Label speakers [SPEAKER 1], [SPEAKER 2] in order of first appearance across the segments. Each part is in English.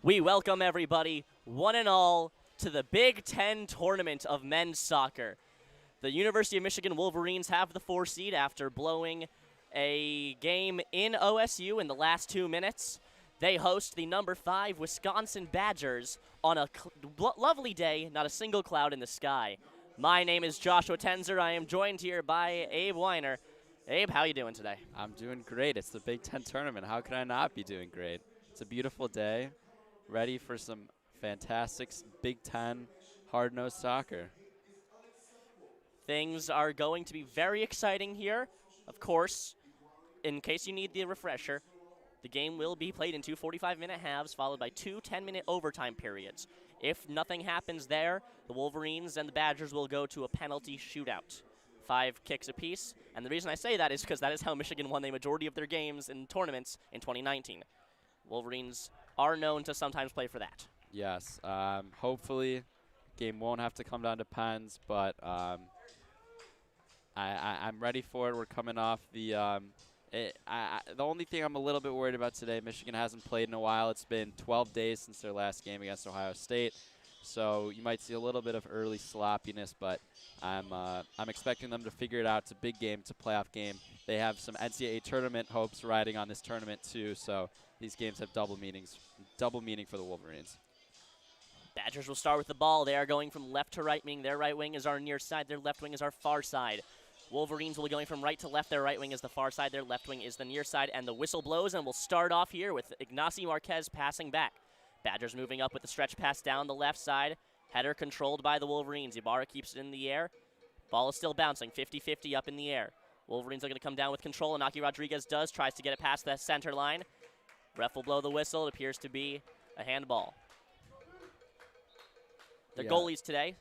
[SPEAKER 1] We welcome everybody, one and all, to the Big Ten tournament of men's soccer. The University of Michigan Wolverines have the 4 seed after blowing a game in OSU in the last 2 minutes. They host the number 5 Wisconsin Badgers on a lovely day, not a single cloud in the sky. My name is Joshua Tenzer. I am joined here by Abe Winer. Abe, how you doing today?
[SPEAKER 2] I'm doing great. It's the Big Ten tournament. How could I not be doing great? It's a beautiful day, ready for some fantastic Big Ten hard-nosed soccer.
[SPEAKER 1] Things are going to be very exciting here. Of course, in case you need the refresher, the game will be played in 2 45-minute halves, followed by 2 10-minute overtime periods. If nothing happens there, the Wolverines and the Badgers will go to a penalty shootout. 5 kicks apiece, and the reason I say that is because that is how Michigan won the majority of their games in tournaments in 2019. Wolverines are known to sometimes play for that.
[SPEAKER 2] Yes. Hopefully, game won't have to come down to pens, but I'm ready for it. We're coming off the the only thing I'm a little bit worried about today, Michigan hasn't played in a while. It's been 12 days since their last game against Ohio State. So you might see a little bit of early sloppiness, but I'm expecting them to figure it out. It's a big game. It's a playoff game. They have some NCAA tournament hopes riding on this tournament too. So these games have double meaning for the Wolverines.
[SPEAKER 1] Badgers will start with the ball. They are going from left to right wing. Their right wing is our near side. Their left wing is our far side. Wolverines will be going from right to left. Their right wing is the far side. Their left wing is the near side. And the whistle blows, and we'll start off here with Ignacy Marquez passing back. Badgers moving up with the stretch pass down the left side. Header controlled by the Wolverines. Ibarra keeps it in the air. Ball is still bouncing, 50-50 up in the air. Wolverines are going to come down with control. Inaki Rodriguez tries to get it past the center line. Ref will blow the whistle. It appears to be a handball. The goalies today,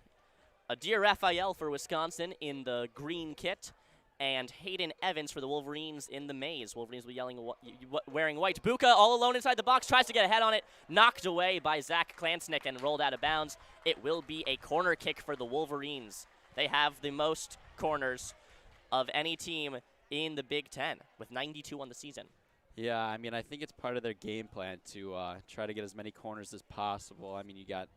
[SPEAKER 1] Adir Raphael for Wisconsin in the green kit, and Hayden Evans for the Wolverines in the maize. Wolverines will be wearing white. Buca all alone inside the box, tries to get a head on it, knocked away by Zach Klansnick and rolled out of bounds. It will be a corner kick for the Wolverines. They have the most corners of any team in the Big Ten, with 92 on the season.
[SPEAKER 2] Yeah, I mean, I think it's part of their game plan to try to get as many corners as possible. I mean, you got,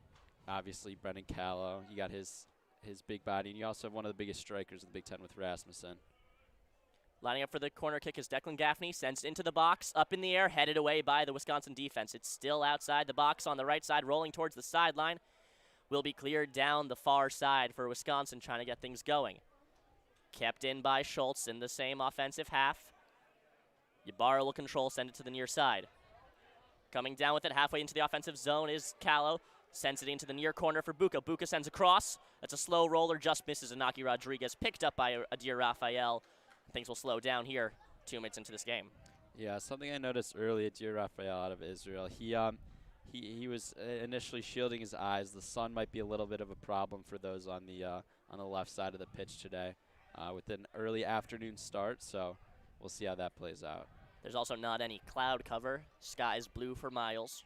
[SPEAKER 2] obviously, Brendan Callow. You got his big body, and you also have one of the biggest strikers in the Big Ten with Rasmussen.
[SPEAKER 1] Lining up for the corner kick is Declan Gaffney, sends it into the box, up in the air, headed away by the Wisconsin defense. It's still outside the box on the right side, rolling towards the sideline. Will be cleared down the far side for Wisconsin, trying to get things going. Kept in by Schultz in the same offensive half. Ybarra will control, send it to the near side. Coming down with it halfway into the offensive zone is Callow. Sends it into the near corner for Buca. Buca sends across. That's a slow roller, just misses Inaki Rodriguez. Picked up by Adir Raphael. Things will slow down here 2 minutes into this game.
[SPEAKER 2] Yeah, something I noticed early at Adir Raphael out of Israel. He was initially shielding his eyes. The sun might be a little bit of a problem for those on the left side of the pitch today with an early afternoon start. So we'll see how that plays out.
[SPEAKER 1] There's also not any cloud cover. Sky's blue for miles.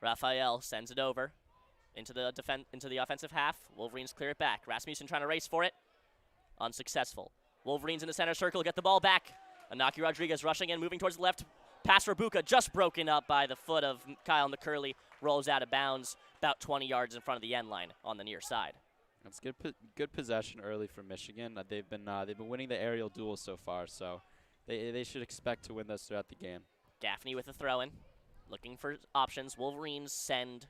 [SPEAKER 1] Raphael sends it over into the offensive half. Wolverines clear it back. Rasmussen trying to race for it. Unsuccessful. Wolverines in the center circle get the ball back. Inaki Rodriguez rushing in, moving towards the left. Pass for Buca, just broken up by the foot of Kyle McCurley. Rolls out of bounds about 20 yards in front of the end line on the near side.
[SPEAKER 2] That's good possession early for Michigan. They've been winning the aerial duels so far, so they should expect to win those throughout the game.
[SPEAKER 1] Gaffney with a throw-in. Looking for options. Wolverines send,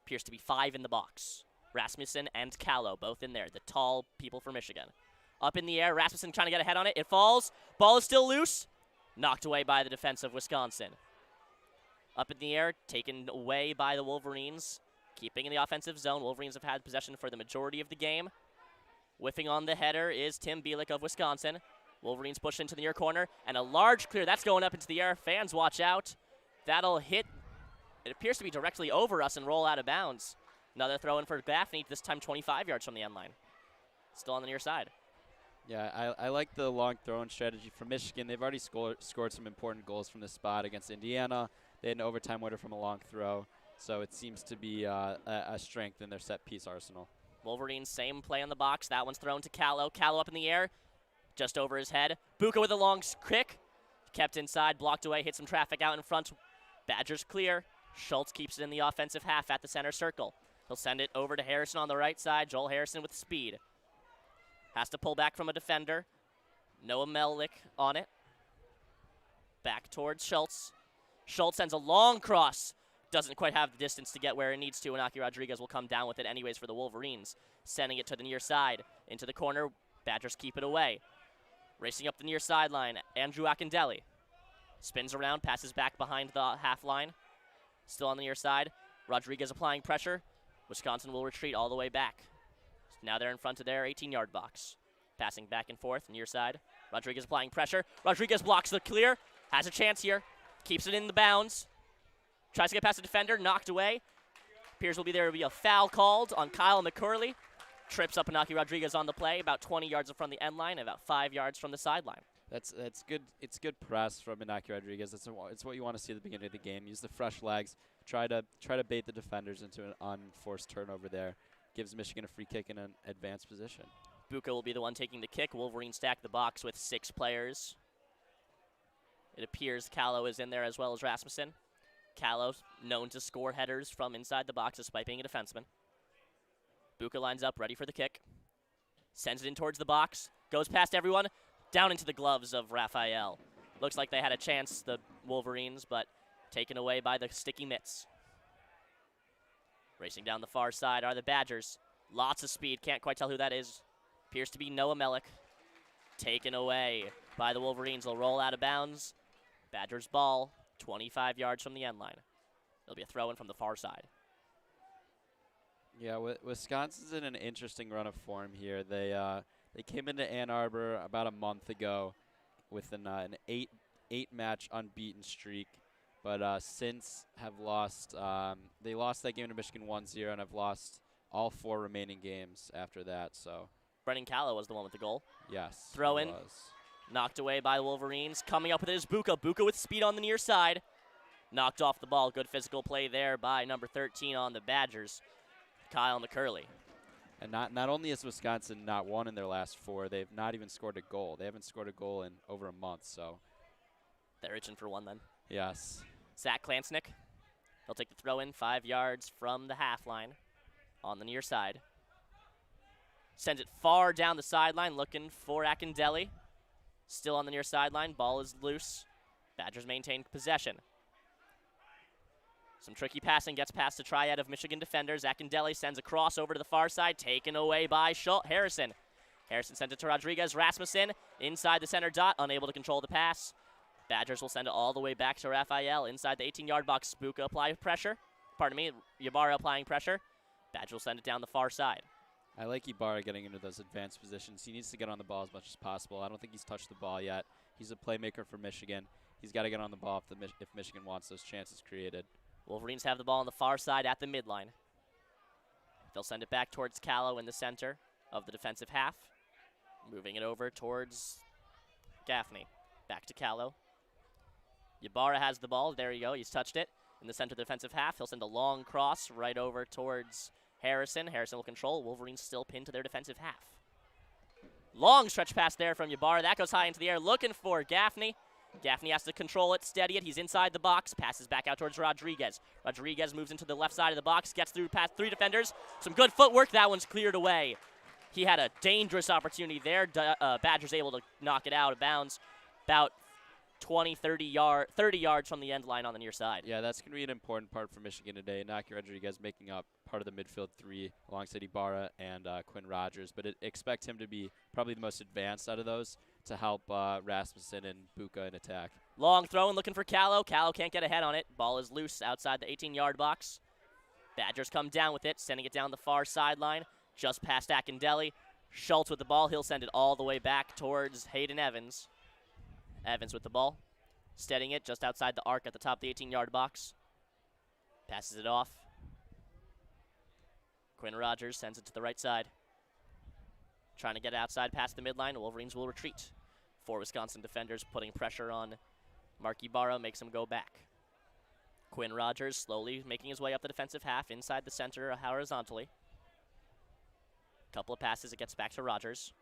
[SPEAKER 1] appears to be 5 in the box. Rasmussen and Callow both in there, the tall people for Michigan. Up in the air, Rasmussen trying to get a head on it. It falls. Ball is still loose. Knocked away by the defense of Wisconsin. Up in the air, taken away by the Wolverines. Keeping in the offensive zone. Wolverines have had possession for the majority of the game. Whiffing on the header is Tim Bielik of Wisconsin. Wolverines push into the near corner, and a large clear. That's going up into the air. Fans watch out. That'll hit, it appears to be directly over us and roll out of bounds. Another throw in for Gaffney, this time 25 yards from the end line. Still on the near side.
[SPEAKER 2] Yeah, I like the long throwing strategy from Michigan. They've already scored some important goals from this spot against Indiana. They had an overtime winner from a long throw, so it seems to be a strength in their set-piece arsenal.
[SPEAKER 1] Wolverines, same play on the box. That one's thrown to Callow. Callow up in the air, just over his head. Buca with a long kick. Kept inside, blocked away, hit some traffic out in front. Badgers clear. Schultz keeps it in the offensive half at the center circle. He'll send it over to Harrison on the right side. Joel Harrison with speed. Has to pull back from a defender. Noah Melnick on it. Back towards Schultz. Schultz sends a long cross. Doesn't quite have the distance to get where it needs to, and Aki Rodriguez will come down with it anyways for the Wolverines. Sending it to the near side. Into the corner. Badgers keep it away. Racing up the near sideline. Andrew Akindelli. Spins around, passes back behind the half line. Still on the near side. Rodriguez applying pressure. Wisconsin will retreat all the way back. Now they're in front of their 18-yard box. Passing back and forth, near side. Rodriguez applying pressure. Rodriguez blocks the clear. Has a chance here. Keeps it in the bounds. Tries to get past the defender. Knocked away. Appears will be there to be a foul called on Kyle McCurley. Trips up Inaki Rodriguez on the play, about 20 yards from the end line, and about 5 yards from the sideline.
[SPEAKER 2] That's good. It's good press from Inaki Rodriguez. It's what you want to see at the beginning of the game. Use the fresh legs. Try to bait the defenders into an unforced turnover there. Gives Michigan a free kick in an advanced position.
[SPEAKER 1] Buca will be the one taking the kick. Wolverines stack the box with 6 players. It appears Callow is in there as well as Rasmussen. Callow known to score headers from inside the box despite being a defenseman. Buca lines up, ready for the kick. Sends it in towards the box. Goes past everyone. Down into the gloves of Raphael. Looks like they had a chance, the Wolverines, but taken away by the sticky mitts. Racing down the far side are the Badgers. Lots of speed. Can't quite tell who that is. Appears to be Noah Melnick. Taken away by the Wolverines. They'll roll out of bounds. Badgers ball, 25 yards from the end line. It'll be a throw-in from the far side.
[SPEAKER 2] Yeah, Wisconsin's in an interesting run of form here. They came into Ann Arbor about a month ago with an 8-match unbeaten streak, but since have lost. They lost that game to Michigan 1-0 and have lost all 4 remaining games after that. So
[SPEAKER 1] Brennan Callow was the one with the goal.
[SPEAKER 2] Yes.
[SPEAKER 1] Throw in. Knocked away by the Wolverines. Coming up with it is Buca. Buca with speed on the near side. Knocked off the ball. Good physical play there by number 13 on the Badgers, Kyle McCurley.
[SPEAKER 2] And not only has Wisconsin not won in their last 4, they've not even scored a goal. They haven't scored a goal in over a month, so.
[SPEAKER 1] They're itching for one then.
[SPEAKER 2] Yes.
[SPEAKER 1] Zach Klansnick. He'll take the throw in 5 yards from the half line on the near side. Sends it far down the sideline looking for Akindelli. Still on the near sideline. Ball is loose. Badgers maintain possession. Some tricky passing gets past the triad of Michigan defenders. Akindelli sends a cross over to the far side, taken away by Harrison. Harrison sent it to Rodriguez. Rasmussen inside the center dot, unable to control the pass. Badgers will send it all the way back to Raphael inside the 18-yard box. Buca apply pressure. Pardon me, Ybarra applying pressure. Badgers will send it down the far side.
[SPEAKER 2] I like Ybarra getting into those advanced positions. He needs to get on the ball as much as possible. I don't think he's touched the ball yet. He's a playmaker for Michigan. He's got to get on the ball if Michigan wants those chances created.
[SPEAKER 1] Wolverines have the ball on the far side at the midline. They'll send it back towards Callow in the center of the defensive half. Moving it over towards Gaffney. Back to Callow. Ybarra has the ball. There you go. He's touched it in the center of the defensive half. He'll send a long cross right over towards Harrison. Harrison will control. Wolverines still pinned to their defensive half. Long stretch pass there from Ybarra. That goes high into the air looking for Gaffney. Gaffney has to control it, steady it. He's inside the box. Passes back out towards Rodriguez. Rodriguez moves into the left side of the box. Gets through past 3 defenders. Some good footwork. That one's cleared away. He had a dangerous opportunity there. Badgers able to knock it out of bounds. About 30 yards from the end line on the near side.
[SPEAKER 2] Yeah, that's going to be an important part for Michigan today. Inaki Rodriguez making up part of the midfield 3 alongside Ybarra and Quinn Rogers. But expect him to be probably the most advanced out of those to help Rasmussen and Buca in attack.
[SPEAKER 1] Long throw and looking for Callow. Callow can't get ahead on it. Ball is loose outside the 18-yard box. Badgers come down with it, sending it down the far sideline, just past Akindelli. Schultz with the ball. He'll send it all the way back towards Hayden Evans. Evans with the ball, steadying it just outside the arc at the top of the 18-yard box. Passes it off. Quinn Rogers sends it to the right side. Trying to get outside past the midline. Wolverines will retreat. 4 Wisconsin defenders putting pressure on Mark Ybarra, makes him go back. Quinn Rogers slowly making his way up the defensive half inside the center horizontally. Couple of passes, it gets back to Rogers.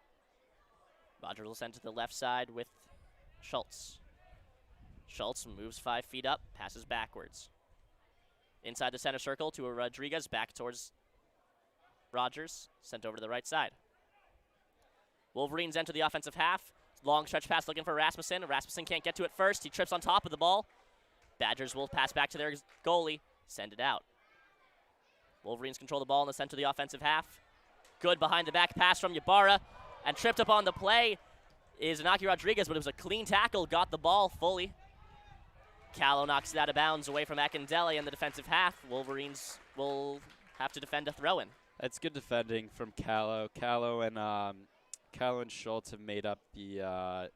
[SPEAKER 1] Rogers will send to the left side with Schultz. Schultz moves 5 feet up, passes backwards. Inside the center circle to a Rodriguez, back towards Rogers, sent over to the right side. Wolverines enter the offensive half. Long stretch pass looking for Rasmussen. Rasmussen can't get to it first. He trips on top of the ball. Badgers will pass back to their goalie, send it out. Wolverines control the ball in the center of the offensive half. Good behind the back pass from Ybarra, and tripped up on the play is Inaki Rodriguez, but it was a clean tackle, got the ball fully. Callow knocks it out of bounds away from Akindele in the defensive half. Wolverines will have to defend a throw-in.
[SPEAKER 2] That's good defending from Callow. Callow and Schultz have made up the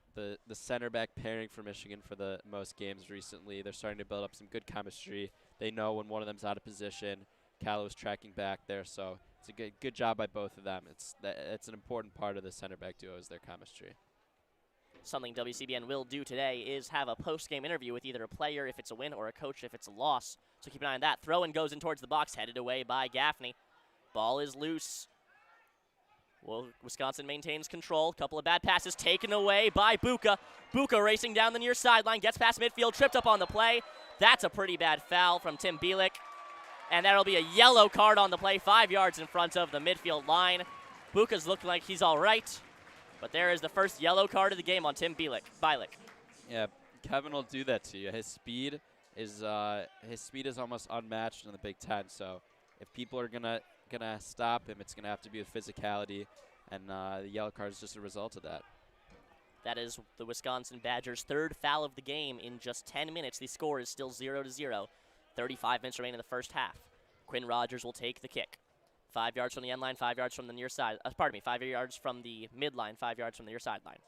[SPEAKER 2] center back pairing for Michigan for the most games recently. They're starting to build up some good chemistry. They know when one of them's out of position. Callow is tracking back there, so it's a good job by both of them. It's an important part of the center back duo is their chemistry.
[SPEAKER 1] Something WCBN will do today is have a post-game interview with either a player if it's a win or a coach if it's a loss. So keep an eye on that. Throw-in goes in towards the box, headed away by Gaffney. Ball is loose. Well, Wisconsin maintains control. Couple of bad passes taken away by Buca. Buca racing down the near sideline, gets past midfield, tripped up on the play. That's a pretty bad foul from Tim Bielik. And that'll be a yellow card on the play, 5 yards in front of the midfield line. Buca's looking like he's all right. But there is the first yellow card of the game on Tim Bielik.
[SPEAKER 2] Yeah, Kevin will do that to you. His speed is almost unmatched in the Big Ten. So if people are gonna stop him, it's gonna have to be with physicality, and the yellow card is just a result of that.
[SPEAKER 1] That is the Wisconsin Badgers' third foul of the game in just 10 minutes. The score is still 0-0. 35 minutes remain in the first half. Quinn Rogers will take the kick. 5 yards from the end line, 5 yards from the near side. 5 yards from the midline, 5 yards from the near sideline.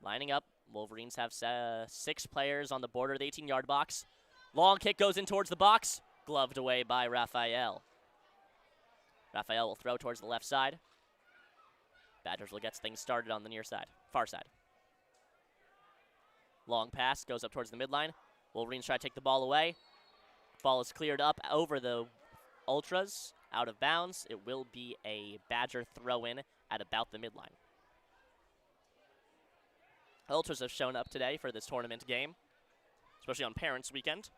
[SPEAKER 1] Lining up, Wolverines have 6 players on the border of the 18-yard box. Long kick goes in towards the box, gloved away by Raphael. Raphael will throw towards the left side. Badgers will get things started on the near side, far side. Long pass goes up towards the midline. Wolverines try to take the ball away. Ball is cleared up over the Ultras, out of bounds. It will be a Badger throw-in at about the midline. Ultras have shown up today for this tournament game, especially on Parents Weekend.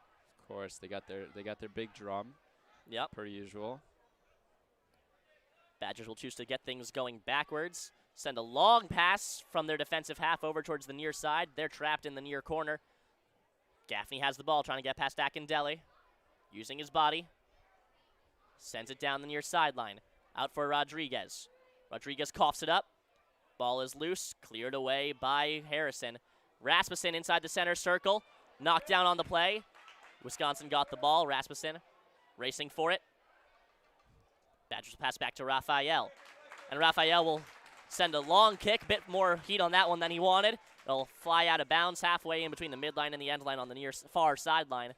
[SPEAKER 2] Of course, they got their big drum.
[SPEAKER 1] Yep.
[SPEAKER 2] Per usual.
[SPEAKER 1] Badgers will choose to get things going backwards. Send a long pass from their defensive half over towards the near side. They're trapped in the near corner. Gaffney has the ball, trying to get past Akindele. Using his body. Sends it down the near sideline. Out for Rodriguez. Rodriguez coughs it up. Ball is loose. Cleared away by Harrison. Rasmussen inside the center circle. Knocked down on the play. Wisconsin got the ball. Rasmussen racing for it. Badgers will pass back to Raphael. And Raphael will send a long kick. Bit more heat on that one than he wanted. It'll fly out of bounds halfway in between the midline and the end line on the near far sideline.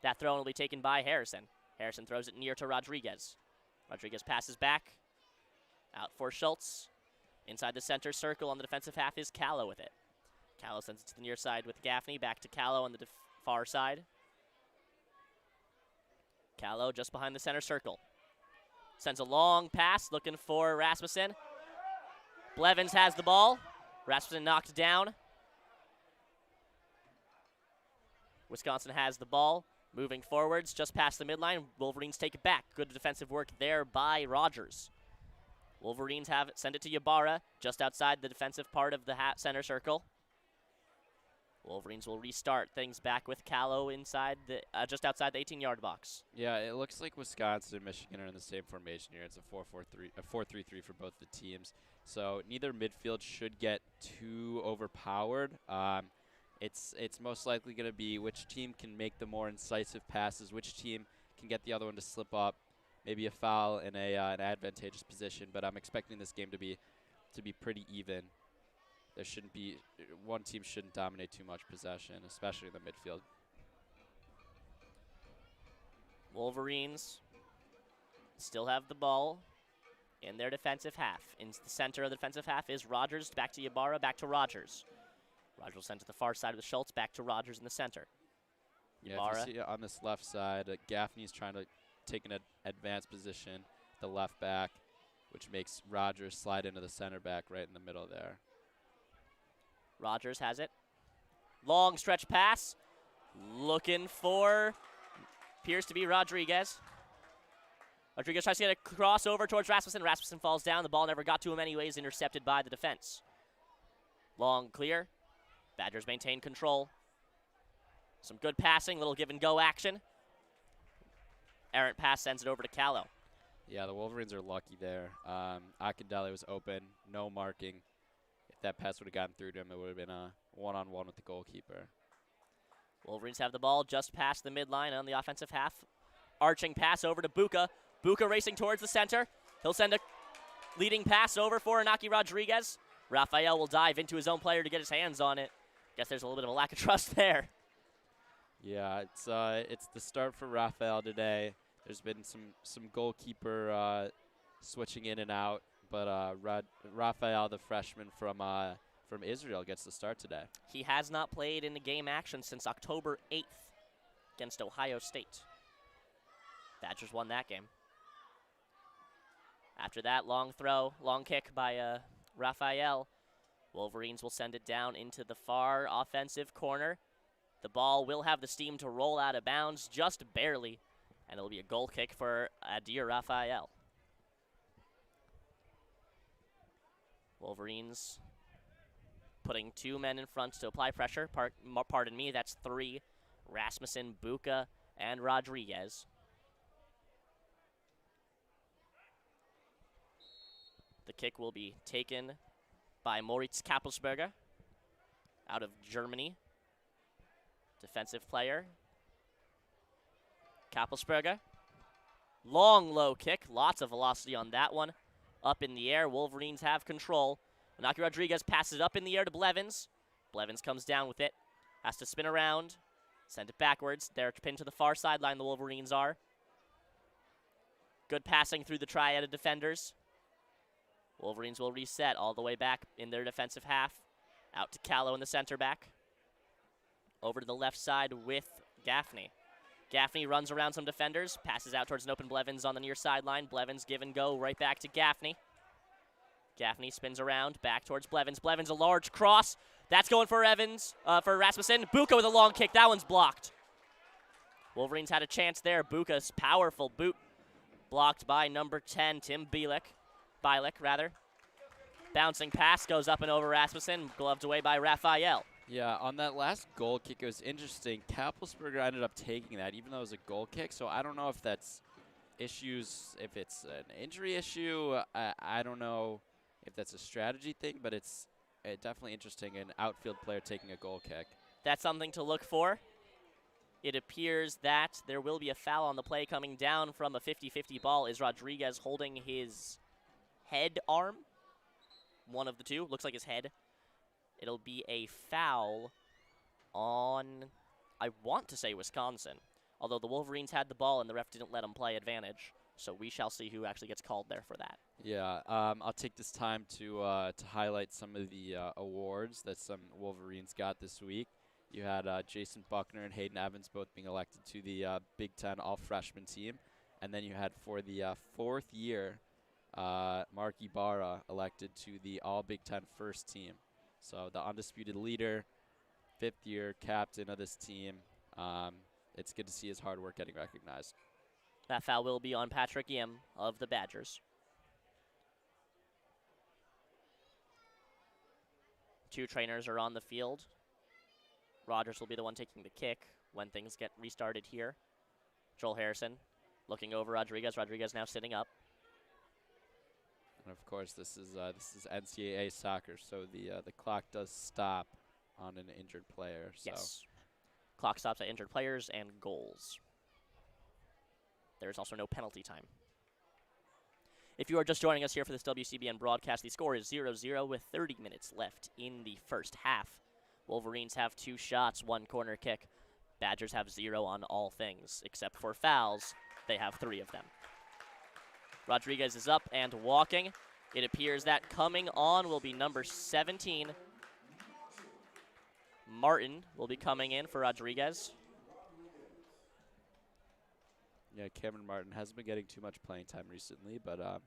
[SPEAKER 1] That throw will be taken by Harrison. Harrison throws it near to Rodriguez. Rodriguez passes back. Out for Schultz. Inside the center circle on the defensive half is Callow with it. Callow sends it to the near side with Gaffney. Back to Callow on the far side. Callow just behind the center circle. Sends a long pass looking for Rasmussen. Blevins has the ball. Rasmussen knocked down. Wisconsin has the ball. Moving forwards, just past the midline. Wolverines take it back. Good defensive work there by Rogers. Wolverines have it, send it to Ybarra, just outside the defensive part of the center circle. Wolverines will restart things back with Callow inside the just outside the 18-yard box.
[SPEAKER 2] Yeah, it looks like Wisconsin and Michigan are in the same formation here. It's a 4-3-3 for both the teams. So neither midfield should get too overpowered. It's most likely going to be which team can make the more incisive passes, which team can get the other one to slip up, maybe a foul in an advantageous position. But I'm expecting this game to be pretty even. There shouldn't be one team shouldn't dominate too much possession, especially in the midfield.
[SPEAKER 1] Wolverines still have the ball in their defensive half. In the center of the defensive half is Rogers. Back to Ybarra. Back to Rogers. Rogers will send to the far side of the Schultz, back to Rogers in the center.
[SPEAKER 2] Yeah, if you see on this left side, Gaffney's trying to take an advanced position, the left back, which makes Rogers slide into the center back right in the middle there.
[SPEAKER 1] Rogers has it. Long stretch pass. Looking for, appears to be Rodriguez. Rodriguez tries to get a crossover towards Rasmussen. Rasmussen falls down. The ball never got to him anyways, intercepted by the defense. Long clear. Badgers maintain control. Some good passing, little give and go action. Errant pass sends it over to Callow.
[SPEAKER 2] Yeah, the Wolverines are lucky there. Akindele was open, no marking. If that pass would have gotten through to him, it would have been a one-on-one with the goalkeeper.
[SPEAKER 1] Wolverines have the ball just past the midline on the offensive half. Arching pass over to Buca. Buca racing towards the center. He'll send a leading pass over for Inaki Rodriguez. Rafael will dive into his own player to get his hands on it. Guess there's a little bit of a lack of trust there.
[SPEAKER 2] Yeah, it's the start for Rafael today. There's been some goalkeeper switching in and out, but Rafael, the freshman from Israel, gets the start today.
[SPEAKER 1] He has not played in the game action since October 8th against Ohio State. Badgers won that game. After that, long throw, long kick by Rafael. Wolverines will send it down into the far offensive corner. The ball will have the steam to roll out of bounds just barely, and it'll be a goal kick for Adir Rafael. Wolverines putting two men in front to apply pressure. Pardon me, that's three. Rasmussen, Buca, and Rodriguez. The kick will be taken by Moritz Kappelsberger out of Germany. Defensive player. Kappelsberger. Long low kick. Lots of velocity on that one. Up in the air. Wolverines have control. Inaki Rodriguez passes it up in the air to Blevins. Blevins comes down with it. Has to spin around. Send it backwards. They're pinned to the far sideline, the Wolverines are. Good passing through the triad of defenders. Wolverines will reset all the way back in their defensive half. Out to Callow in the center back. Over to the left side with Gaffney. Gaffney runs around some defenders, passes out towards an open Blevins on the near sideline. Blevins give and go right back to Gaffney. Gaffney spins around, back towards Blevins. Blevins a large cross. That's going for Evans, for Rasmussen. Buca with a long kick. That one's blocked. Wolverines had a chance there. Buca's powerful boot blocked by number 10, Tim Bielek. Bouncing pass goes up and over Rasmussen, gloved away by Rafael.
[SPEAKER 2] Yeah, on that last goal kick, it was interesting. Kappelsberger ended up taking that, even though it was a goal kick. So I don't know if that's issues, if it's an injury issue. I don't know if that's a strategy thing, but it's definitely interesting, an outfield player taking a goal kick.
[SPEAKER 1] That's something to look for. It appears that there will be a foul on the play coming down from a 50-50 ball. Is Rodriguez holding his head arm? One of the two. Looks like his head. It'll be a foul on, I want to say, Wisconsin. Although the Wolverines had the ball and the ref didn't let them play advantage. So we shall see who actually gets called there for that.
[SPEAKER 2] Yeah, I'll take this time to highlight some of the awards that some Wolverines got this week. You had Jason Buckner and Hayden Evans both being elected to the Big Ten All-Freshman team. And then you had, for the fourth year, Mark Ibarra elected to the All-Big Ten First Team. So the undisputed leader, fifth-year captain of this team. It's good to see his hard work getting recognized.
[SPEAKER 1] That foul will be on Patrick Yim of the Badgers. Two trainers are on the field. Rogers will be the one taking the kick when things get restarted here. Joel Harrison looking over Rodriguez. Rodriguez now sitting up.
[SPEAKER 2] And of course, this is NCAA soccer, so the clock does stop on an injured player. So.
[SPEAKER 1] Yes. Clock stops at injured players and goals. There's also no penalty time. If you are just joining us here for this WCBN broadcast, the score is 0-0 with 30 minutes left in the first half. Wolverines have 2 shots, 1 corner kick. Badgers have 0 on all things, except for fouls. They have 3 of them. Rodriguez is up and walking. It appears that coming on will be number 17. Martin will be coming in for Rodriguez.
[SPEAKER 2] Yeah, Cameron Martin hasn't been getting too much playing time recently, but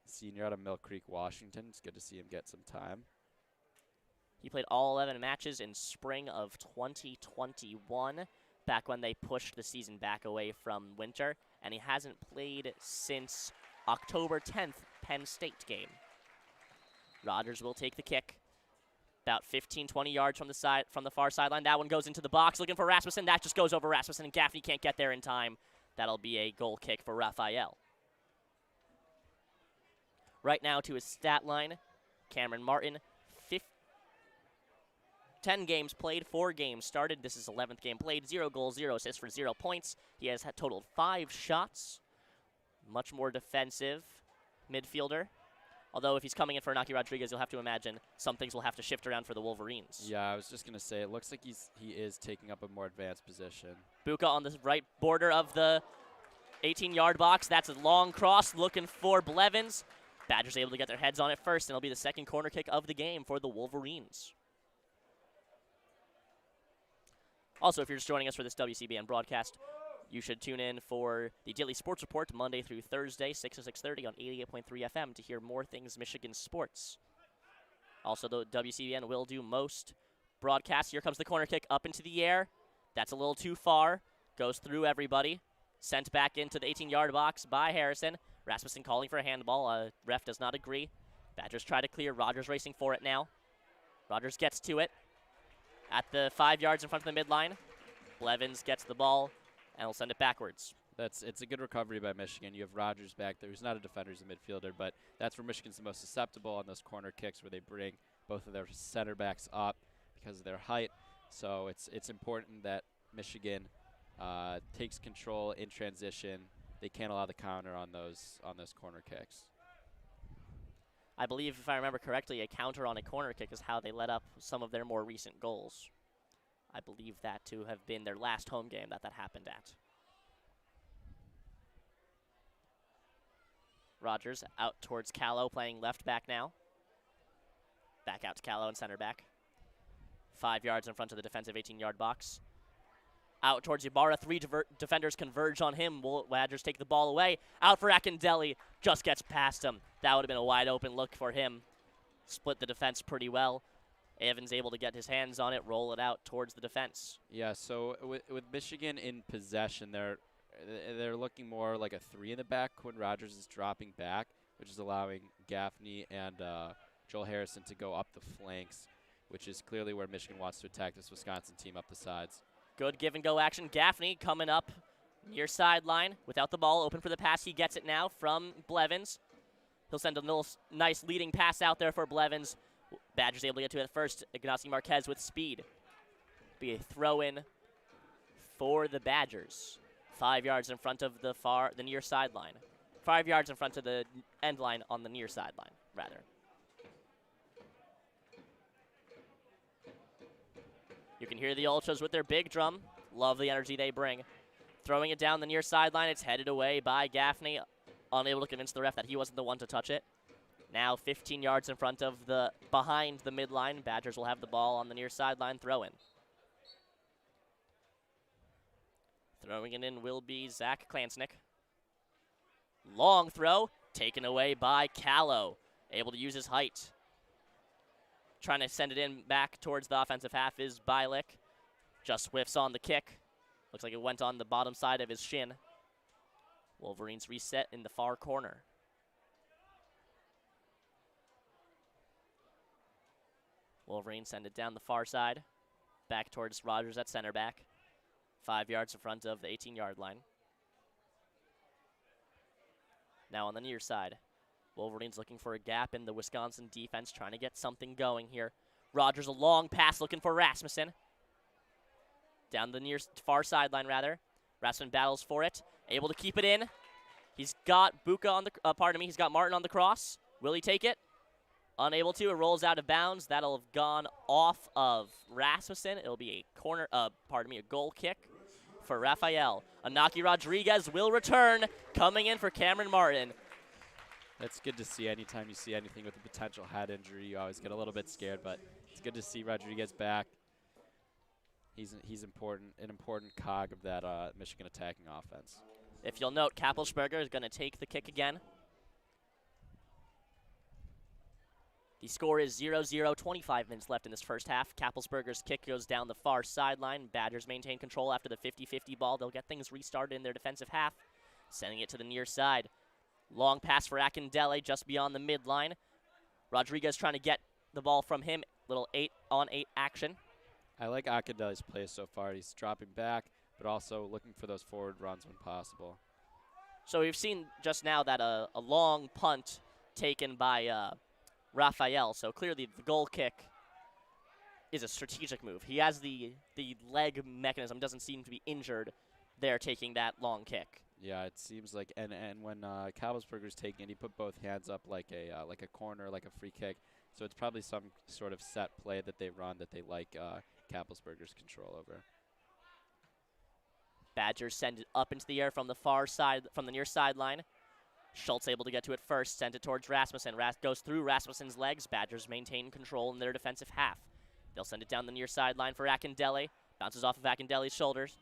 [SPEAKER 2] senior out of Mill Creek, Washington. It's good to see him get some time.
[SPEAKER 1] He played all 11 matches in spring of 2021, back when they pushed the season back away from winter, and he hasn't played since October 10th Penn State game. Rogers will take the kick. About 15, 20 yards from the far sideline. That one goes into the box, looking for Rasmussen. That just goes over Rasmussen, and Gaffney can't get there in time. That'll be a goal kick for Raphael. Right now to his stat line, Cameron Martin, 10 games played, 4 games started. This is 11th game played, 0 goals, 0 assists for 0 points. He has totaled 5 shots. Much more defensive midfielder. Although if he's coming in for Inaki Rodriguez, you'll have to imagine some things will have to shift around for the Wolverines.
[SPEAKER 2] Yeah, I was just going to say, it looks like he is taking up a more advanced position.
[SPEAKER 1] Buca on the right border of the 18-yard box. That's a long cross looking for Blevins. Badgers able to get their heads on it first, and it'll be the second corner kick of the game for the Wolverines. Also, if you're just joining us for this WCBN broadcast, you should tune in for the Daily Sports Report Monday through Thursday, 6 to 6:30 on 88.3 FM to hear more things Michigan sports. Also, the WCBN will do most broadcasts. Here comes the corner kick up into the air. That's a little too far. Goes through everybody. Sent back into the 18-yard box by Harrison. Rasmussen calling for a handball. Ref does not agree. Badgers try to clear. Rogers racing for it now. Rogers gets to it. At the 5 yards in front of the midline, Blevins gets the ball and will send it backwards.
[SPEAKER 2] It's a good recovery by Michigan. You have Rogers back there, who's not a defender, he's a midfielder, but that's where Michigan's the most susceptible on those corner kicks, where they bring both of their center backs up because of their height. So it's important that Michigan takes control in transition. They can't allow the counter on those corner kicks.
[SPEAKER 1] I believe, if I remember correctly, a counter on a corner kick is how they let up some of their more recent goals. I believe that to have been their last home game that happened at. Rogers out towards Callow, playing left back now. Back out to Callow and center back. 5 yards in front of the defensive 18-yard box. Out towards Ibarra. 3 defenders converge on him. Badgers take the ball away. Out for Akindelli. Just gets past him. That would have been a wide open look for him. Split the defense pretty well. Evans able to get his hands on it, roll it out towards the defense.
[SPEAKER 2] Yeah, so with Michigan in possession, they're looking more like a 3 in the back when Rogers is dropping back, which is allowing Gaffney and Joel Harrison to go up the flanks, which is clearly where Michigan wants to attack this Wisconsin team up the sides.
[SPEAKER 1] Good give-and-go action. Gaffney coming up near sideline without the ball. Open for the pass. He gets it now from Blevins. He'll send a little nice leading pass out there for Blevins. Badgers able to get to it first. Ignacy Marquez with speed. Be a throw-in for the Badgers. 5 yards in front of the near sideline. 5 yards in front of the end line on the near sideline, rather. You can hear the Ultras with their big drum. Love the energy they bring. Throwing it down the near sideline. It's headed away by Gaffney. Unable to convince the ref that he wasn't the one to touch it. Now 15 yards in front of behind the midline. Badgers will have the ball on the near sideline throw-in. Throwing it in will be Zach Klansnick. Long throw, taken away by Callow. Able to use his height. Trying to send it in back towards the offensive half is Bialik. Just whiffs on the kick. Looks like it went on the bottom side of his shin. Wolverines reset in the far corner. Wolverines send it down the far side. Back towards Rogers at center back. 5 yards in front of the 18-yard line. Now on the near side. Wolverines looking for a gap in the Wisconsin defense, trying to get something going here. Rogers, a long pass looking for Rasmussen. Down the near far sideline, rather. Rasmussen battles for it. Able to keep it in. He's got Buca on the, he's got Martin on the cross. Will he take it? Unable to. It rolls out of bounds. That'll have gone off of Rasmussen. It'll be a corner, a goal kick for Raphael. Inaki Rodriguez will return, coming in for Cameron Martin.
[SPEAKER 2] That's good to see. Anytime you see anything with a potential head injury, you always get a little bit scared, but it's good to see Rodriguez back. He's important, an important cog of that Michigan attacking offense.
[SPEAKER 1] If you'll note, Kappelsberger is going to take the kick again. The score is 0-0, 25 minutes left in this first half. Kappelsberger's kick goes down the far sideline. Badgers maintain control after the 50-50 ball. They'll get things restarted in their defensive half, sending it to the near side. Long pass for Akindele just beyond the midline. Rodriguez trying to get the ball from him. Little 8-on-8 action.
[SPEAKER 2] I like Akindele's play so far. He's dropping back, but also looking for those forward runs when possible.
[SPEAKER 1] So we've seen just now that a long punt taken by Raphael. So clearly the goal kick is a strategic move. He has the leg mechanism, doesn't seem to be injured there taking that long kick.
[SPEAKER 2] Yeah, it seems like, and when Kappelsberger's taking it, he put both hands up like a corner, like a free kick. So it's probably some sort of set play that they run that they like Kappelsberger's control over.
[SPEAKER 1] Badgers send it up into the air from the far side, from the near sideline. Schultz able to get to it first, sent it towards Rasmussen. Goes through Rasmussen's legs. Badgers maintain control in their defensive half. They'll send it down the near sideline for Akindele. Bounces off of Akindele's shoulders.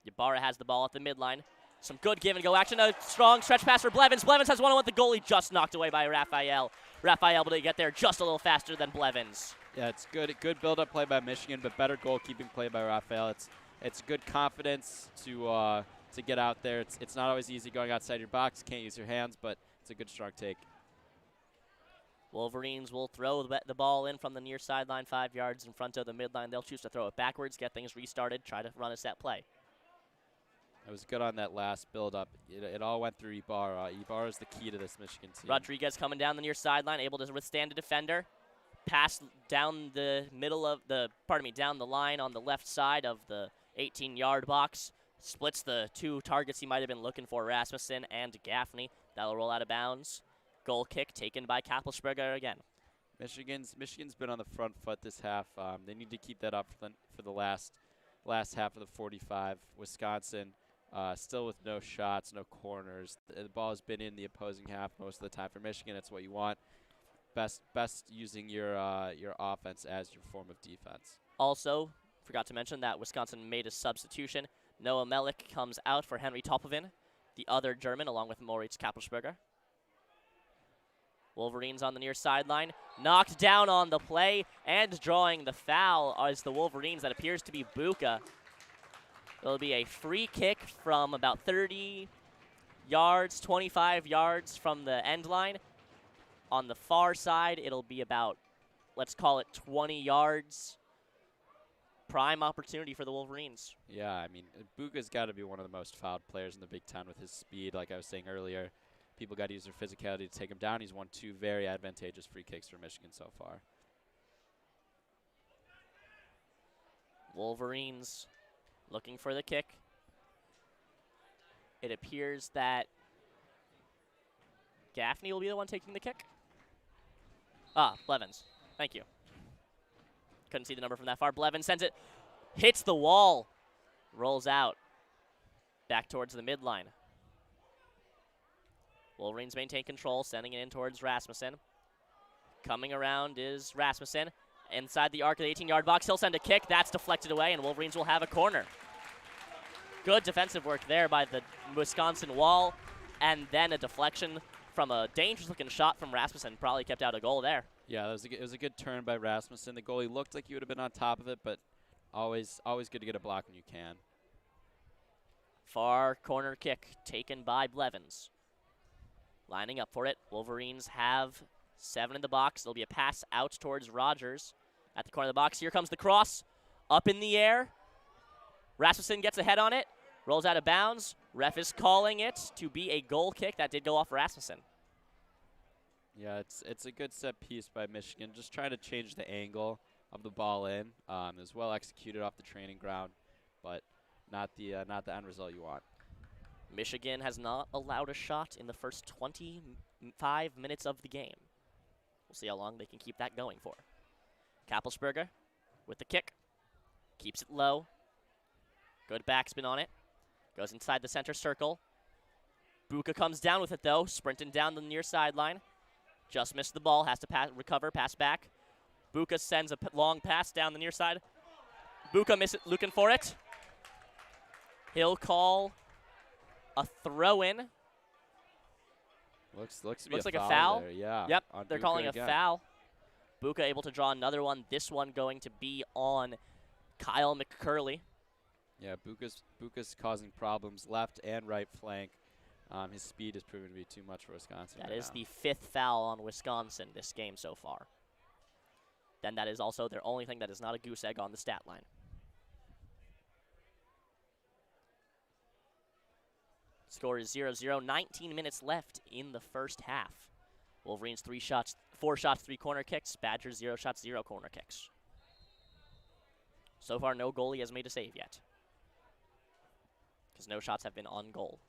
[SPEAKER 1] Ybarra has the ball at the midline. Some good give-and-go action. A strong stretch pass for Blevins. Blevins has one-on-one with the goalie, just knocked away by Raphael. Raphael able to get there just a little faster than Blevins.
[SPEAKER 2] Yeah, it's good build-up play by Michigan, but better goalkeeping play by Raphael. It's good confidence to get out there. It's not always easy going outside your box. Can't use your hands, but it's a good strong take.
[SPEAKER 1] Wolverines will throw the ball in from the near sideline, 5 yards in front of the midline. They'll choose to throw it backwards, get things restarted, try to run a set play.
[SPEAKER 2] It was good on that last build-up. It all went through Ybarra. Ybarra is the key to this Michigan team.
[SPEAKER 1] Rodriguez coming down the near sideline, able to withstand a defender. Pass down the middle of down the line on the left side of the 18-yard box. Splits the two targets he might have been looking for, Rasmussen and Gaffney. That'll roll out of bounds. Goal kick taken by Kappelsberger again.
[SPEAKER 2] Michigan's been on the front foot this half. They need to keep that up for the last half of the 45. Wisconsin still with no shots, no corners. The ball has been in the opposing half most of the time for Michigan. That's what you want. Best using your offense as your form of defense.
[SPEAKER 1] Also, forgot to mention that Wisconsin made a substitution. Noah Melik comes out for Henry Topovin, the other German, along with Moritz Kappelsberger. Wolverines on the near sideline, knocked down on the play, and drawing the foul is the Wolverines. That appears to be Buca. It'll be a free kick from about 30 yards, 25 yards from the end line. On the far side, it'll be about, let's call it 20 yards. Prime opportunity for the Wolverines.
[SPEAKER 2] Yeah, I mean, Buca's got to be one of the most fouled players in the Big Ten with his speed. Like I was saying earlier, people got to use their physicality to take him down. He's won 2 very advantageous free kicks for Michigan so far.
[SPEAKER 1] Wolverines looking for the kick. It appears that Gaffney will be the one taking the kick. Blevins. Thank you. Couldn't see the number from that far. Blevins sends it. Hits the wall. Rolls out. Back towards the midline. Wolverines maintain control, sending it in towards Rasmussen. Coming around is Rasmussen. Inside the arc of the 18-yard box, he'll send a kick. That's deflected away, and Wolverines will have a corner. Good defensive work there by the Wisconsin wall, and then a deflection from a dangerous-looking shot from Rasmussen. Probably kept out a goal there.
[SPEAKER 2] Yeah, it was a good turn by Rasmussen. The goalie looked like he would have been on top of it, but always good to get a block when you can.
[SPEAKER 1] Far corner kick taken by Blevins. Lining up for it. Wolverines have 7 in the box. There'll be a pass out towards Rogers at the corner of the box. Here comes the cross. Up in the air. Rasmussen gets a head on it. Rolls out of bounds. Ref is calling it to be a goal kick. That did go off Rasmussen.
[SPEAKER 2] Yeah, it's a good set piece by Michigan. Just trying to change the angle of the ball in. It was well executed off the training ground, but not the end result you want.
[SPEAKER 1] Michigan has not allowed a shot in the first 25 minutes of the game. We'll see how long they can keep that going for. Kappelsberger with the kick. Keeps it low. Good backspin on it. Goes inside the center circle. Buca comes down with it, though. Sprinting down the near sideline. Just missed the ball. Has to recover, pass back. Buca sends a long pass down the near side. Buca looking for it. He'll call a throw-in.
[SPEAKER 2] Looks to be
[SPEAKER 1] Looks
[SPEAKER 2] a
[SPEAKER 1] like a
[SPEAKER 2] foul
[SPEAKER 1] foul.
[SPEAKER 2] there, yeah.
[SPEAKER 1] Yep.
[SPEAKER 2] on
[SPEAKER 1] They're
[SPEAKER 2] Buca
[SPEAKER 1] calling a
[SPEAKER 2] again.
[SPEAKER 1] foul. Buca able to draw another one. This one going to be on Kyle McCurley.
[SPEAKER 2] Yeah, Buca's causing problems left and right flank. His speed has proven to be too much for Wisconsin.
[SPEAKER 1] That
[SPEAKER 2] right
[SPEAKER 1] is
[SPEAKER 2] now.
[SPEAKER 1] the 5th foul on Wisconsin this game so far. Then that is also their only thing that is not a goose egg on the stat line. Score is 0-0. 19 minutes left in the first half. Wolverines 4 shots, 3 corner kicks. Badgers 0 shots, 0 corner kicks. So far, no goalie has made a save yet, because no shots have been on goal.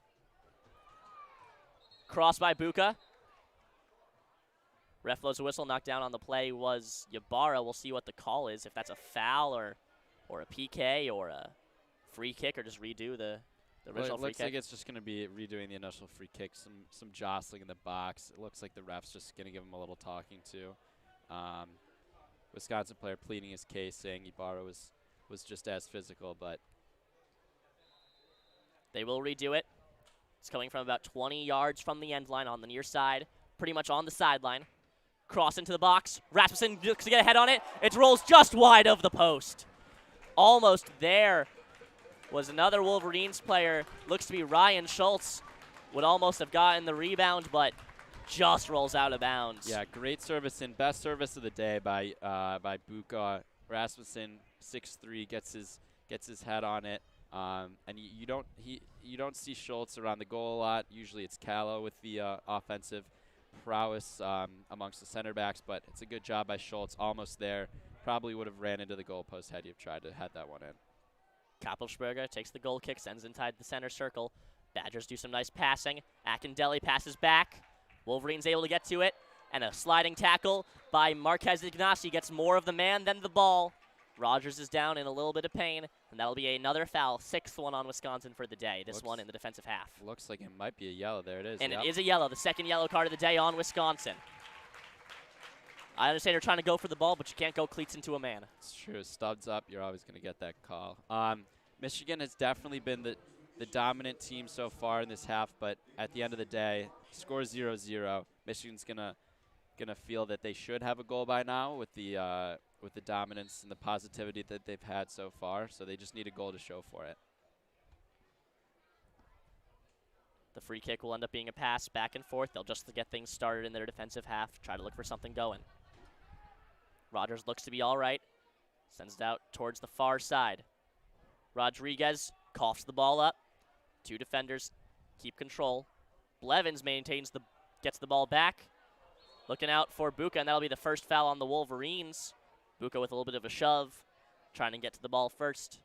[SPEAKER 1] Cross by Buca. Ref blows a whistle. Knocked down on the play was Ybarra. We'll see what the call is, if that's a foul or a PK or a free kick, or just redo the original
[SPEAKER 2] It
[SPEAKER 1] free
[SPEAKER 2] looks
[SPEAKER 1] kick.
[SPEAKER 2] like it's just going to be redoing the initial free kick, some jostling in the box. It looks like the ref's just going to give him a little talking to. Wisconsin player pleading his case, saying Ybarra was just as physical, but
[SPEAKER 1] They will redo it. It's coming from about 20 yards from the end line on the near side, pretty much on the sideline. Cross into the box. Rasmussen looks to get ahead on it. It rolls just wide of the post. Almost there was another Wolverines player. Looks to be Ryan Schultz. Would almost have gotten the rebound, but just rolls out of bounds.
[SPEAKER 2] yeah, great service in. Best service of the day by Buca. Rasmussen, 6'3", gets his head on it. And you don't see Schultz around the goal a lot. Usually it's Callow with the offensive prowess amongst the center backs, but it's a good job by Schultz. Almost there. Probably would have ran into the goalpost had you tried to head that one in.
[SPEAKER 1] Kappelsberger takes the goal kick, sends inside the center circle. Badgers do some nice passing. Akindelli passes back. Wolverines able to get to it. And a sliding tackle by Marquez Ignasi gets more of the man than the ball. Rogers is down in a little bit of pain, and that'll be another foul, 6th one on Wisconsin for the day, this one in the defensive half.
[SPEAKER 2] Looks like it might be a yellow. There it is.
[SPEAKER 1] And
[SPEAKER 2] yep.
[SPEAKER 1] it is a yellow, the 2nd yellow card of the day on Wisconsin. I understand you're trying to go for the ball, but you can't go cleats into a man.
[SPEAKER 2] It's true. Stubbs up, you're always going to get that call. Michigan has definitely been the dominant team so far in this half, but at the end of the day, score 0-0. Michigan's gonna feel that they should have a goal by now with the dominance and the positivity that they've had so far. So they just need a goal to show for it.
[SPEAKER 1] The free kick will end up being a pass back and forth. They'll just get things started in their defensive half, try to look for something going. Rogers looks to be all right. Sends it out towards the far side. Rodriguez coughs the ball up. 2 defenders keep control. Blevins gets the ball back. Looking out for Buca, and that'll be the first foul on the Wolverines. Buca with a little bit of a shove, trying to get to the ball first.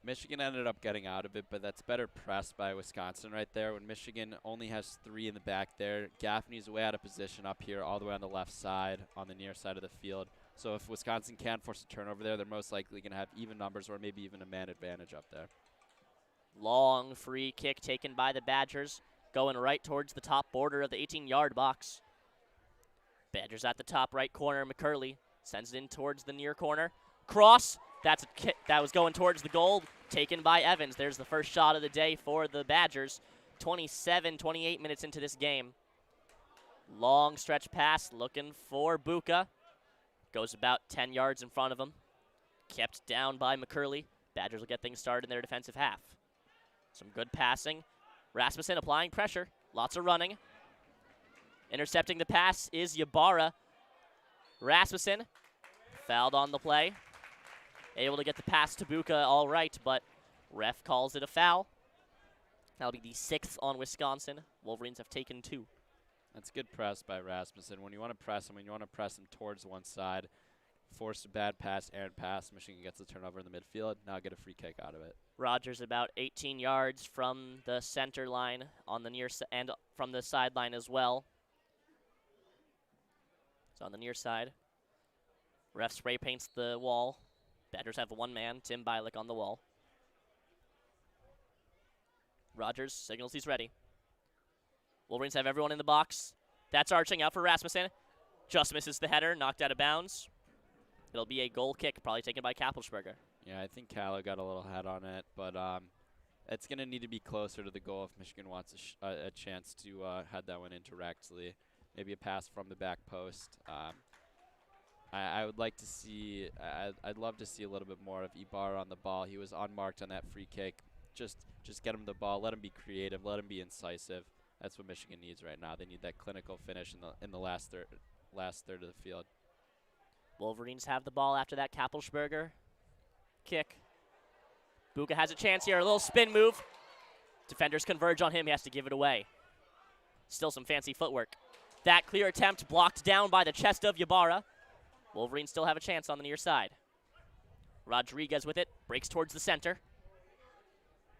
[SPEAKER 2] Michigan ended up getting out of it, but that's better pressed by Wisconsin right there. When Michigan only has 3 in the back there, Gaffney's way out of position up here, all the way on the left side, on the near side of the field. So if Wisconsin can force a turnover there, they're most likely going to have even numbers or maybe even a man advantage up there.
[SPEAKER 1] Long free kick taken by the Badgers, going right towards the top border of the 18-yard box. Badgers at the top right corner. McCurley sends it in towards the near corner. Cross. That's a kick that was going towards the goal, taken by Evans. There's the first shot of the day for the Badgers. 28 minutes into this game. Long stretch pass, looking for Buca. Goes about 10 yards in front of him. Kept down by McCurley. Badgers will get things started in their defensive half. Some good passing. Rasmussen applying pressure. Lots of running. Intercepting the pass is Ybarra. Rasmussen fouled on the play. Able to get the pass to Buca all right, but ref calls it a foul. That'll be the 6th on Wisconsin. Wolverines have taken 2.
[SPEAKER 2] That's good press by Rasmussen. When you want to press him, towards one side, force a bad pass, errant pass. Michigan gets the turnover in the midfield. Now get a free kick out of it.
[SPEAKER 1] Rogers about 18 yards from the center line on the near and from the sideline as well. So on the near side. Ref spray paints the wall. Badgers have one man, Tim Bialik, on the wall. Rogers signals he's ready. Wolverines have everyone in the box. That's arching out for Rasmussen. Just misses the header, knocked out of bounds. It'll be a goal kick, probably taken by Kappelsberger.
[SPEAKER 2] Yeah, I think Callow got a little head on it, but it's going to need to be closer to the goal if Michigan wants a chance to head that one in directly. maybe a pass from the back post. I would like to see, I'd love to see a little bit more of Ibarra on the ball. He was unmarked on that free kick. Just get him the ball, let him be creative, let him be incisive. That's what Michigan needs right now. They need that clinical finish in the last third of the field.
[SPEAKER 1] Wolverines have the ball after that Kappelsberger kick. Buca has a chance here, a little spin move. Defenders converge on him, he has to give it away. Still some fancy footwork. That clear attempt blocked down by the chest of Ibarra. Wolverines still have a chance on the near side. Rodriguez with it, breaks towards the center.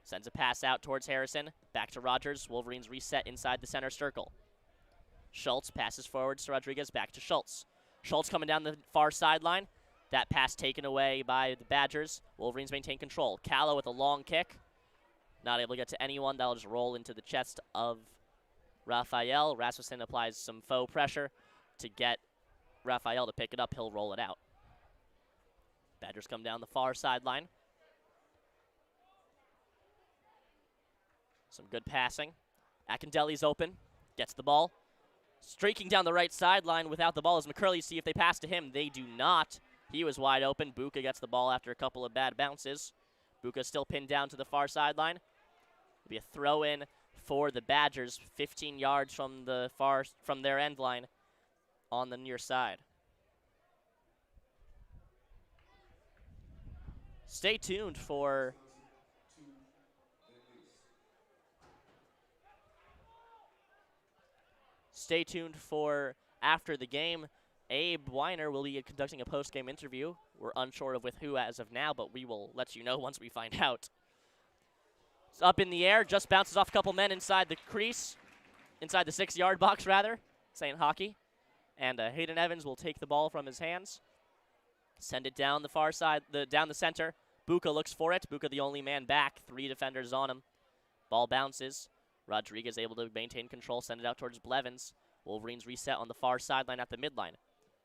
[SPEAKER 1] Sends a pass out towards Harrison. Back to Rogers. Wolverines reset inside the center circle. Schultz passes forwards to Rodriguez, back to Schultz. Schultz coming down the far sideline. That pass taken away by the Badgers. Wolverines maintain control. Callow with a long kick. Not able to get to anyone. That'll just roll into the chest of Raphael. Rasmussen applies some faux pressure to get Raphael to pick it up. He'll roll it out. Badgers come down the far sideline. Some good passing. Akindele's open. Gets the ball. Streaking down the right sideline without the ball is McCurley. See if they pass to him. They do not. He was wide open. Buca gets the ball after a couple of bad bounces. Buca still pinned down to the far sideline. It'll be a throw-in for the Badgers, 15 yards from their end line on the near side. Stay tuned for after the game. Abe Winer will be conducting a post-game interview. We're unsure of with who as of now, but we will let you know once we find out. It's up in the air, just bounces off a couple men inside the crease, inside the 6-yard box rather, saying hockey. And Hayden Evans will take the ball from his hands, send it down the far side, down the center. Buca looks for it. Buca the only man back, 3 defenders on him. Ball bounces. Rodriguez able to maintain control, send it out towards Blevins. Wolverines reset on the far sideline at the midline.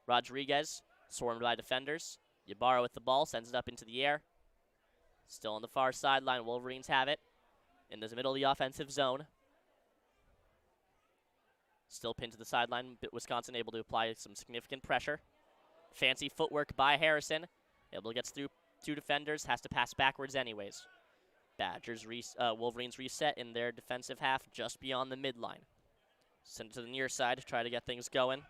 [SPEAKER 1] Rodriguez, swarmed by defenders. Ibarra with the ball, sends it up into the air. Still on the far sideline, Wolverines have it in the middle of the offensive zone. Still pinned to the sideline, but Wisconsin able to apply some significant pressure. Fancy footwork by Harrison. Able to get through 2 defenders, has to pass backwards anyways. Wolverines reset in their defensive half just beyond the midline. Send it to the near side to try to get things going.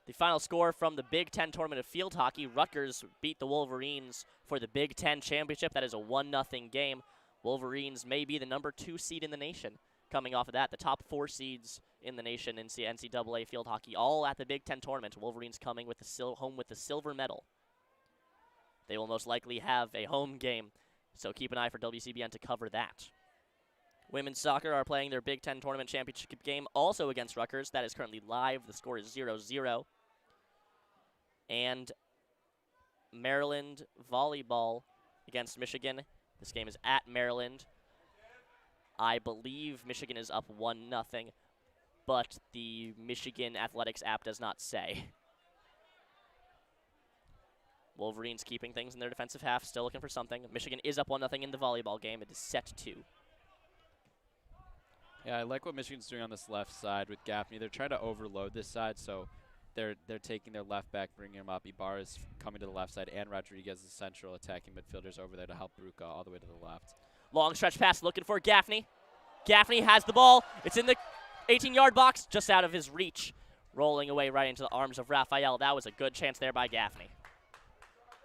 [SPEAKER 1] The final score from the Big Ten Tournament of Field Hockey, Rutgers beat the Wolverines for the Big Ten Championship. That is a 1-0 game. Wolverines may be the number 2 seed in the nation. Coming off of that, the top 4 seeds in the nation in NCAA Field Hockey, all at the Big Ten Tournament. Wolverines coming with home with the silver medal. They will most likely have a home game, so keep an eye for WCBN to cover that. Women's soccer are playing their Big Ten Tournament Championship game also against Rutgers. That is currently live. The score is 0-0. And Maryland volleyball against Michigan. This game is at Maryland. I believe Michigan is up 1-0, but the Michigan Athletics app does not say. Wolverines keeping things in their defensive half, still looking for something. Michigan is up 1-0 in the volleyball game. It is set 2.
[SPEAKER 2] Yeah, I like what Michigan's doing on this left side with Gaffney. They're trying to overload this side, so they're taking their left back, bringing him up. Ibarra's coming to the left side, and Rodriguez, the central attacking midfielders, over there to help Buca all the way to the left.
[SPEAKER 1] Long stretch pass looking for Gaffney. Gaffney has the ball. It's in the 18-yard box, just out of his reach. Rolling away right into the arms of Raphael. That was a good chance there by Gaffney.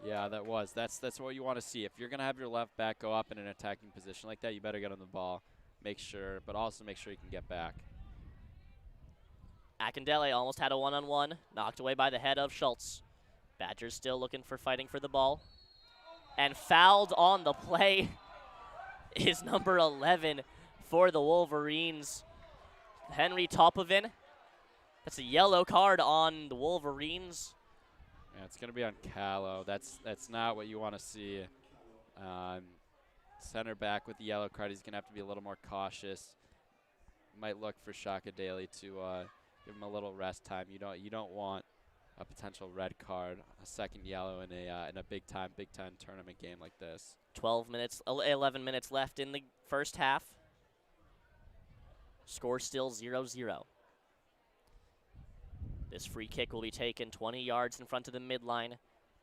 [SPEAKER 2] Yeah, that was. That's what you want to see. If you're going to have your left back go up in an attacking position like that, you better get on the ball. But also make sure you can get back.
[SPEAKER 1] Akindele almost had a one-on-one, knocked away by the head of Schultz. Badgers still looking for fighting for the ball. And fouled on the play is number 11 for the Wolverines, Henry Topovin. That's a yellow card on the Wolverines.
[SPEAKER 2] Yeah, it's going to be on Callow. That's not what you want to see. Center back with the yellow card, he's going to have to be a little more cautious. Might look for Shaka Daly to give him a little rest time. You don't want a potential red card, a second yellow in a Big Ten tournament game like this.
[SPEAKER 1] 11 minutes left in the first half. Score still 0-0. This free kick will be taken 20 yards in front of the midline,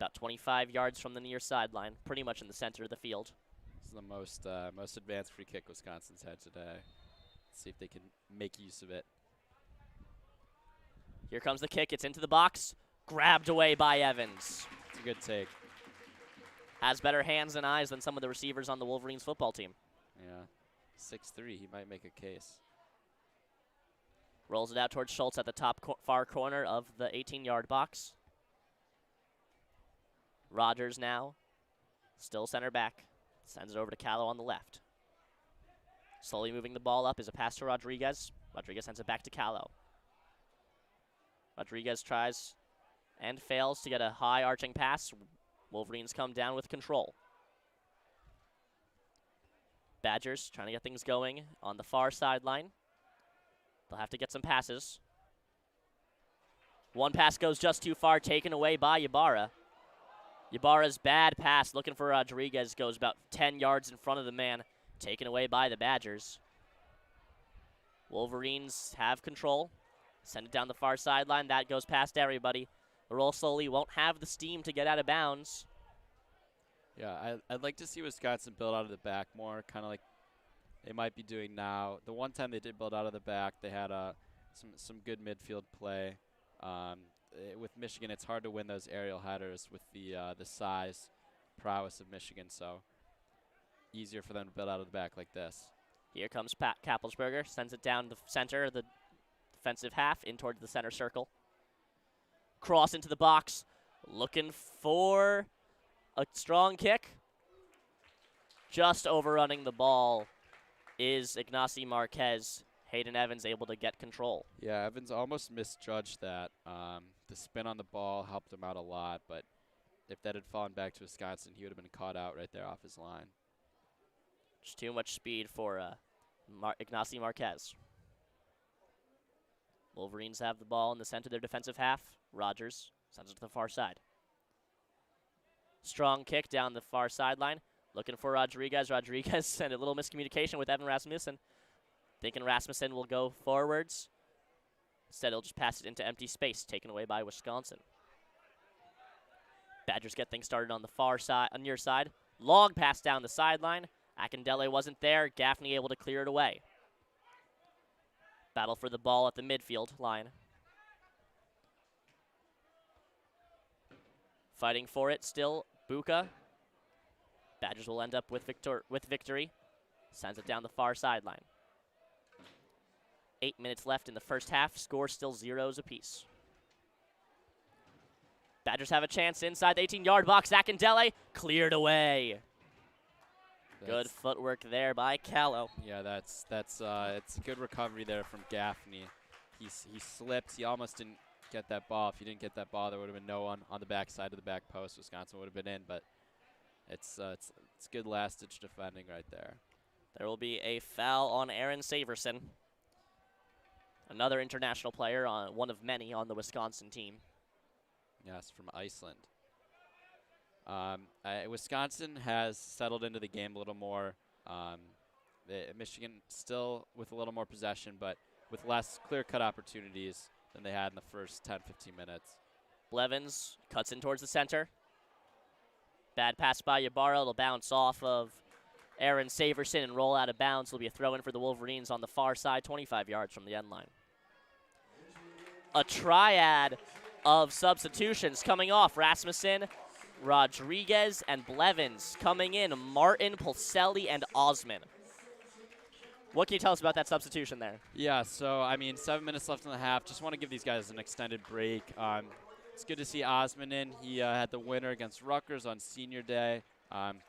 [SPEAKER 1] about 25 yards from the near sideline, pretty much in the center of the field.
[SPEAKER 2] This is the most advanced free kick Wisconsin's had today. Let's see if they can make use of it.
[SPEAKER 1] Here comes the kick. It's into the box. Grabbed away by Evans.
[SPEAKER 2] It's a good take.
[SPEAKER 1] Has better hands and eyes than some of the receivers on the Wolverines football team.
[SPEAKER 2] Yeah. 6'3", he might make a case.
[SPEAKER 1] Rolls it out towards Schultz at the top far corner of the 18-yard box. Rogers now, still center back. Sends it over to Callow on the left. Slowly moving the ball up is a pass to Rodriguez. Rodriguez sends it back to Callow. Rodriguez tries and fails to get a high arching pass. Wolverines come down with control. Badgers trying to get things going on the far sideline. They'll have to get some passes. One pass goes just too far, taken away by Ybarra. Ybarra's bad pass, looking for Rodriguez, goes about 10 yards in front of the man, taken away by the Badgers. Wolverines have control. Send it down the far sideline. That goes past everybody. The roll slowly won't have the steam to get out of bounds.
[SPEAKER 2] Yeah, I'd like to see Wisconsin build out of the back more, kind of like they might be doing now. The one time they did build out of the back, they had some good midfield play. With Michigan, it's hard to win those aerial headers with the size prowess of Michigan, so easier for them to build out of the back like this.
[SPEAKER 1] Here comes Pat Kappelsberger, sends it down the center of the defensive half, in towards the center circle. Cross into the box, looking for a strong kick. Just overrunning the ball is Ignacy Marquez. Hayden Evans able to get control.
[SPEAKER 2] Yeah, Evans almost misjudged that. The spin on the ball helped him out a lot, but if that had fallen back to Wisconsin, he would have been caught out right there off his line.
[SPEAKER 1] Just too much speed for Ignacy Marquez. Wolverines have the ball in the center of their defensive half. Rogers sends it to the far side. Strong kick down the far sideline. Looking for Rodriguez. Rodriguez sent a little miscommunication with Evan Rasmussen. Thinking Rasmussen will go forwards. Instead, he'll just pass it into empty space, taken away by Wisconsin. Badgers get things started on the far side, near side. Long pass down the sideline. Akindele wasn't there. Gaffney able to clear it away. Battle for the ball at the midfield line. Fighting for it still, Buca. Badgers will end up with victory. Sends it down the far sideline. 8 minutes left in the first half. Score still 0s apiece. Badgers have a chance inside the 18-yard box. Akindele cleared away. Good footwork there by Callow.
[SPEAKER 2] Yeah, it's a good recovery there from Gaffney. He slipped. He almost didn't get that ball. If he didn't get that ball, there would have been no one on the back side of the back post. Wisconsin would have been in, but it's good last-ditch defending right there.
[SPEAKER 1] There will be a foul on Aaron Saverson, another international player, on one of many on the Wisconsin team.
[SPEAKER 2] Yes, from Iceland. Wisconsin has settled into the game a little more. Michigan still with a little more possession, but with less clear-cut opportunities than they had in the first 10, 15 minutes.
[SPEAKER 1] Blevins cuts in towards the center. Bad pass by Ybarra. It'll bounce off of Aaron Saverson and roll out of bounds. It'll be a throw-in for the Wolverines on the far side, 25 yards from the end line. A triad of substitutions coming off. Rasmussen, Rodriguez, and Blevins coming in. Martin, Pulselli, and Osman. What can you tell us about that substitution there?
[SPEAKER 2] Yeah, so, 7 minutes left in the half. Just want to give these guys an extended break. It's good to see Osman in. He had the winner against Rutgers on senior day.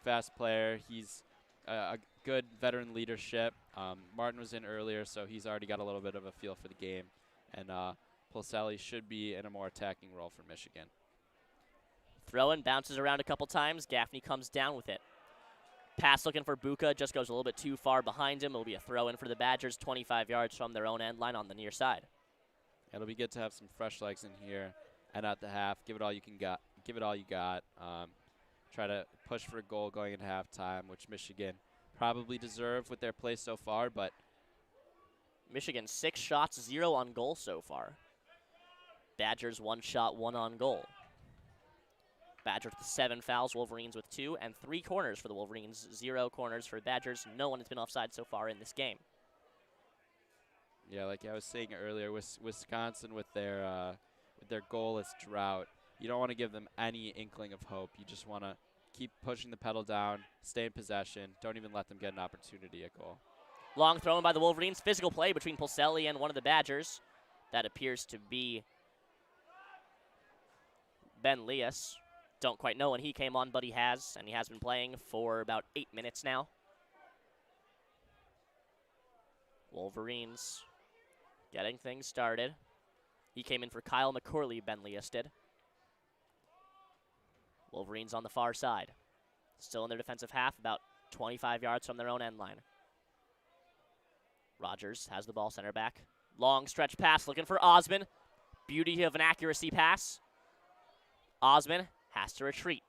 [SPEAKER 2] Fast player. He's a good veteran leadership. Martin was in earlier, so he's already got a little bit of a feel for the game. And Pulselli should be in a more attacking role for Michigan.
[SPEAKER 1] Throw-in, bounces around a couple times. Gaffney comes down with it. Pass looking for Buca, just goes a little bit too far behind him. It'll be a throw-in for the Badgers, 25 yards from their own end line on the near side.
[SPEAKER 2] It'll be good to have some fresh legs in here. and at the half, give it all you got. Try to push for a goal going into halftime, which Michigan probably deserve with their play so far, but
[SPEAKER 1] Michigan 6 shots, 0 on goal so far. Badgers 1 shot, 1 on goal. Badgers with 7 fouls, Wolverines with 2, and 3 corners for the Wolverines, 0 corners for Badgers. No one has been offside so far in this game.
[SPEAKER 2] yeah, like I was saying earlier, Wisconsin with their goalless drought, you don't want to give them any inkling of hope. You just want to keep pushing the pedal down, stay in possession, don't even let them get an opportunity at goal.
[SPEAKER 1] Long thrown by the Wolverines. Physical play between Pulselli and one of the Badgers. That appears to be Ben Leas. Don't quite know when he came on, but he has, and he has been playing for about 8 minutes now. Wolverines getting things started. He came in for Kyle McCorley, Ben Leas did. Wolverines on the far side. Still in their defensive half, about 25 yards from their own end line. Rogers has the ball center back. Long stretch pass looking for Osman. Beauty of an accuracy pass. Osman has to retreat.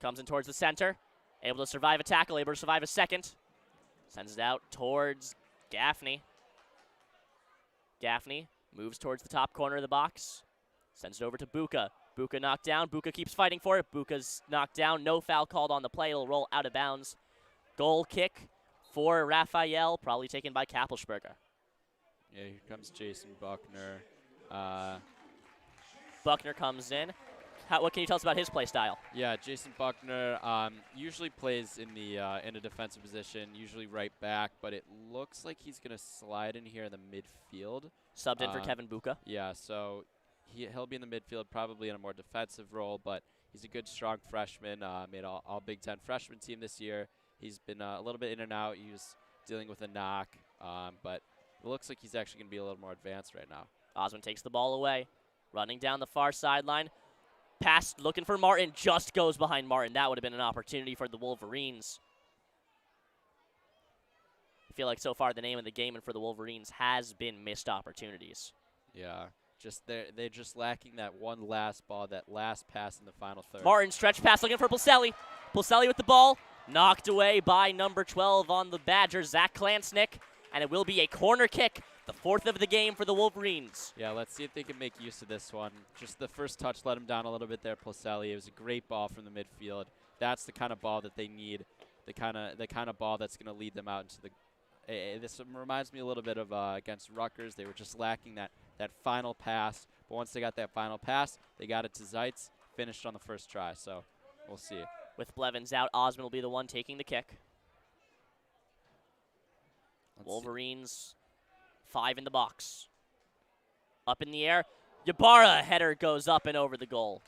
[SPEAKER 1] Comes in towards the center. Able to survive a tackle, able to survive a second. Sends it out towards Gaffney. Gaffney moves towards the top corner of the box. Sends it over to Buca. Buca knocked down. Buca keeps fighting for it. Buca's knocked down. No foul called on the play. It'll roll out of bounds. Goal kick for Raphael, probably taken by Kappelsberger.
[SPEAKER 2] Yeah, here comes Jason Buckner.
[SPEAKER 1] Buckner comes in. What can you tell us about his play style?
[SPEAKER 2] Yeah, Jason Buckner usually plays in a defensive position, usually right back, but it looks like he's going to slide in here in the midfield.
[SPEAKER 1] Subbed in for Kevin Buca.
[SPEAKER 2] Yeah, so he'll be in the midfield, probably in a more defensive role, but he's a good, strong freshman. Made all Big Ten freshman team this year. He's been a little bit in and out. He was dealing with a knock, but it looks like he's actually going to be a little more advanced right now.
[SPEAKER 1] Osman takes the ball away, running down the far sideline. Pass looking for Martin, just goes behind Martin. That would have been an opportunity for the Wolverines. I feel like so far the name of the game and for the Wolverines has been missed opportunities.
[SPEAKER 2] Yeah, they're just lacking that one last ball, that last pass in the final third.
[SPEAKER 1] Martin stretch pass looking for Pulselli. Pulselli with the ball. Knocked away by number 12 on the Badgers, Zach Klansnick, and it will be a corner kick, the 4th of the game for the Wolverines.
[SPEAKER 2] Yeah, let's see if they can make use of this one. Just the first touch let him down a little bit there, Pulselli. It was a great ball from the midfield. That's the kind of ball that they need, the kind of ball that's going to lead them out into the. This reminds me a little bit of against Rutgers. They were just lacking that final pass, but once they got that final pass, they got it to Zeitz, finished on the first try. So we'll see.
[SPEAKER 1] With Blevins out, Osman will be the one taking the kick. Wolverines, 5 in the box. Up in the air. Ybarra header goes up and over the goal.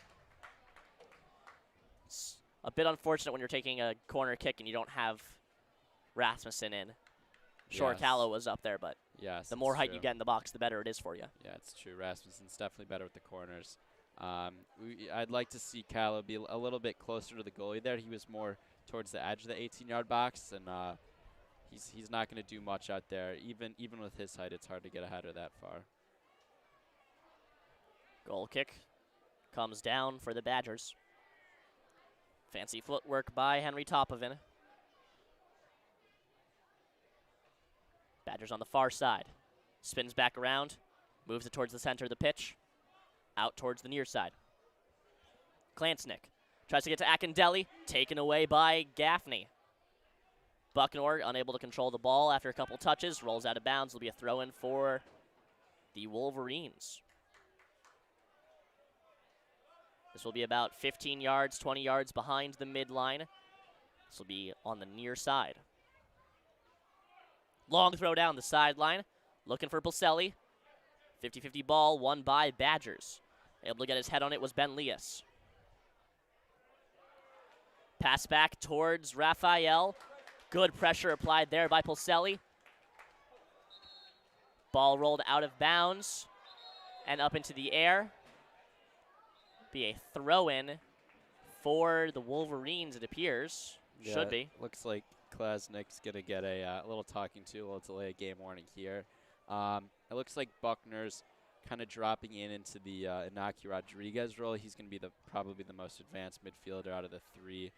[SPEAKER 1] It's a bit unfortunate when you're taking a corner kick and you don't have Rasmussen in. Sure,
[SPEAKER 2] Yes.
[SPEAKER 1] Callow was up there, but
[SPEAKER 2] Yes,
[SPEAKER 1] the more height
[SPEAKER 2] true.
[SPEAKER 1] you get in the box, the better it is for you.
[SPEAKER 2] Yeah, it's true. Rasmussen's definitely better with the corners. I'd like to see Callow be a little bit closer to the goalie there. He was more towards the edge of the 18-yard box, and he's not going to do much out there. Even with his height, it's hard to get a header that far.
[SPEAKER 1] Goal kick comes down for the Badgers. Fancy footwork by Henry Topovin. Badgers on the far side. Spins back around, moves it towards the center of the pitch. Out towards the near side. Klansnick tries to get to Akindele, taken away by Gaffney. Buckner unable to control the ball after a couple touches, rolls out of bounds. It'll be a throw-in for the Wolverines. This will be about 15 yards, 20 yards behind the midline. This will be on the near side. Long throw down the sideline, looking for Pulselli. 50-50 ball won by Badgers. Able to get his head on it was Ben Leas. Pass back towards Raphael. Good pressure applied there by Pulselli. Ball rolled out of bounds and up into the air. Be a throw-in for the Wolverines, it appears.
[SPEAKER 2] Yeah,
[SPEAKER 1] Should be.
[SPEAKER 2] Looks like Klasnick's going to get a little talking to, a little delay game warning here. It looks like Buckner's kind of dropping into the Inaki Rodriguez role. He's going to be probably the most advanced midfielder out of the three,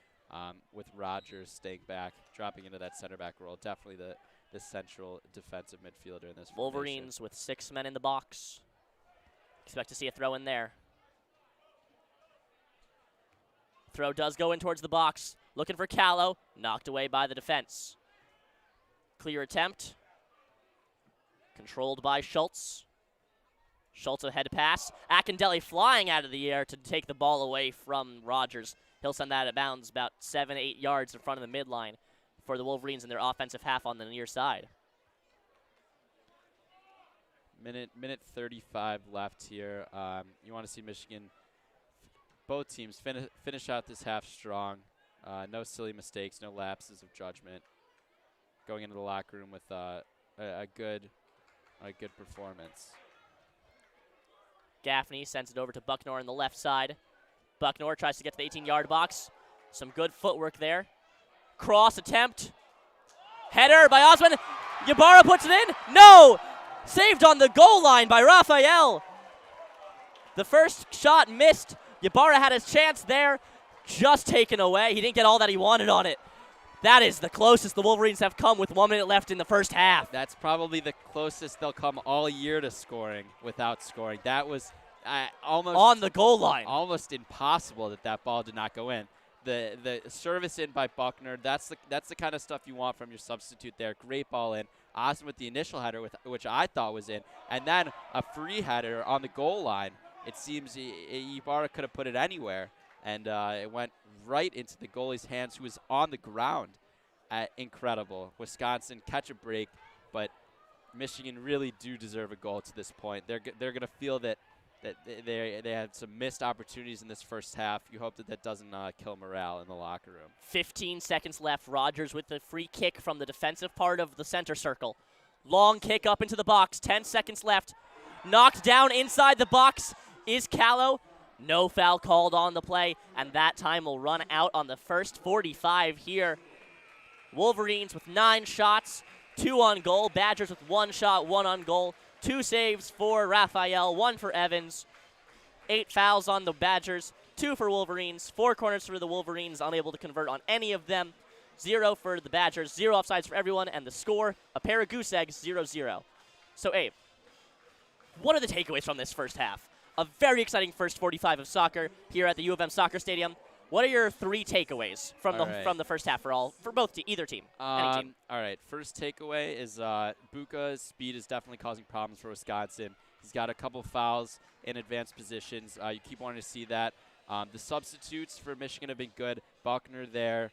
[SPEAKER 2] with Rogers staying back, dropping into that center back role. Definitely the central defensive midfielder in this
[SPEAKER 1] Wolverines
[SPEAKER 2] formation.
[SPEAKER 1] with 6 men in the box. Expect to see a throw in there. Throw does go in towards the box. Looking for Callow. Knocked away by the defense. Clear attempt. Controlled by Schultz. Schultz ahead pass. Akindelli flying out of the air to take the ball away from Rogers. He'll send that out of bounds about 7, 8 yards in front of the midline for the Wolverines in their offensive half on the near side.
[SPEAKER 2] Minute 35 left here. You want to see Michigan, both teams, finish out this half strong. No silly mistakes, no lapses of judgment. Going into the locker room with a good performance.
[SPEAKER 1] Gaffney sends it over to Buckner on the left side. Buckner tries to get to the 18-yard box. Some good footwork there. Cross attempt. Header by Osman. Ybarra puts it in. No! Saved on the goal line by Raphael. The first shot missed. Ybarra had his chance there. Just taken away. He didn't get all that he wanted on it. That is the closest the Wolverines have come with 1 minute left in the first half.
[SPEAKER 2] That's probably the closest they'll come all year to scoring without scoring. That was almost
[SPEAKER 1] on the goal line.
[SPEAKER 2] Almost impossible that ball did not go in. The service in by Buckner, that's the kind of stuff you want from your substitute there. Great ball in. Awesome with the initial header, which I thought was in. And then a free header on the goal line. It seems Ibarra could have put it anywhere. And it went right into the goalie's hands, who was on the ground. Incredible. Wisconsin catch a break, but Michigan really do deserve a goal to this point. They're going to feel that they had some missed opportunities in this first half. You hope that doesn't kill morale in the locker room.
[SPEAKER 1] 15 seconds left. Rogers with the free kick from the defensive part of the center circle. Long kick up into the box. 10 seconds left. Knocked down inside the box is Callow. No foul called on the play, and that time will run out on the first 45 here. Wolverines with 9 shots, 2 on goal. Badgers with 1 shot, 1 on goal. 2 saves for Raphael, 1 for Evans. 8 fouls on the Badgers, 2 for Wolverines. 4 corners for the Wolverines, unable to convert on any of them. 0 for the Badgers, 0 offsides for everyone, and the score, a pair of goose eggs, 0-0. So, Abe, what are the takeaways from this first half? A very exciting first 45 of soccer here at the U of M Soccer Stadium. What are your 3 takeaways from the first half for either team? Any team.
[SPEAKER 2] All right. First takeaway is Buca's speed is definitely causing problems for Wisconsin. He's got a couple fouls in advanced positions. You keep wanting to see that. The substitutes for Michigan have been good. Buckner there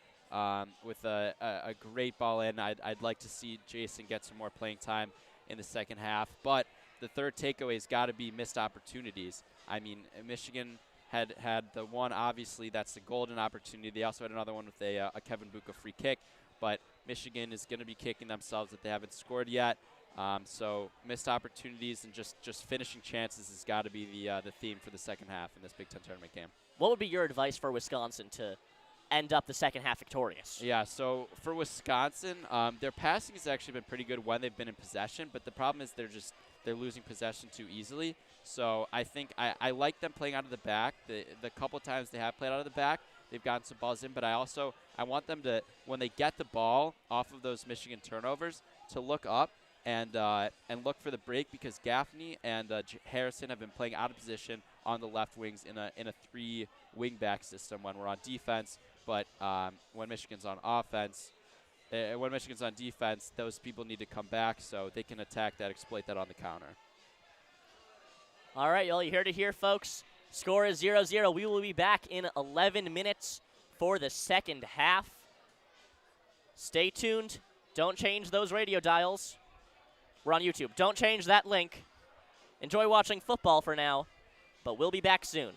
[SPEAKER 2] with a great ball in. I'd like to see Jason get some more playing time in the second half. But the third takeaway has got to be missed opportunities. I mean, Michigan had the one, obviously, that's the golden opportunity. They also had another one with a Kevin Buca free kick. But Michigan is going to be kicking themselves that they haven't scored yet. So missed opportunities and just finishing chances has got to be the theme for the second half in this Big Ten tournament game.
[SPEAKER 1] What would be your advice for Wisconsin to end up the second half victorious?
[SPEAKER 2] Yeah, so for Wisconsin, their passing has actually been pretty good when they've been in possession, but the problem is they're losing possession too easily. So I think I like them playing out of the back. The couple times they have played out of the back, they've gotten some balls in, but I want them to, when they get the ball off of those Michigan turnovers, to look up and look for the break, because Gaffney and Harrison have been playing out of position on the left wings in a 3 wing back system when we're on defense. But when Michigan's on offense, when Michigan's on defense, those people need to come back so they can attack that, exploit that on the counter.
[SPEAKER 1] All right, y'all, you heard it here, folks. Score is 0-0. We will be back in 11 minutes for the second half. Stay tuned. Don't change those radio dials. We're on YouTube. Don't change that link. Enjoy watching football for now, but we'll be back soon.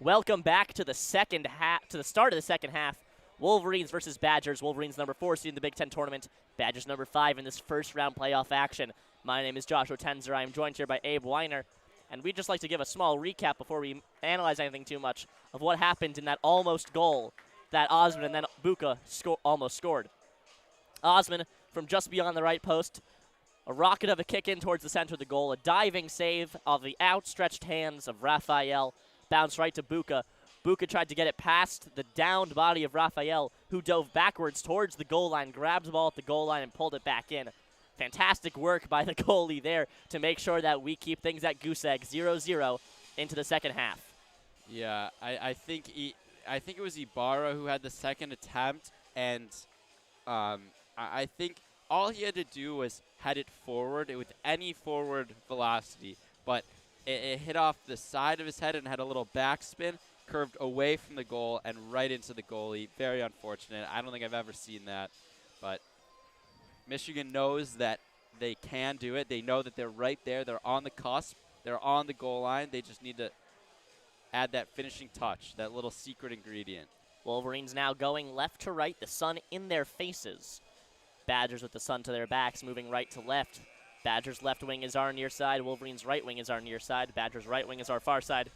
[SPEAKER 1] Welcome back to the second half, to the start of the second half. Wolverines versus Badgers. Wolverines number 4 seed in the Big Ten tournament. Badgers number 5 in this first round playoff action. My name is Joshua Tenzer. I am joined here by Abe Winer. And we'd just like to give a small recap before we analyze anything too much of what happened in that almost goal that Osman and then Buca almost scored. Osman from just beyond the right post. A rocket of a kick in towards the center of the goal. A diving save of the outstretched hands of Raphael. Bounced right to Buca. Buca tried to get it past the downed body of Raphael, who dove backwards towards the goal line, grabbed the ball at the goal line, and pulled it back in. Fantastic work by the goalie there to make sure that we keep things at goose egg 0-0 into the second half.
[SPEAKER 2] Yeah, I think it was Ibarra who had the second attempt, and I think all he had to do was head it forward with any forward velocity, but it hit off the side of his head and had a little backspin, curved away from the goal and right into the goalie. Very unfortunate. I don't think I've ever seen that, but Michigan knows that they can do it. They know that they're right there. They're on the cusp. They're on the goal line. They just need to add that finishing touch, that little secret ingredient.
[SPEAKER 1] Wolverines now going left to right, the sun in their faces. Badgers with the sun to their backs, moving right to left. Badgers' left wing is our near side. Wolverines' right wing is our near side. Badgers' right wing is our far side.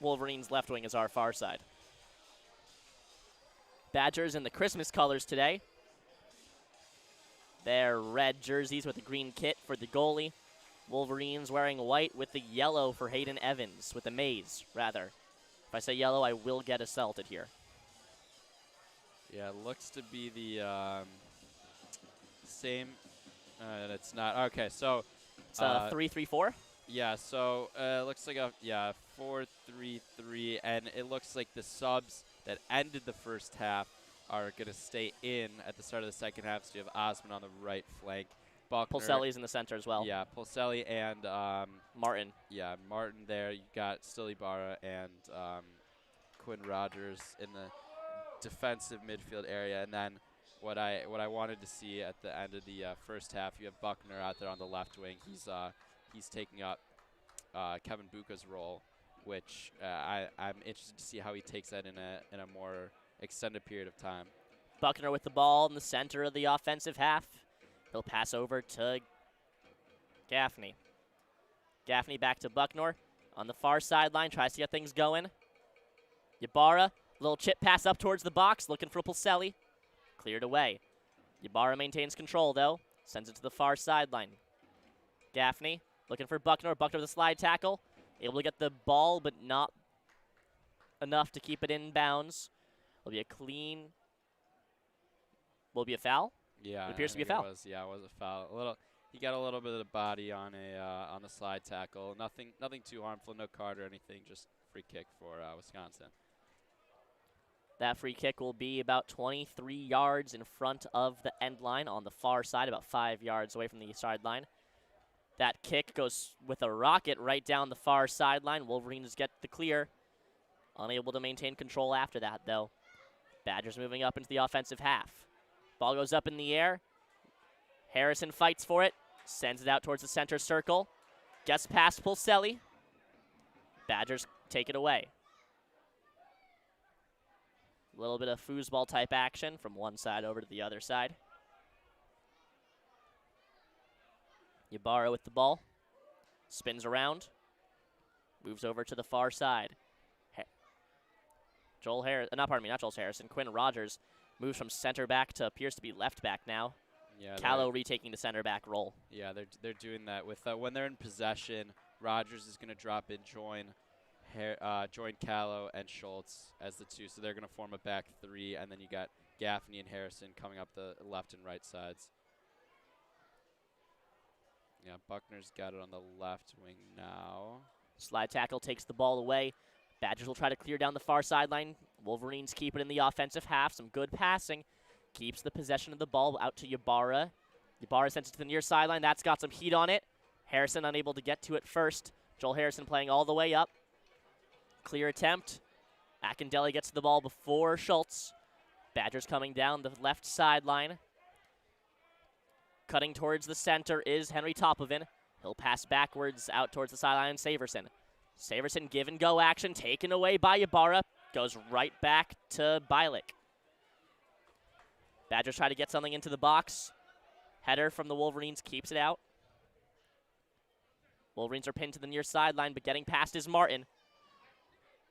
[SPEAKER 1] Wolverines' left wing is our far side. Badgers in the Christmas colors today. Their red jerseys with the green kit for the goalie. Wolverines wearing white with the yellow for Hayden Evans, with the maize, rather. If I say yellow, I will get assaulted here.
[SPEAKER 2] Yeah, it looks to be the same. It's not. Okay, so
[SPEAKER 1] it's 3-3-4.
[SPEAKER 2] Yeah, so it looks like a 4-3-3, and it looks like the subs that ended the first half are going to stay in at the start of the second half. So you have Osman on the right flank. Buckner.
[SPEAKER 1] Pulselli's in the center as well.
[SPEAKER 2] Yeah, Pulselli and
[SPEAKER 1] Martin.
[SPEAKER 2] Yeah, Martin there. You got still Ibarra and Quinn Rogers in the defensive midfield area, and then what I wanted to see at the end of the first half, you have Buckner out there on the left wing. He's taking up Kevin Buca's role, which I'm interested to see how he takes that in a more extended period of time.
[SPEAKER 1] Buckner with the ball in the center of the offensive half. He'll pass over to Gaffney. Gaffney back to Buckner on the far sideline, tries to get things going. Ibarra, little chip pass up towards the box, looking for Pulselli. Cleared away. Ibarra maintains control, though. Sends it to the far sideline. Gaffney looking for Buckner. Buckner with a slide tackle. Able to get the ball, but not enough to keep it in bounds. Will be a clean. Will be a foul?
[SPEAKER 2] Yeah,
[SPEAKER 1] it appears to be a foul.
[SPEAKER 2] It was a foul. He got a little bit of the body on a slide tackle. Nothing too harmful. No card or anything. Just free kick for Wisconsin.
[SPEAKER 1] That free kick will be about 23 yards in front of the end line on the far side, about 5 yards away from the sideline. That kick goes with a rocket right down the far sideline. Wolverines get the clear. Unable to maintain control after that, though. Badgers moving up into the offensive half. Ball goes up in the air. Harrison fights for it. Sends it out towards the center circle. Gets past Pulselli. Badgers take it away. A little bit of foosball type action from one side over to the other side. Ibarra with the ball. Spins around. Moves over to the far side. Quinn Rogers moves from center back to appears to be left back now.
[SPEAKER 2] Yeah,
[SPEAKER 1] Callow retaking the center back role.
[SPEAKER 2] Yeah, they're doing that with when they're in possession. Rogers is going to drop in, join Callow and Schultz as the two, so they're going to form a back three, and then you got Gaffney and Harrison coming up the left and right sides. Yeah, Buckner's got it on the left wing now.
[SPEAKER 1] Slide tackle takes the ball away. Badgers will try to clear down the far sideline. Wolverines keep it in the offensive half. Some good passing. Keeps the possession of the ball out to Ibarra. Ibarra sends it to the near sideline. That's got some heat on it. Harrison unable to get to it first. Joel Harrison playing all the way up. Clear attempt. Akindelli gets the ball before Schultz. Badgers coming down the left sideline. Cutting towards the center is Henry Topovin. He'll pass backwards out towards the sideline. Saverson. Saverson give and go action taken away by Ybarra. Goes right back to Bialik. Badgers try to get something into the box. Header from the Wolverines keeps it out. Wolverines are pinned to the near sideline, but getting past is Martin.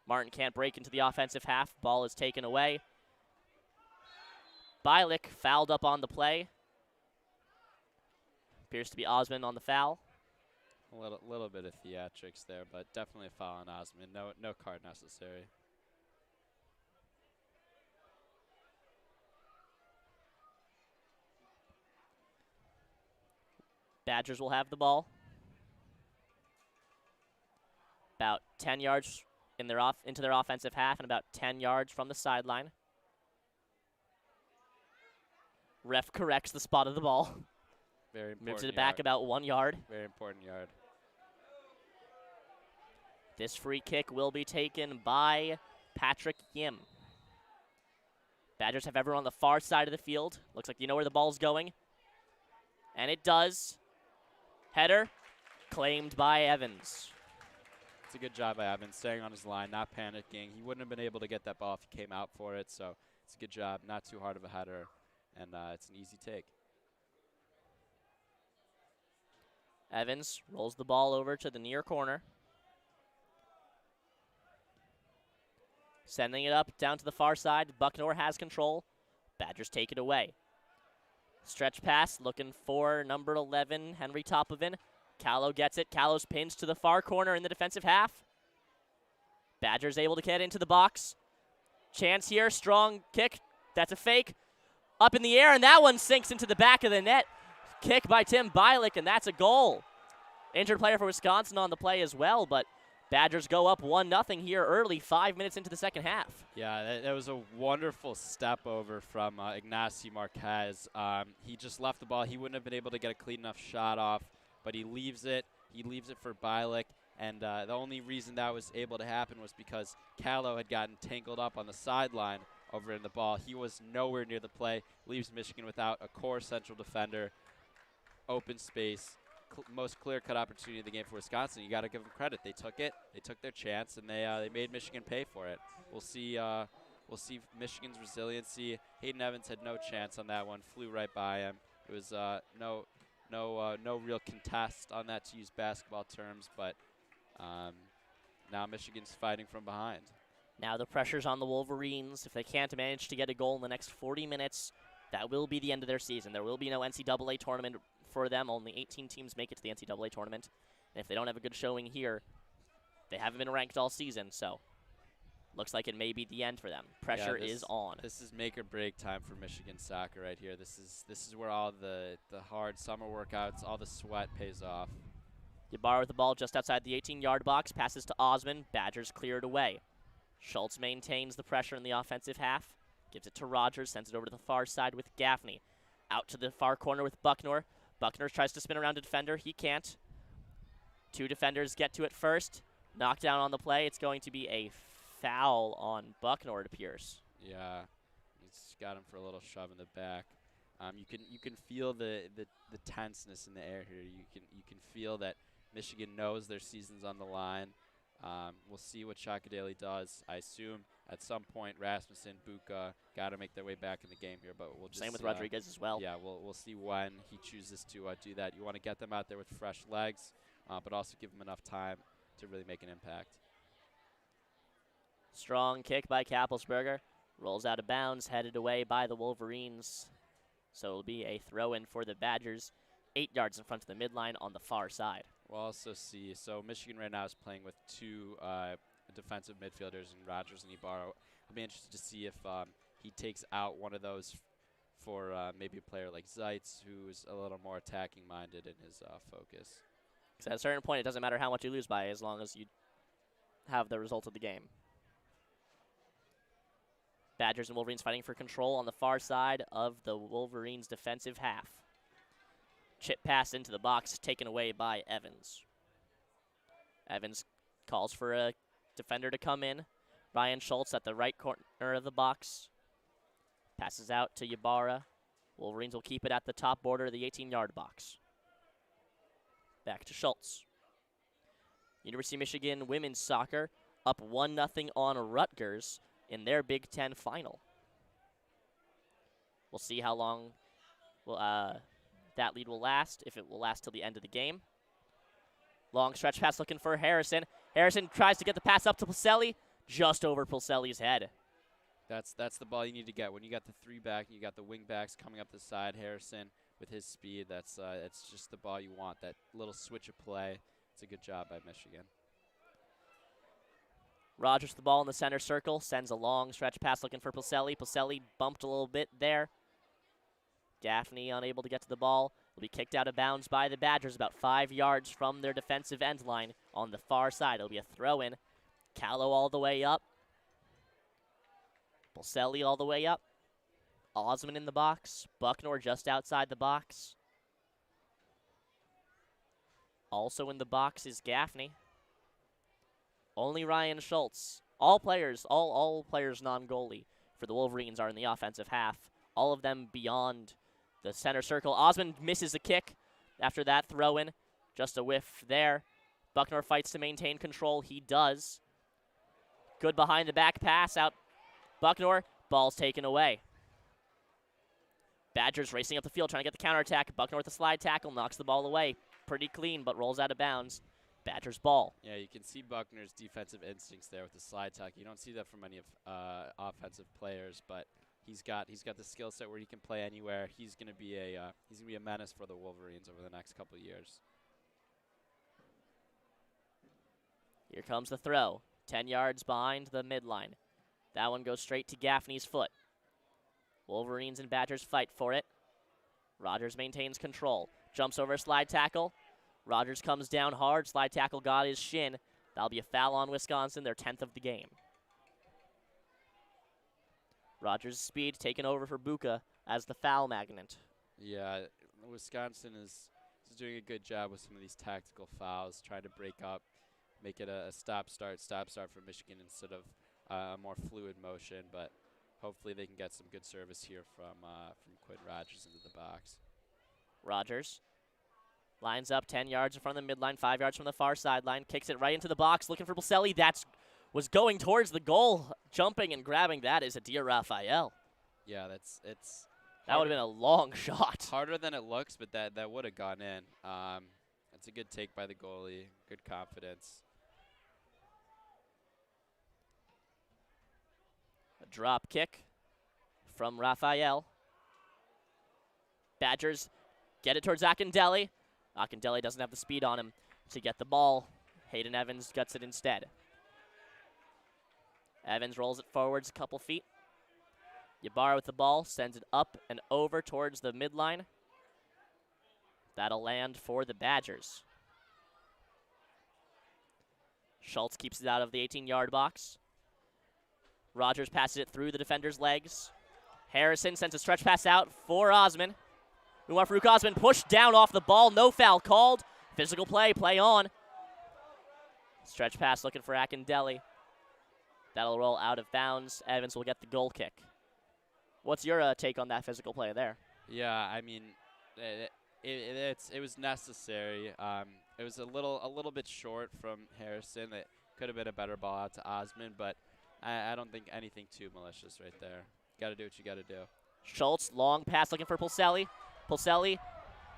[SPEAKER 1] Martin can't break into the offensive half. Ball is taken away. Bialik fouled up on the play. Appears to be Osmond on the foul.
[SPEAKER 2] A little bit of theatrics there, but definitely a foul on Osmond. No card necessary.
[SPEAKER 1] Badgers will have the ball. About 10 yards into their offensive half and about 10 yards from the sideline. Ref corrects the spot of the ball.
[SPEAKER 2] Very important.
[SPEAKER 1] Moves it back about 1 yard.
[SPEAKER 2] Very important yard.
[SPEAKER 1] This free kick will be taken by Patrick Yim. Badgers have everyone on the far side of the field. Looks like you know where the ball's going. And it does. Header claimed by Evans.
[SPEAKER 2] It's a good job by Evans, staying on his line, not panicking. He wouldn't have been able to get that ball if he came out for it, so it's a good job. Not too hard of a header, and it's an easy take.
[SPEAKER 1] Evans rolls the ball over to the near corner. Sending it up down to the far side. Buckner has control. Badgers take it away. Stretch pass, looking for number 11, Henry Topovin. Callow gets it. Callow's pinned to the far corner in the defensive half. Badgers able to get into the box. Chance here, strong kick. That's a fake. Up in the air, and that one sinks into the back of the net. Kick by Tim Bialik, and that's a goal. Injured player for Wisconsin on the play as well, but Badgers go up 1-0 here early, 5 minutes into the second half.
[SPEAKER 2] Yeah, that was a wonderful step over from Ignacy Marquez. He just left the ball. He wouldn't have been able to get a clean enough shot off, but he leaves it. He leaves it for Bialik, and the only reason that was able to happen was because Callow had gotten tangled up on the sideline over in the ball. He was nowhere near the play. Leaves Michigan without a core central defender. Open space. Most clear-cut opportunity of the game for Wisconsin. You got to give them credit. They took it. They took their chance, and they made Michigan pay for it. We'll see Michigan's resiliency. Hayden Evans had no chance on that one. Flew right by him. It was no real contest on that, to use basketball terms. But now Michigan's fighting from behind.
[SPEAKER 1] Now the pressure's on the Wolverines. If they can't manage to get a goal in the next 40 minutes, that will be the end of their season. There will be no NCAA tournament for them. Only 18 teams make it to the NCAA tournament. And if they don't have a good showing here, they haven't been ranked all season, so looks like it may be the end for them. Pressure is on.
[SPEAKER 2] This is make or break time for Michigan soccer right here. This is where all the hard summer workouts, all the sweat pays off.
[SPEAKER 1] Ybarra with the ball just outside the 18-yard box, passes to Osmond. Badgers clear it away. Schultz maintains the pressure in the offensive half. Gives it to Rogers, sends it over to the far side with Gaffney. Out to the far corner with Buckner. Buckner tries to spin around a defender. He can't. Two defenders get to it first. Knockdown on the play. It's going to be a foul on Buckner, it appears.
[SPEAKER 2] Yeah, he's got him for a little shove in the back. You can feel the tenseness in the air here. You can feel that Michigan knows their season's on the line. We'll see what Chakadeli does. I assume at some point Rasmussen, Buca got to make their way back in the game here, but we'll just
[SPEAKER 1] same with Rodriguez as well.
[SPEAKER 2] Yeah, we'll see when he chooses to do that. You want to get them out there with fresh legs, but also give them enough time to really make an impact.
[SPEAKER 1] Strong kick by Kappelsberger. Rolls out of bounds, headed away by the Wolverines. So it'll be a throw-in for the Badgers, 8 yards in front of the midline on the far side.
[SPEAKER 2] We'll also see, so Michigan right now is playing with two defensive midfielders in Rogers and Ybarra. I'll be interested to see if he takes out one of those for maybe a player like Zeitz, who's a little more attacking-minded in his focus.
[SPEAKER 1] Because at a certain point, it doesn't matter how much you lose by as long as you have the result of the game. Badgers and Wolverines fighting for control on the far side of the Wolverines' defensive half. Chip pass into the box, taken away by Evans. Evans calls for a defender to come in. Ryan Schultz at the right corner of the box. Passes out to Ybarra. Wolverines will keep it at the top border of the 18-yard box. Back to Schultz. University of Michigan women's soccer up 1-0 on Rutgers in their Big Ten final. We'll see how long that lead will last, if it will last till the end of the game. Long stretch pass looking for Harrison. Harrison tries to get the pass up to Pulselli, just over Pulselli's head.
[SPEAKER 2] That's the ball you need to get. When you got the 3-back and you got the wing backs coming up the side, Harrison with his speed, that's just the ball you want. That little switch of play. It's a good job by Michigan.
[SPEAKER 1] Rogers with the ball in the center circle, sends a long stretch pass looking for Pulselli. Pulselli bumped a little bit there. Gaffney unable to get to the ball. Will be kicked out of bounds by the Badgers about 5 yards from their defensive end line on the far side. It'll be a throw-in. Callow all the way up. Pulselli all the way up. Osman in the box. Buckner just outside the box. Also in the box is Gaffney. Only Ryan Schultz. All players non-goalie for the Wolverines are in the offensive half. All of them beyond the center circle. Osman misses a kick after that throw-in. Just a whiff there. Buckner fights to maintain control. He does. Good behind-the-back pass out. Buckner, ball's taken away. Badgers racing up the field, trying to get the counterattack. Buckner with the slide tackle, knocks the ball away. Pretty clean, but rolls out of bounds. Badgers ball.
[SPEAKER 2] Yeah, you can see Buckner's defensive instincts there with the slide tackle. You don't see that from many of offensive players, but he's got the skill set where he can play anywhere. He's gonna be a menace for the Wolverines over the next couple of years.
[SPEAKER 1] Here comes the throw. 10 yards behind the midline. That one goes straight to Gaffney's foot. Wolverines and Badgers fight for it. Rogers maintains control. Jumps over a slide tackle. Rogers comes down hard. Slide tackle got his shin. That'll be a foul on Wisconsin, their 10th of the game. Rogers' speed taken over for Buca as the foul magnet.
[SPEAKER 2] Yeah, Wisconsin is doing a good job with some of these tactical fouls, trying to break up, make it a stop-start for Michigan instead of a more fluid motion, but hopefully they can get some good service here from Quinn Rogers into the box.
[SPEAKER 1] Rogers lines up 10 yards in front of the midline, 5 yards from the far sideline, kicks it right into the box, looking for Pulselli. Was going towards the goal, jumping and grabbing that is Adir Raphael.
[SPEAKER 2] Yeah,
[SPEAKER 1] that would have been a long shot.
[SPEAKER 2] Harder than it looks, but that would have gone in. It's a good take by the goalie, good confidence.
[SPEAKER 1] A drop kick from Raphael. Badgers get it towards Akindele. Akindele doesn't have the speed on him to get the ball. Hayden Evans gets it instead. Evans rolls it forwards a couple feet. Ybarra with the ball, sends it up and over towards the midline. That'll land for the Badgers. Schultz keeps it out of the 18-yard box. Rogers passes it through the defender's legs. Harrison sends a stretch pass out for Osman. Umar Farouk Osman pushed down off the ball. No foul called. Physical play on. Stretch pass looking for Akindele. That'll roll out of bounds. Evans will get the goal kick. What's your take on that physical play there?
[SPEAKER 2] Yeah, I mean, it was necessary. It was a little bit short from Harrison. It could have been a better ball out to Osman, but I don't think anything too malicious right there. Got to do what you got to do.
[SPEAKER 1] Schultz, long pass looking for Pulselli. Pulselli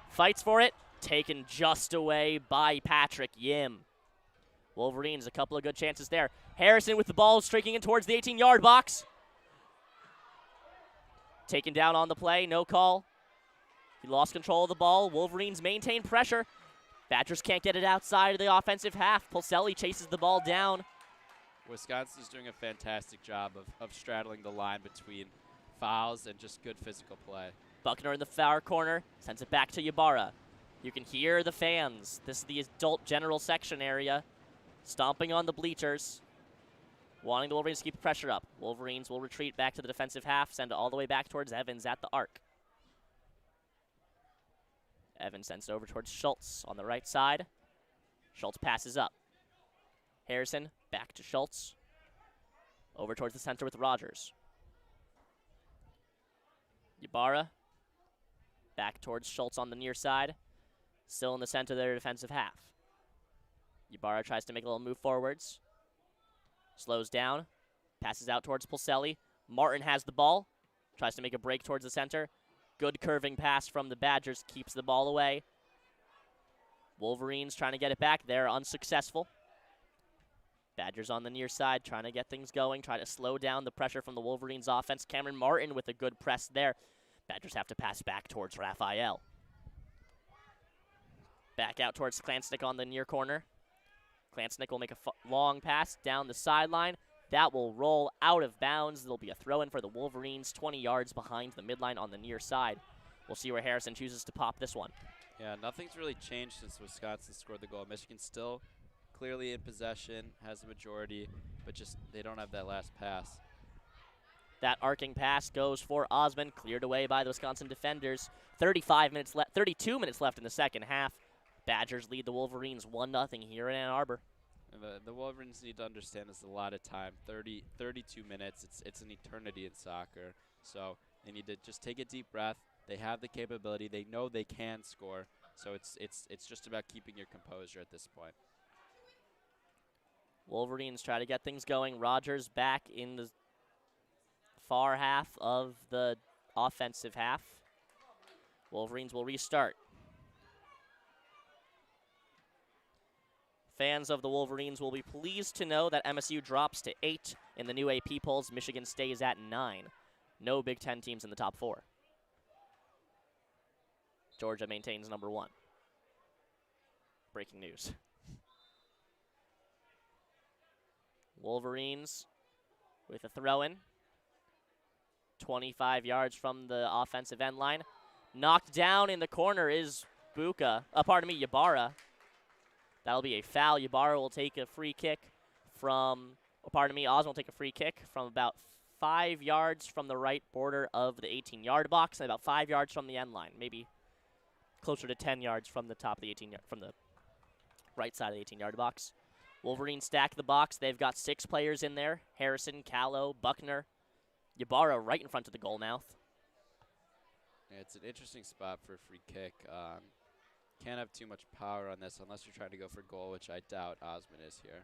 [SPEAKER 1] fights for it. Taken just away by Patrick Yim. Wolverines, a couple of good chances there. Harrison with the ball streaking in towards the 18-yard box. Taken down on the play, no call. He lost control of the ball. Wolverines maintain pressure. Badgers can't get it outside of the offensive half. Pulselli chases the ball down.
[SPEAKER 2] Wisconsin's doing a fantastic job of straddling the line between fouls and just good physical play.
[SPEAKER 1] Buckner in the far corner, sends it back to Ybarra. You can hear the fans. This is the adult general section area, stomping on the bleachers, wanting the Wolverines to keep the pressure up. Wolverines will retreat back to the defensive half, send it all the way back towards Evans at the arc. Evans sends it over towards Schultz on the right side. Schultz passes up. Harrison back to Schultz. Over towards the center with Rogers. Ybarra back towards Schultz on the near side. Still in the center of their defensive half. Ibarra tries to make a little move forwards. Slows down. Passes out towards Pulselli. Martin has the ball. Tries to make a break towards the center. Good curving pass from the Badgers. Keeps the ball away. Wolverines trying to get it back. They're unsuccessful. Badgers on the near side trying to get things going. Try to slow down the pressure from the Wolverines offense. Cameron Martin with a good press there. Badgers have to pass back towards Raphael. Back out towards Klansnick on the near corner. Klansnick will make a long pass down the sideline. That will roll out of bounds. There'll be a throw-in for the Wolverines, 20 yards behind the midline on the near side. We'll see where Harrison chooses to pop this one.
[SPEAKER 2] Yeah, nothing's really changed since Wisconsin scored the goal. Michigan still clearly in possession, has the majority, but just they don't have that last pass.
[SPEAKER 1] That arcing pass goes for Osmond, cleared away by the Wisconsin defenders. 32 minutes left in the second half. Badgers lead the Wolverines 1-0 here in Ann Arbor.
[SPEAKER 2] The Wolverines need to understand this is a lot of time. 32 minutes. It's an eternity in soccer. So they need to just take a deep breath. They have the capability. They know they can score. So it's just about keeping your composure at this point.
[SPEAKER 1] Wolverines try to get things going. Rogers back in the far half of the offensive half. Wolverines will restart. Fans of the Wolverines will be pleased to know that MSU drops to 8 in the new AP polls. Michigan stays at 9. No Big Ten teams in the top 4. Georgia maintains number 1. Breaking news. Wolverines with a throw-in. 25 yards from the offensive end line. Knocked down in the corner is Ybarra. That'll be a foul. Ybarra will take a free kick from, Osmond will take a free kick from about 5 yards from the right border of the 18-yard box and about 5 yards from the end line, maybe closer to 10 yards from the top of the from the right side of the 18-yard box. Wolverines stack the box. They've got 6 players in there. Harrison, Callow, Buckner, Ybarra right in front of the goal mouth.
[SPEAKER 2] Yeah, it's an interesting spot for a free kick. Can't have too much power on this unless you're trying to go for goal, which I doubt Osmond is here.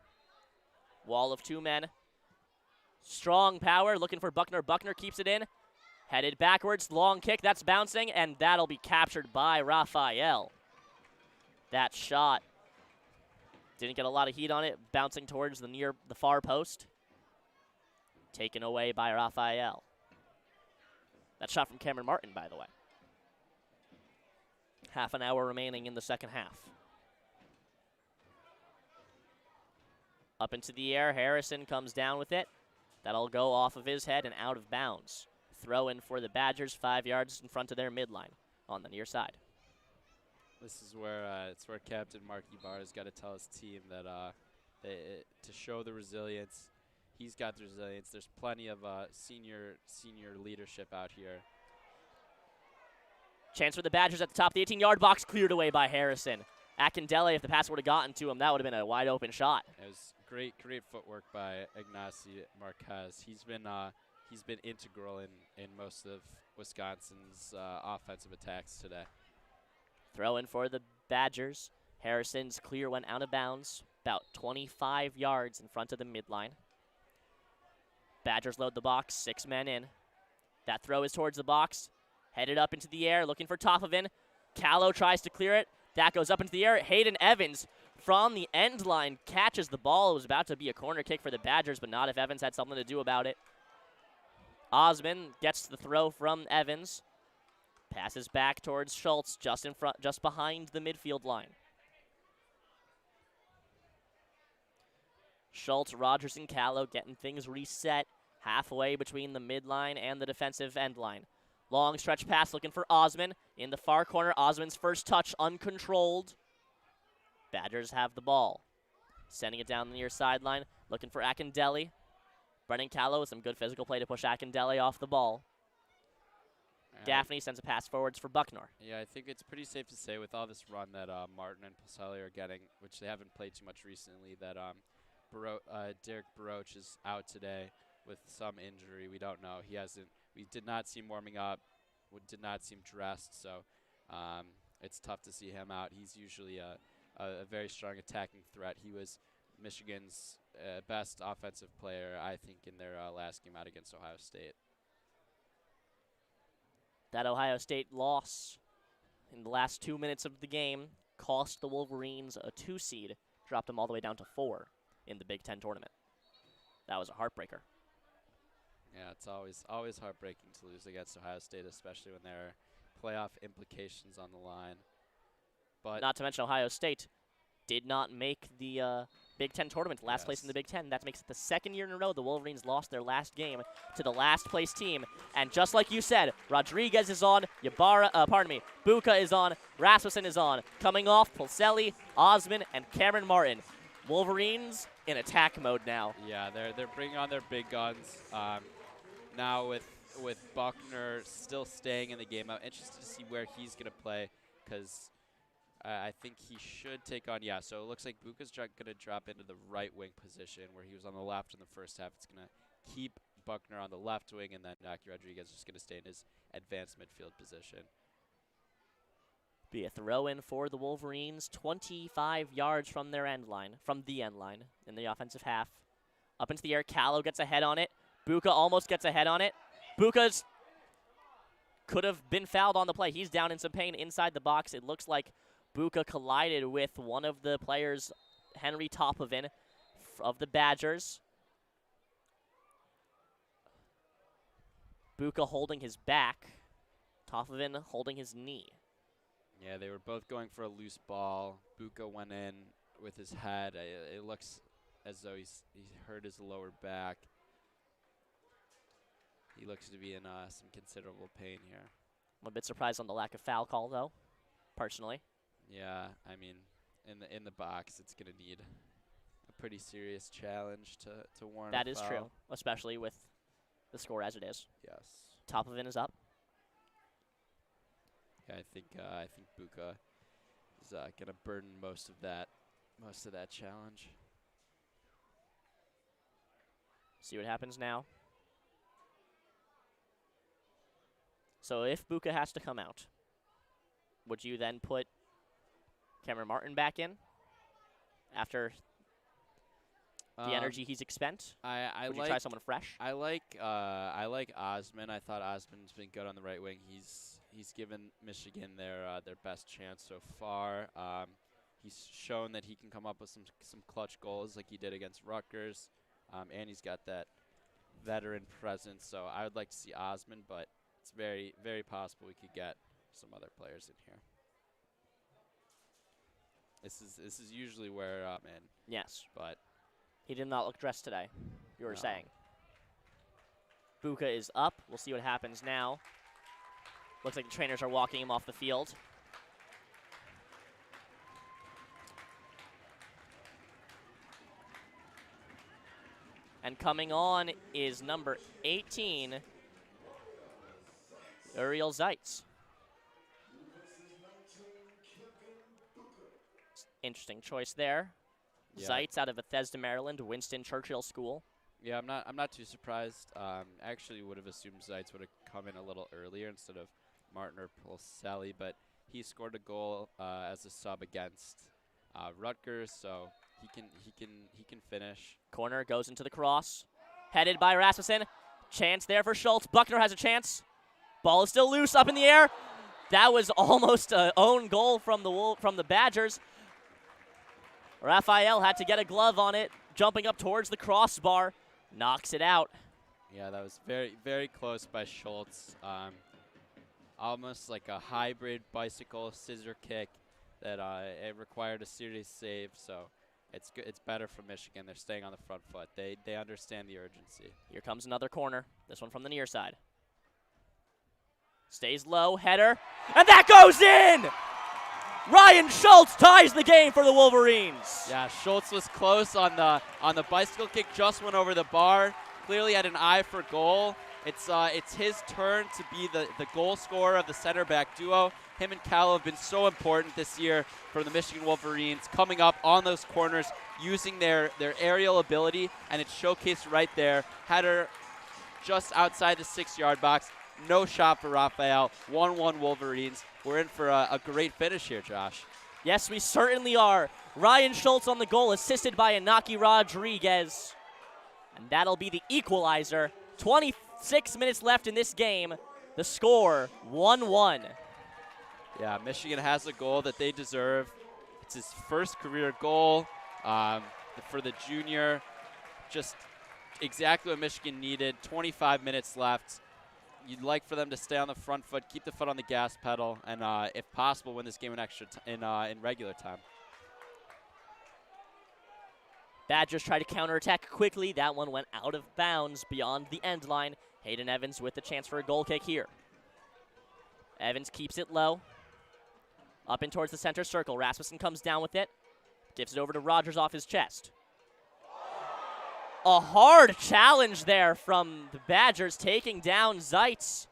[SPEAKER 1] Wall of 2 men. Strong power, looking for Buckner. Buckner keeps it in. Headed backwards, long kick, that's bouncing, and that'll be captured by Raphael. That shot didn't get a lot of heat on it, bouncing towards the far post. Taken away by Raphael. That shot from Cameron Martin, by the way. Half an hour remaining in the second half. Up into the air, Harrison comes down with it. That'll go off of his head and out of bounds. Throw in for the Badgers, 5 yards in front of their midline on the near side.
[SPEAKER 2] This is where it's where Captain Mark Ibarra's got to tell his team that to show the resilience. He's got the resilience. There's plenty of senior leadership out here.
[SPEAKER 1] Chance for the Badgers at the top of the 18-yard box, cleared away by Harrison. Akindele, if the pass would have gotten to him, that would have been a wide open shot.
[SPEAKER 2] It was great footwork by Ignacy Marquez. He's been integral in most of Wisconsin's offensive attacks today.
[SPEAKER 1] Throw in for the Badgers. Harrison's clear went out of bounds, about 25 yards in front of the midline. Badgers load the box, 6 men in. That throw is towards the box. Headed up into the air, looking for Toffovin. Callow tries to clear it. That goes up into the air. Hayden Evans from the end line catches the ball. It was about to be a corner kick for the Badgers, but not if Evans had something to do about it. Osmond gets the throw from Evans. Passes back towards Schultz, just behind the midfield line. Schultz, Rogers, and Callow getting things reset halfway between the midline and the defensive end line. Long stretch pass looking for Osmond. In the far corner, Osmond's first touch uncontrolled. Badgers have the ball. Sending it down the near sideline, looking for Akindele. Brennan Callow with some good physical play to push Akindele off the ball. Gaffney sends a pass forwards for Buckner.
[SPEAKER 2] Yeah, I think it's pretty safe to say with all this run that Martin and Pulselli are getting, which they haven't played too much recently, that Derek Baroche is out today with some injury. We don't know. We did not see him warming up, did not seem dressed, so it's tough to see him out. He's usually a a very strong attacking threat. He was Michigan's best offensive player, I think, in their last game out against Ohio State.
[SPEAKER 1] That Ohio State loss in the last 2 minutes of the game cost the Wolverines a 2 seed, dropped them all the way down to 4 in the Big Ten tournament. That was a heartbreaker.
[SPEAKER 2] Yeah, it's always heartbreaking to lose against Ohio State, especially when there are playoff implications on the line. But
[SPEAKER 1] not to mention Ohio State did not make the Big Ten tournament, last place in the Big Ten. That makes it the second year in a row the Wolverines lost their last game to the last place team. And just like you said, Rodriguez is on, Buca is on, Rasmussen is on. Coming off, Pulselli, Osman, and Cameron Martin. Wolverines in attack mode now.
[SPEAKER 2] Yeah, they're bringing on their big guns. Now with Buckner still staying in the game, I'm interested to see where he's going to play, because I think he should take on, so it looks like Buca's going to drop into the right wing position where he was on the left in the first half. It's going to keep Buckner on the left wing, and then Aki Rodriguez is just going to stay in his advanced midfield position.
[SPEAKER 1] Be a throw-in for the Wolverines, 25 yards from the end line in the offensive half. Up into the air, Callow gets ahead on it. Buca almost gets ahead on it. Buca's could have been fouled on the play. He's down in some pain inside the box. It looks like Buca collided with one of the players, Henry Topovin of the Badgers. Buca holding his back, Topovin holding his knee.
[SPEAKER 2] Yeah, they were both going for a loose ball. Buca went in with his head. It looks as though he hurt his lower back. He looks to be in some considerable pain here.
[SPEAKER 1] I'm a bit surprised on the lack of foul call, though, personally.
[SPEAKER 2] Yeah, I mean, in the box, it's going to need a pretty serious challenge to warrant a foul.
[SPEAKER 1] That is true, especially with the score as it is.
[SPEAKER 2] Yes.
[SPEAKER 1] Topovin is up.
[SPEAKER 2] Yeah, I think Buca is going to burden most of that challenge.
[SPEAKER 1] See what happens now. So if Buca has to come out, would you then put Cameron Martin back in after the energy he's expended? Would you try someone fresh?
[SPEAKER 2] I like Osman. I thought Osman's been good on the right wing. He's given Michigan their best chance so far. He's shown that he can come up with some clutch goals like he did against Rutgers, and he's got that veteran presence. So I would like to see Osman, but it's very, very possible we could get some other players in here. This is usually where I'm in.
[SPEAKER 1] Yes.
[SPEAKER 2] But
[SPEAKER 1] he did not look dressed today, you were saying. Buca is up. We'll see what happens now. Looks like the trainers are walking him off the field. And coming on is number 18, Ariel Zeitz. Interesting choice there. Yeah. Zeitz out of Bethesda, Maryland, Winston Churchill School.
[SPEAKER 2] Yeah, I'm not too surprised. Actually would have assumed Zeitz would have come in a little earlier instead of Martin or Pulselli, but he scored a goal as a sub against Rutgers, so he can finish.
[SPEAKER 1] Corner goes into the cross, headed by Rasmussen. Chance there for Schultz. Buckner has a chance. Ball is still loose, up in the air. That was almost an own goal from the Badgers. Raphael had to get a glove on it, jumping up towards the crossbar, knocks it out.
[SPEAKER 2] Yeah, that was very, very close by Schultz. Almost like a hybrid bicycle scissor kick that it required a serious save. So it's good. It's better for Michigan. They're staying on the front foot. They understand the urgency.
[SPEAKER 1] Here comes another corner. This one from the near side. Stays low, header, and that goes in! Ryan Schultz ties the game for the Wolverines.
[SPEAKER 2] Yeah, Schultz was close on the bicycle kick, just went over the bar. Clearly had an eye for goal. It's his turn to be the goal scorer of the center back duo. Him and Callow have been so important this year for the Michigan Wolverines, coming up on those corners, using their aerial ability, and it's showcased right there. Header just outside the 6-yard box. No shot for Raphael. 1-1 Wolverines. We're in for a great finish here, Josh.
[SPEAKER 1] Yes, we certainly are. Ryan Schultz on the goal, assisted by Inaki Rodriguez. And that'll be the equalizer. 26 minutes left in this game. The score, 1-1.
[SPEAKER 2] Yeah, Michigan has a goal that they deserve. It's his first career goal for the junior. Just exactly what Michigan needed. 25 minutes left. You'd like for them to stay on the front foot, keep the foot on the gas pedal, and if possible, win this game in regular time.
[SPEAKER 1] Badgers try to counterattack quickly. That one went out of bounds beyond the end line. Hayden Evans with the chance for a goal kick here. Evans keeps it low. Up and towards the center circle. Rasmussen comes down with it. Gives it over to Rogers off his chest. A hard challenge there from the Badgers, taking down Zeitz.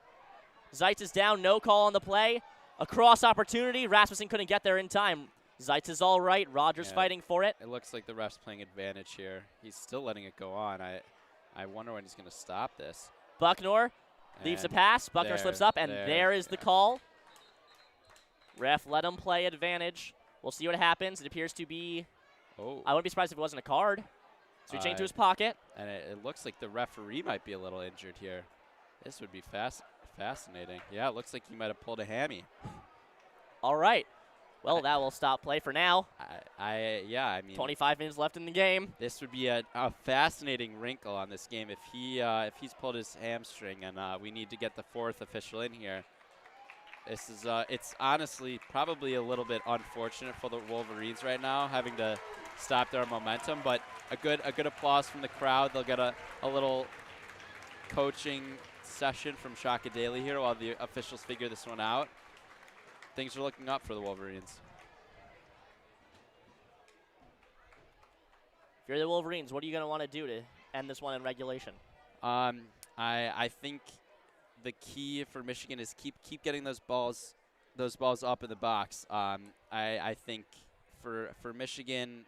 [SPEAKER 1] Zeitz is down, no call on the play. A cross opportunity. Rasmussen couldn't get there in time. Zeitz is all right. Rogers fighting for it.
[SPEAKER 2] It looks like the ref's playing advantage here. He's still letting it go on. I wonder when he's going to stop this.
[SPEAKER 1] Buckner leaves a pass. Buckner slips up, and there is the call. Ref let him play advantage. We'll see what happens. It appears to be, I wouldn't be surprised if it wasn't a card. Switching into his pocket.
[SPEAKER 2] And it looks like the referee might be a little injured here. This would be fascinating. Yeah, it looks like he might have pulled a hammy.
[SPEAKER 1] All right. Well, that will stop play for now.
[SPEAKER 2] I mean,
[SPEAKER 1] 25 minutes left in the game.
[SPEAKER 2] This would be a fascinating wrinkle on this game if he's pulled his hamstring, and we need to get the fourth official in here. This is it's honestly probably a little bit unfortunate for the Wolverines right now, having to stop their momentum, but a good applause from the crowd. They'll get a little coaching session from Shaka Daly here while the officials figure this one out. Things are looking up for the Wolverines.
[SPEAKER 1] If you're the Wolverines, what are you going to want to do to end this one in regulation?
[SPEAKER 2] I think the key for Michigan is keep getting those balls up in the box. I think for Michigan,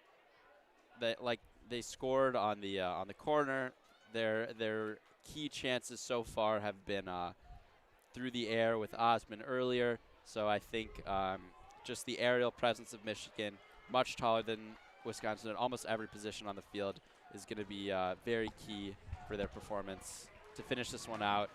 [SPEAKER 2] that like they scored on the corner. Their key chances so far have been through the air with Osman earlier. So I think just the aerial presence of Michigan, much taller than Wisconsin in almost every position on the field, is going to be very key for their performance to finish this one out.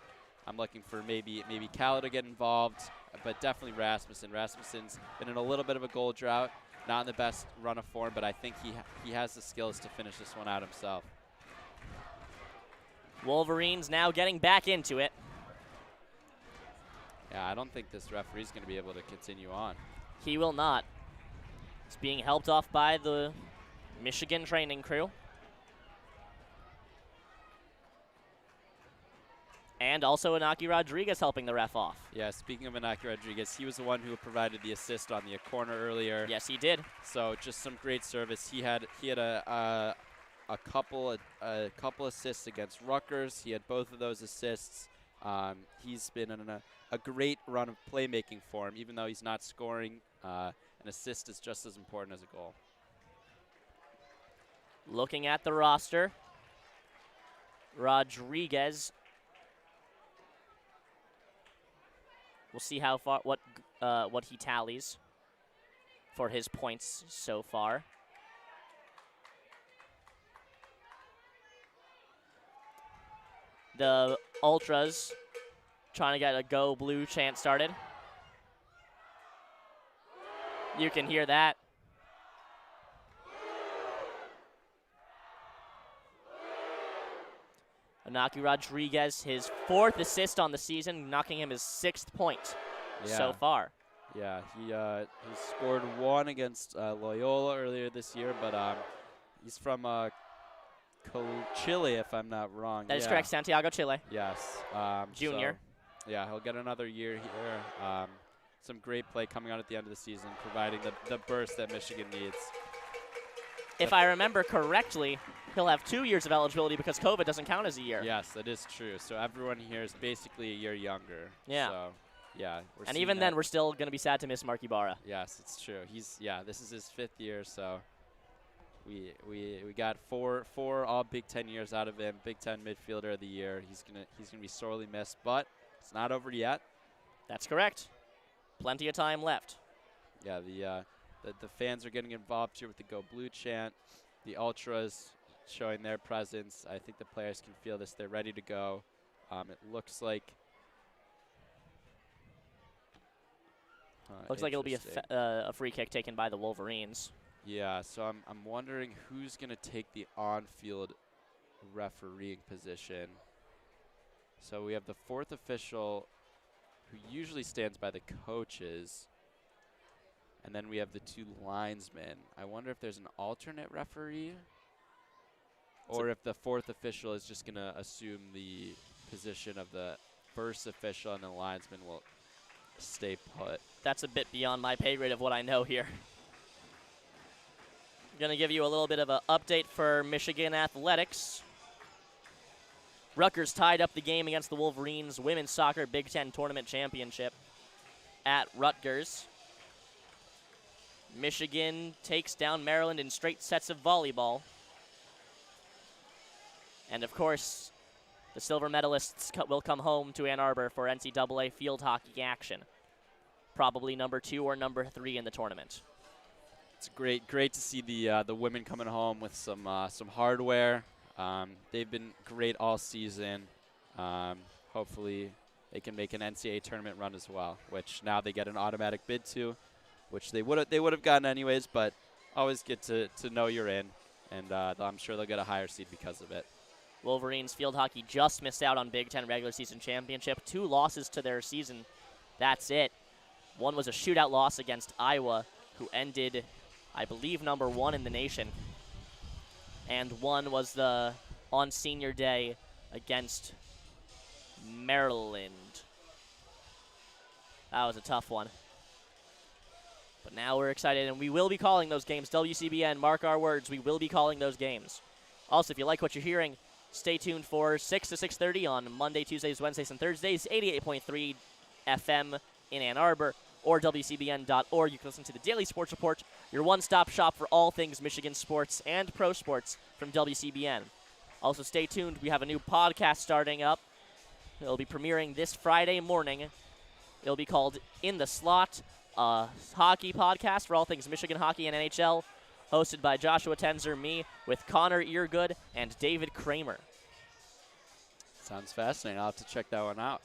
[SPEAKER 2] I'm looking for maybe Callow to get involved, but definitely Rasmussen. Rasmussen's been in a little bit of a goal drought, not in the best run of form, but I think he has the skills to finish this one out himself.
[SPEAKER 1] Wolverines now getting back into it.
[SPEAKER 2] Yeah, I don't think this referee's going to be able to continue on.
[SPEAKER 1] He will not. He's being helped off by the Michigan training crew. And also Inaki Rodriguez helping the ref off.
[SPEAKER 2] Yeah, speaking of Inaki Rodriguez, he was the one who provided the assist on the corner earlier.
[SPEAKER 1] Yes, he did.
[SPEAKER 2] So just some great service. He had a couple assists against Rutgers. He had both of those assists. He's been in a great run of playmaking for him, even though he's not scoring. An assist is just as important as a goal.
[SPEAKER 1] Looking at the roster, Rodriguez. We'll see how far what he tallies for his points so far. The Ultras trying to get a Go Blue chant started. You can hear that. Inaki Rodriguez, his 4th assist on the season, knocking him his 6th point so far.
[SPEAKER 2] Yeah, he scored 1 against Loyola earlier this year, but he's from Chile, if I'm not wrong.
[SPEAKER 1] That is correct, Santiago, Chile.
[SPEAKER 2] Yes.
[SPEAKER 1] Junior.
[SPEAKER 2] So, yeah, he'll get another year here. Some great play coming out at the end of the season, providing the burst that Michigan needs.
[SPEAKER 1] If I remember correctly, he'll have 2 years of eligibility because COVID doesn't count as a year.
[SPEAKER 2] Yes, that is true. So everyone here is basically a year younger.
[SPEAKER 1] Yeah.
[SPEAKER 2] So, yeah.
[SPEAKER 1] And even then, we're still going to be sad to miss Mark Ibarra.
[SPEAKER 2] Yes, it's true. This is his 5th year, so we got four all Big Ten years out of him. Big Ten midfielder of the year. He's gonna be sorely missed, but it's not over yet.
[SPEAKER 1] That's correct. Plenty of time left.
[SPEAKER 2] Yeah, the fans are getting involved here with the Go Blue chant. The Ultras showing their presence. I think the players can feel this. They're ready to go. It looks like
[SPEAKER 1] Looks like it'll be a free kick taken by the Wolverines.
[SPEAKER 2] Yeah, so I'm wondering who's going to take the on-field refereeing position. So we have the fourth official who usually stands by the coaches. And then we have the two linesmen. I wonder if there's an alternate referee or if the fourth official is just going to assume the position of the first official and the linesman will stay put.
[SPEAKER 1] That's a bit beyond my pay grade of what I know here. I'm going to give you a little bit of an update for Michigan athletics. Rutgers tied up the game against the Wolverines Women's Soccer Big Ten Tournament Championship at Rutgers. Michigan takes down Maryland in straight sets of volleyball. And of course, the silver medalists will come home to Ann Arbor for NCAA field hockey action. Probably number 2 or number 3 in the tournament.
[SPEAKER 2] It's great to see the women coming home with some hardware. They've been great all season. Hopefully, they can make an NCAA tournament run as well, which now they get an automatic bid to, which they would have gotten anyways. But always get to know you're in, and I'm sure they'll get a higher seed because of it.
[SPEAKER 1] Wolverines field hockey just missed out on Big Ten regular season championship. 2 losses to their season. That's it. One was a shootout loss against Iowa, who ended, I believe, number 1 in the nation. And one was on senior day against Maryland. That was a tough one. But now we're excited, and we will be calling those games. WCBN, mark our words, we will be calling those games. Also, if you like what you're hearing, stay tuned for 6 to 6:30 on Monday, Tuesdays, Wednesdays, and Thursdays, 88.3 FM in Ann Arbor, or WCBN.org. You can listen to the Daily Sports Report, your one-stop shop for all things Michigan sports and pro sports from WCBN. Also, stay tuned. We have a new podcast starting up. It'll be premiering this Friday morning. It'll be called In the Slot, a hockey podcast for all things Michigan hockey and NHL, hosted by Joshua Tenzer, me, with Connor Eargood and David Kramer.
[SPEAKER 2] Sounds fascinating. I'll have to check that one out.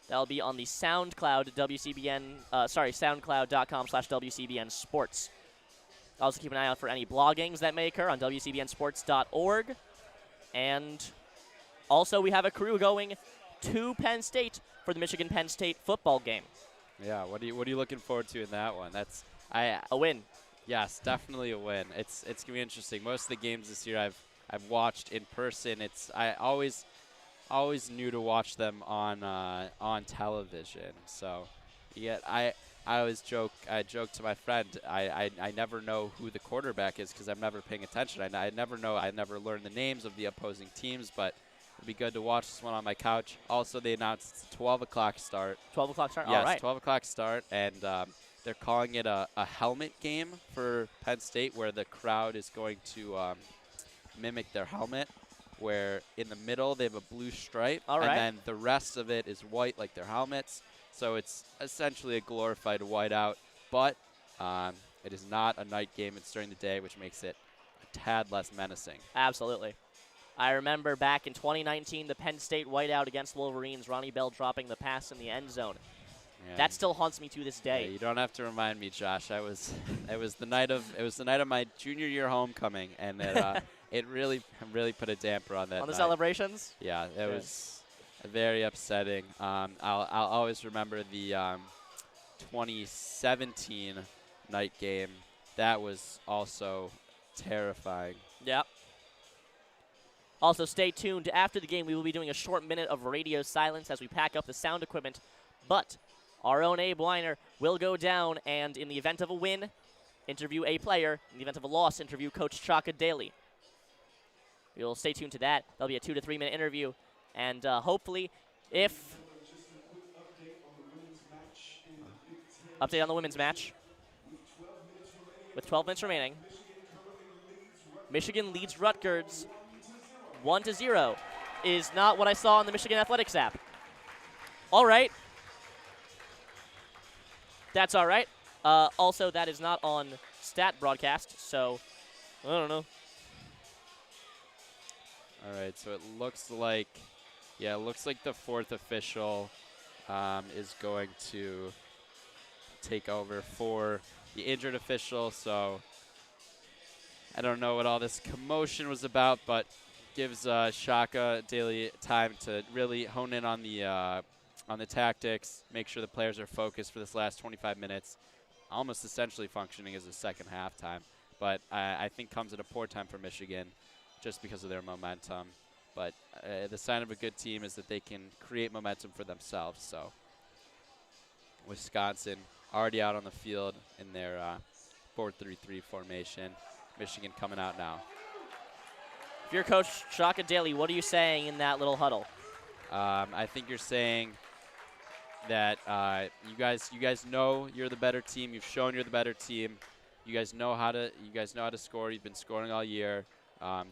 [SPEAKER 1] That'll be on the SoundCloud, soundcloud.com/WCBN Sports. Also keep an eye out for any bloggings that may occur on WCBNsports.org. And also we have a crew going to Penn State for the Michigan-Penn State football game.
[SPEAKER 2] Yeah, what are you looking forward to in that one? That's
[SPEAKER 1] a win.
[SPEAKER 2] Yes, definitely a win. It's gonna be interesting. Most of the games this year I've watched in person. I always knew to watch them on television. So, yeah, I joked to my friend, I never know who the quarterback is because I'm never paying attention. I never learn the names of the opposing teams, but it'd be good to watch this one on my couch. Also, they announced it's a 12 o'clock start.
[SPEAKER 1] 12 o'clock start?
[SPEAKER 2] Yes,
[SPEAKER 1] all right.
[SPEAKER 2] 12 o'clock start, and they're calling it a helmet game for Penn State where the crowd is going to mimic their helmet, where in the middle they have a blue stripe,
[SPEAKER 1] all right,
[SPEAKER 2] and then the rest of it is white like their helmets. So it's essentially a glorified whiteout, but it is not a night game. It's during the day, which makes it a tad less menacing.
[SPEAKER 1] Absolutely. I remember back in 2019, the Penn State whiteout against Wolverines, Ronnie Bell dropping the pass in the end zone.
[SPEAKER 2] Yeah.
[SPEAKER 1] That still haunts me to this day.
[SPEAKER 2] Yeah, you don't have to remind me, Josh. It was the night of my junior year homecoming, and it really put a damper on that.
[SPEAKER 1] On the
[SPEAKER 2] night.
[SPEAKER 1] Celebrations?
[SPEAKER 2] Yeah, it was very upsetting. I'll always remember the 2017 night game. That was also terrifying.
[SPEAKER 1] Yep. Also, stay tuned. After the game, we will be doing a short minute of radio silence as we pack up the sound equipment. But our own Abe Winer will go down and, in the event of a win, interview a player. In the event of a loss, interview Coach Chaka Daly. You'll stay tuned to that. That'll be a 2 to 3 minute interview. And hopefully, update on the women's match. With 12 minutes remaining, Michigan leads Rutgers 1-0. Is not what I saw on the Michigan Athletics app. All right. That's all right. Also, that is not on stat broadcast, so I don't know.
[SPEAKER 2] All right, so it looks like, yeah, it looks like the fourth official is going to take over for the injured official. So I don't know what all this commotion was about, but gives Shaka Daly time to really hone in on the tactics, make sure the players are focused for this last 25 minutes, almost essentially functioning as a second halftime. But I think comes at a poor time for Michigan just because of their momentum. But the sign of a good team is that they can create momentum for themselves. So Wisconsin already out on the field in their 4-3-3 formation. Michigan coming out now.
[SPEAKER 1] If you're Coach Shaka Daly, what are you saying in that little huddle?
[SPEAKER 2] I think you're saying that you guys know you're the better team. You've shown you're the better team. You guys know how to score. You've been scoring all year.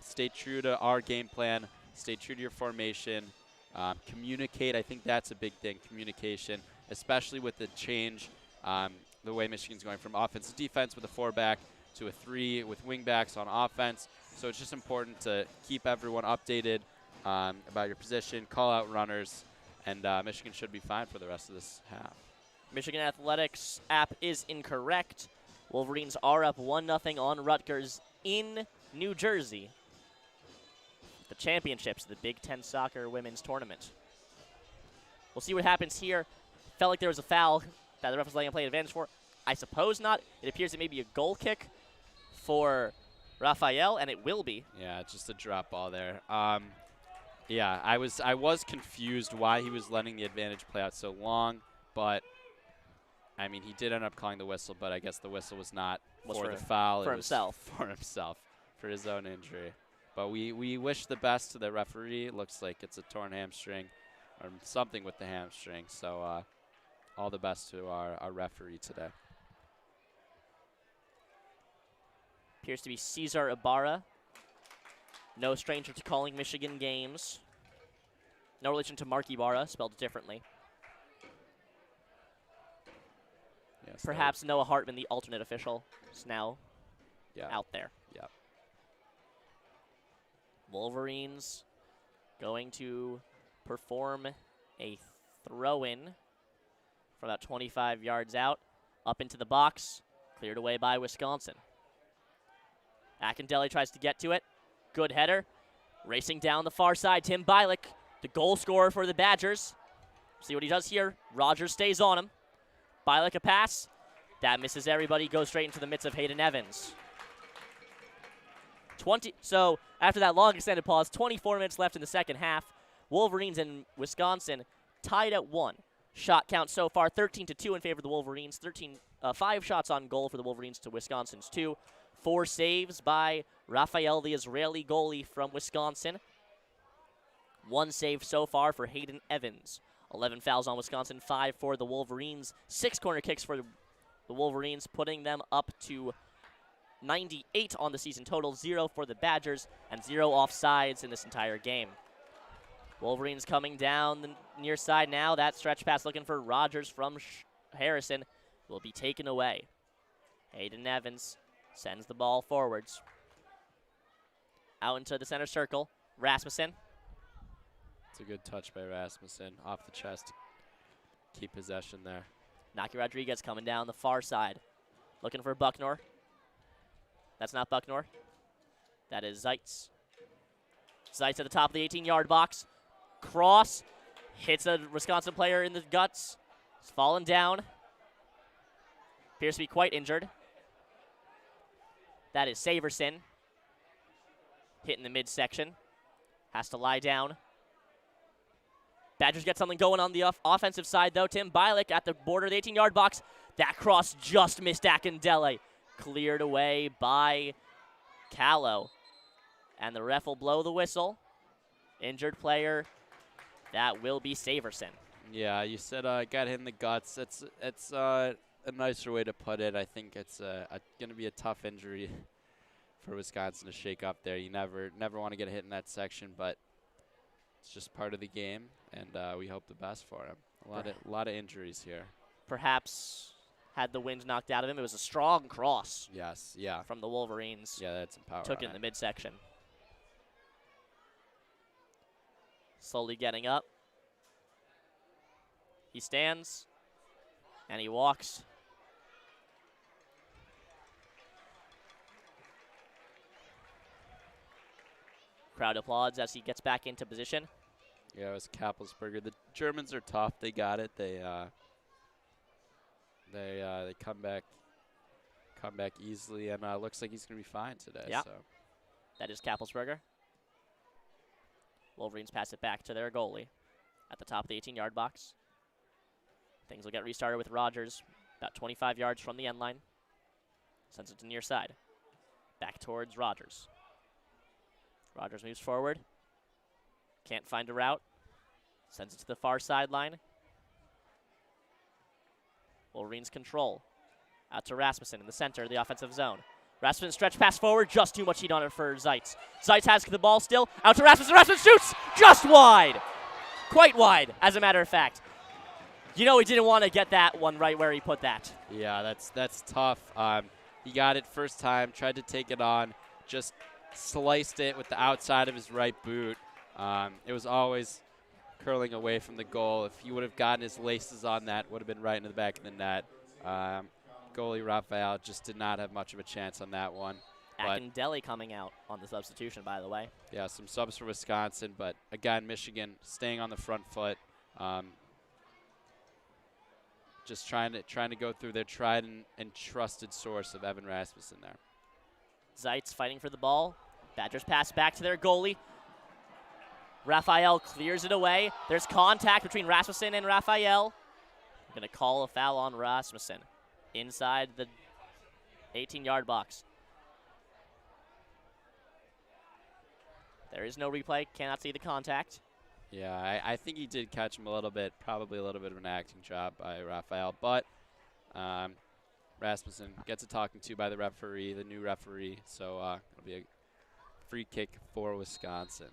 [SPEAKER 2] Stay true to our game plan. Stay true to your formation. Communicate. I think that's a big thing. Communication, especially with the change, the way Michigan's going from offense to defense with a 4-back to a 3 with wingbacks on offense. So it's just important to keep everyone updated about your position, call out runners, and Michigan should be fine for the rest of this half.
[SPEAKER 1] Michigan Athletics app is incorrect. Wolverines are up 1-0 on Rutgers in New Jersey. The championships, the Big Ten Soccer Women's Tournament. We'll see what happens here. Felt like there was a foul that the ref was letting him play advantage for. I suppose not. It appears it may be a goal kick for Raphael, and it will be.
[SPEAKER 2] Yeah, just a drop ball there. Yeah, I was confused why he was letting the advantage play out so long, but I mean, he did end up calling the whistle, but I guess the whistle was not for the foul.
[SPEAKER 1] For
[SPEAKER 2] it
[SPEAKER 1] himself.
[SPEAKER 2] Was for himself, for his own injury. But we wish the best to the referee. It looks like it's a torn hamstring or something with the hamstring. So all the best to our referee today.
[SPEAKER 1] Appears to be Cesar Ibarra. No stranger to calling Michigan games. No relation to Mark Ibarra, spelled differently.
[SPEAKER 2] Yes,
[SPEAKER 1] Perhaps Noah Hartman, the alternate official, is now out there.
[SPEAKER 2] Yep.
[SPEAKER 1] Wolverines going to perform a throw-in from about 25 yards out, up into the box, cleared away by Wisconsin. Akindele tries to get to it. Good header. Racing down the far side, Tim Bialik, the goal scorer for the Badgers. See what he does here. Rogers stays on him. Bialik a pass. That misses everybody, goes straight into the midst of Hayden Evans. So after that long extended pause, 24 minutes left in the second half. Wolverines and Wisconsin tied at 1. Shot count so far 13-2 in favor of the Wolverines. 5 shots on goal for the Wolverines to Wisconsin's 2. 4 saves by Raphael, the Israeli goalie from Wisconsin. 1 save so far for Hayden Evans. 11 fouls on Wisconsin, 5 for the Wolverines. 6 corner kicks for the Wolverines, putting them up to 98 on the season total. 0 for the Badgers, and 0 offsides in this entire game. Wolverines coming down the near side now. That stretch pass looking for Rogers from Harrison will be taken away. Hayden Evans sends the ball forwards. Out into the center circle. Rasmussen.
[SPEAKER 2] It's a good touch by Rasmussen off the chest. Keep possession there.
[SPEAKER 1] Naki Rodriguez coming down the far side. Looking for Buckner. That's not Buckner. That is Zeitz. Zeitz at the top of the 18-yard box. Cross. Hits a Wisconsin player in the guts. He's fallen down. Appears to be quite injured. That is Saverson. Hitting the midsection. Has to lie down. Badgers get something going on the offensive side, though. Tim Bialik at the border of the 18-yard box. That cross just missed Akindele. Cleared away by Callow. And the ref will blow the whistle. Injured player. That will be Saverson.
[SPEAKER 2] Yeah, you said got hit in the guts. It's a nicer way to put it. I think it's going to be a tough injury for Wisconsin to shake up there. You never want to get hit in that section, but it's just part of the game, and we hope the best for him. A lot of injuries here.
[SPEAKER 1] Perhaps had the wind knocked out of him. It was a strong cross
[SPEAKER 2] Yes, yeah.
[SPEAKER 1] from the Wolverines.
[SPEAKER 2] Yeah, that's some power.
[SPEAKER 1] Took it in the midsection. Slowly getting up. He stands, and he walks. Crowd applauds as he gets back into position.
[SPEAKER 2] Yeah, it was Kappelsberger. The Germans are tough. They got it. They come back easily, and looks like he's gonna be fine today.
[SPEAKER 1] Yeah.
[SPEAKER 2] So.
[SPEAKER 1] That is Kappelsberger. Wolverines pass it back to their goalie at the top of the 18-yard box. Things will get restarted with Rogers about 25 yards from the end line. Sends it to near side. Back towards Rogers. Rogers moves forward. Can't find a route. Sends it to the far sideline. Wolverines control. Out to Rasmussen in the center of the offensive zone. Rasmussen stretch pass forward. Just too much heat on it for Zeitz. Zeitz has the ball still. Out to Rasmussen. Rasmussen shoots just wide. Quite wide, as a matter of fact. You know he didn't want to get that one right where he put that.
[SPEAKER 2] Yeah, that's tough. He got it first time, tried to take it on, just sliced it with the outside of his right boot. It was always curling away from the goal. If he would have gotten his laces on that, would have been right into the back of the net. Goalie Raphael just did not have much of a chance on that one.
[SPEAKER 1] Akindelli coming out on the substitution, by the way.
[SPEAKER 2] Yeah, some subs for Wisconsin, but again, Michigan staying on the front foot. Just trying to go through their tried and trusted source of Evan Rasmussen there.
[SPEAKER 1] Zeitz fighting for the ball. Badgers pass back to their goalie. Raphael clears it away. There's contact between Rasmussen and Raphael. Going to call a foul on Rasmussen inside the 18-yard box. There is no replay. Cannot see the contact.
[SPEAKER 2] Yeah, I think he did catch him a little bit. Probably a little bit of an acting job by Raphael. But Rasmussen gets a talking to by the referee, the new referee. So it'll be a free kick for Wisconsin.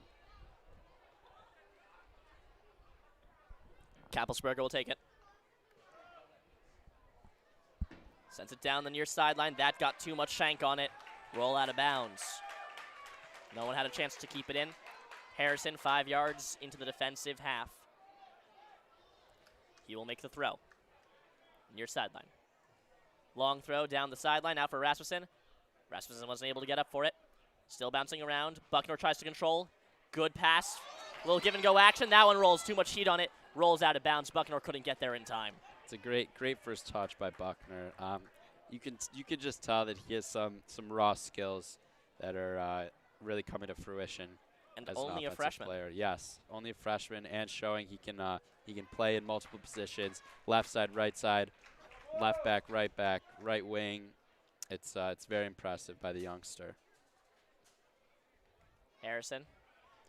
[SPEAKER 1] Kappelsberger will take it. Sends it down the near sideline. That got too much shank on it. Roll out of bounds. No one had a chance to keep it in. Harrison 5 yards into the defensive half. He will make the throw. Near sideline. Long throw down the sideline. Out for Rasmussen. Rasmussen wasn't able to get up for it. Still bouncing around. Buckner tries to control. Good pass. Little give and go action. That one rolls. Too much heat on it. Rolls out of bounds. Buckner couldn't get there in time.
[SPEAKER 2] It's a great first touch by Buckner. You can just tell that he has some raw skills that are really coming to fruition.
[SPEAKER 1] And
[SPEAKER 2] as
[SPEAKER 1] only
[SPEAKER 2] an
[SPEAKER 1] a freshman.
[SPEAKER 2] Player. Yes, only a freshman, and showing he can play in multiple positions: left side, right side, left back, right wing. It's very impressive by the youngster.
[SPEAKER 1] Harrison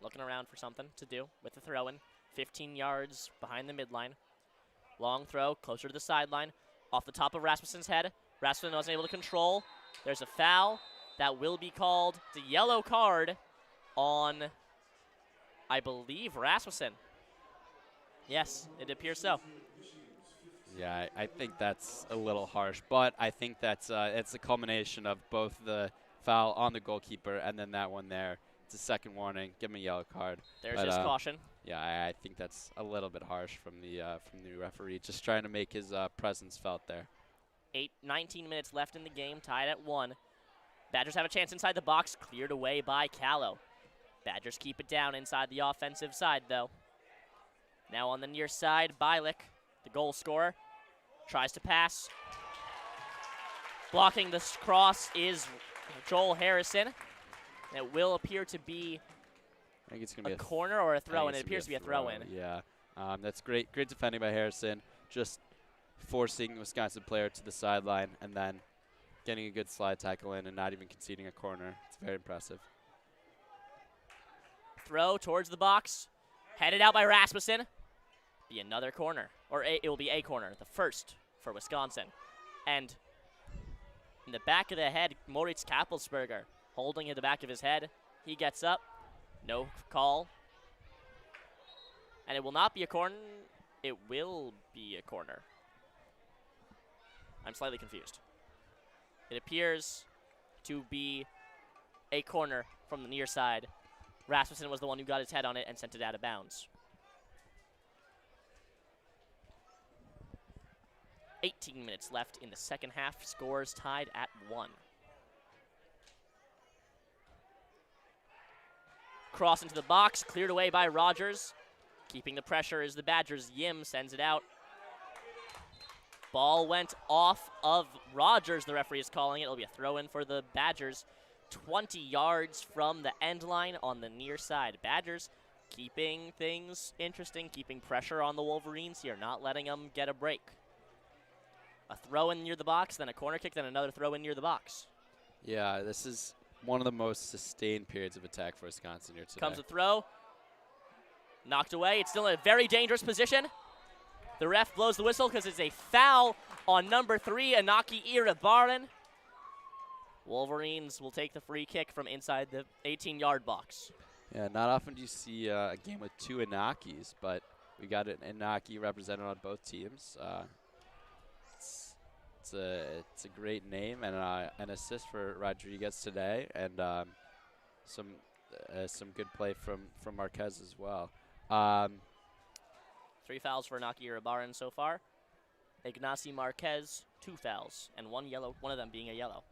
[SPEAKER 1] looking around for something to do with the throw-in. 15 yards behind the midline. Long throw, closer to the sideline. Off the top of Rasmussen's head. Rasmussen wasn't able to control. There's a foul that will be called. It's a yellow card on, I believe, Rasmussen. Yes, it appears so.
[SPEAKER 2] Yeah, I think that's a little harsh, but I think that's it's a culmination of both the foul on the goalkeeper and then that one there. It's a second warning. Give him a yellow card.
[SPEAKER 1] There's his caution.
[SPEAKER 2] Yeah, I think that's a little bit harsh from the referee, just trying to make his presence felt there.
[SPEAKER 1] 19 minutes left in the game, tied at 1. Badgers have a chance inside the box, cleared away by Callow. Badgers keep it down inside the offensive side, though. Now on the near side, Bialik, the goal scorer, tries to pass. Blocking this cross is Joel Harrison. It will appear to be
[SPEAKER 2] I think it's going to be
[SPEAKER 1] a corner or a throw-in. It appears to be a throw-in.
[SPEAKER 2] Yeah, that's great defending by Harrison. Just forcing Wisconsin player to the sideline and then getting a good slide tackle in and not even conceding a corner. It's very impressive.
[SPEAKER 1] Throw towards the box. Headed out by Rasmussen. Be another corner. Or it will be a corner. The first for Wisconsin. And in the back of the head, Moritz Kappelsberger holding at the back of his head. He gets up. No call. And it will not be a corner. It will be a corner. I'm slightly confused. It appears to be a corner from the near side. Rasmussen was the one who got his head on it and sent it out of bounds. 18 minutes left in the second half. Scores tied at 1. Cross into the box, cleared away by Rogers. Keeping the pressure is the Badgers. Yim sends it out. Ball went off of Rogers, the referee is calling it. It'll be a throw-in for the Badgers. 20 yards from the end line on the near side. Badgers keeping things interesting, keeping pressure on the Wolverines here, not letting them get a break. A throw-in near the box, then a corner kick, then another throw-in near the box.
[SPEAKER 2] Yeah, this is one of the most sustained periods of attack for Wisconsin here today.
[SPEAKER 1] Comes a throw. Knocked away. It's still in a very dangerous position. The ref blows the whistle because it's a foul on number 3, Anaki Irabaran. Wolverines will take the free kick from inside the 18-yard box.
[SPEAKER 2] Yeah, not often do you see a game with 2 Inakis, but we got an Inaki represented on both teams. It's a great name and an assist for Rodriguez today, and some good play from Marquez as well.
[SPEAKER 1] 3 fouls for Anaki Irabaran so far. Ignacy Marquez, 2 fouls, and 1 yellow, one of them being a yellow.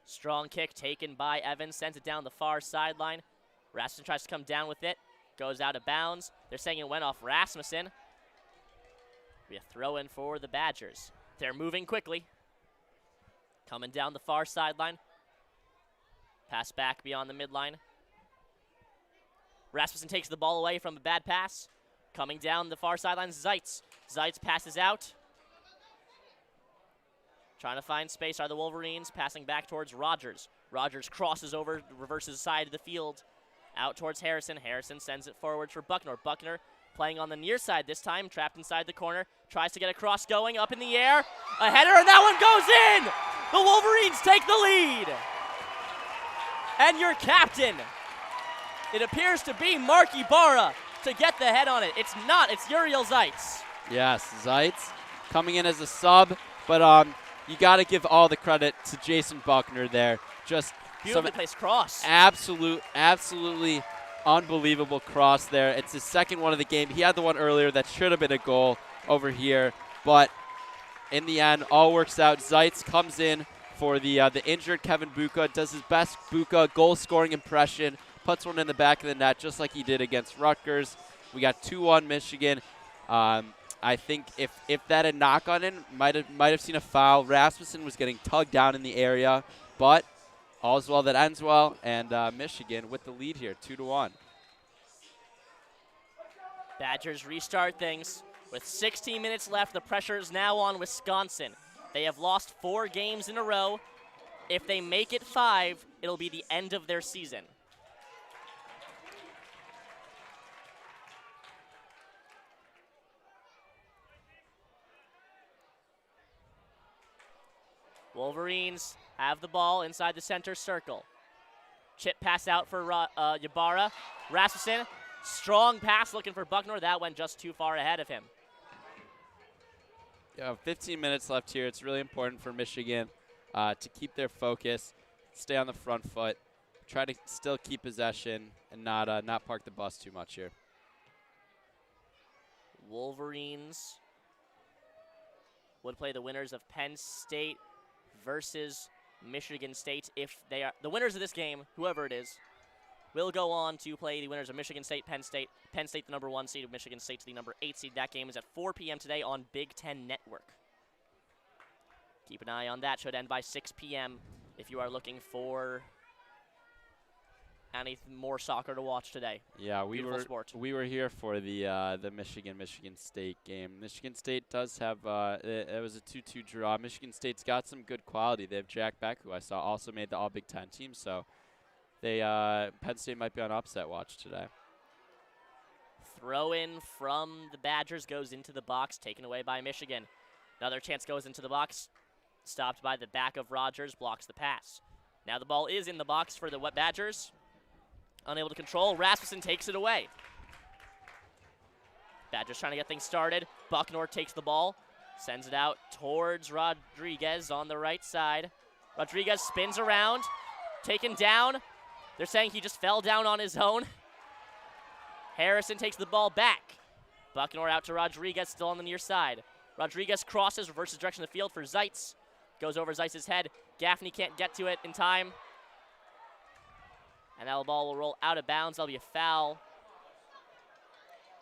[SPEAKER 1] Strong kick taken by Evans, sends it down the far sideline. Rasmussen tries to come down with it, goes out of bounds. They're saying it went off Rasmussen. Be a throw-in for the Badgers. They're moving quickly. Coming down the far sideline. Pass back beyond the midline. Rasmussen takes the ball away from a bad pass. Coming down the far sideline, Zeitz. Zeitz passes out. Trying to find space are the Wolverines, passing back towards Rogers. Rogers crosses over, reverses side of the field, out towards Harrison. Harrison sends it forward for Buckner. Buckner playing on the near side this time, trapped inside the corner, tries to get a cross going, up in the air, a header, and that one goes in! The Wolverines take the lead! And your captain, it appears to be Mark Ibarra to get the head on it. It's not, it's Ariel Zeitz.
[SPEAKER 2] Yes, Zeitz coming in as a sub, but you got to give all the credit to Jason Buckner there. Just
[SPEAKER 1] beautifully placed cross.
[SPEAKER 2] Absolutely unbelievable cross there. It's his second one of the game. He had the one earlier that should have been a goal over here, but in the end, all works out. Zeitz comes in for the injured Kevin Buca, does his best Buca goal-scoring impression, puts one in the back of the net just like he did against Rutgers. We got 2-1 Michigan. I think if that had knock on in, might have seen a foul. Rasmussen was getting tugged down in the area, but all's well that ends well, and Michigan with the lead here, 2-1.
[SPEAKER 1] Badgers restart things. With 16 minutes left, the pressure is now on Wisconsin. They have lost 4 games in a row. If they make it 5, it'll be the end of their season. Wolverines have the ball inside the center circle. Chip pass out for Ybarra. Rasmussen, strong pass looking for Buckner. That went just too far ahead of him.
[SPEAKER 2] Yeah, 15 minutes left here. It's really important for Michigan to keep their focus, stay on the front foot, try to still keep possession, and not park the bus too much here.
[SPEAKER 1] Wolverines would play the winners of Penn State versus Michigan State. If they are the winners of this game, whoever it is, will go on to play the winners of Michigan State, Penn State. Penn State, the number 1 seed, of Michigan State, the number 8 seed. That game is at 4 p.m. today on Big Ten Network. Keep an eye on that. Should end by 6 p.m. if you are looking for any more soccer to watch today.
[SPEAKER 2] Yeah, we
[SPEAKER 1] sport.
[SPEAKER 2] were here for the Michigan State game. Michigan State does have it was a 2-2 draw. Michigan State's got some good quality. They have Jack Beck, who I saw also made the All Big Ten team. So they Penn State might be on upset watch today.
[SPEAKER 1] Throw in from the Badgers goes into the box, taken away by Michigan. Another chance goes into the box, stopped by the back of Rogers, blocks the pass. Now the ball is in the box for the Badgers. Unable to control, Rasmussen takes it away. Badgers trying to get things started. Buckner takes the ball, Sends it out towards Rodriguez on the right side. Rodriguez spins around, taken down. They're saying he just fell down on his own. Harrison takes the ball back. Buckner out to Rodriguez, still on the near side. Rodriguez crosses, reverses direction of the field for Zeitz. Goes over Zeitz's head. Gaffney can't get to it in time. And that ball will roll out of bounds. That'll be a foul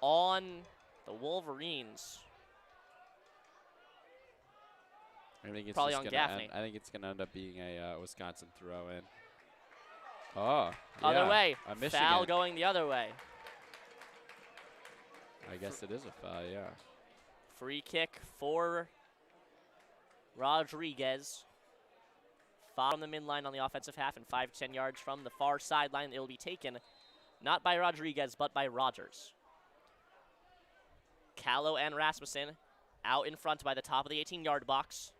[SPEAKER 1] on the Wolverines.
[SPEAKER 2] I think it's
[SPEAKER 1] Probably
[SPEAKER 2] just
[SPEAKER 1] on
[SPEAKER 2] gonna
[SPEAKER 1] Gaffney.
[SPEAKER 2] I think it's going to end up being a Wisconsin throw-in. Oh,
[SPEAKER 1] Other
[SPEAKER 2] yeah,
[SPEAKER 1] way.
[SPEAKER 2] a Michigan.
[SPEAKER 1] Foul going the other way.
[SPEAKER 2] I guess it is a foul, yeah.
[SPEAKER 1] Free kick for Rodriguez. Foul from the midline on the offensive half and 5 to 10 yards from the far sideline. It will be taken not by Rodriguez, but by Rogers. Callow and Rasmussen out in front by the top of the 18-yard box,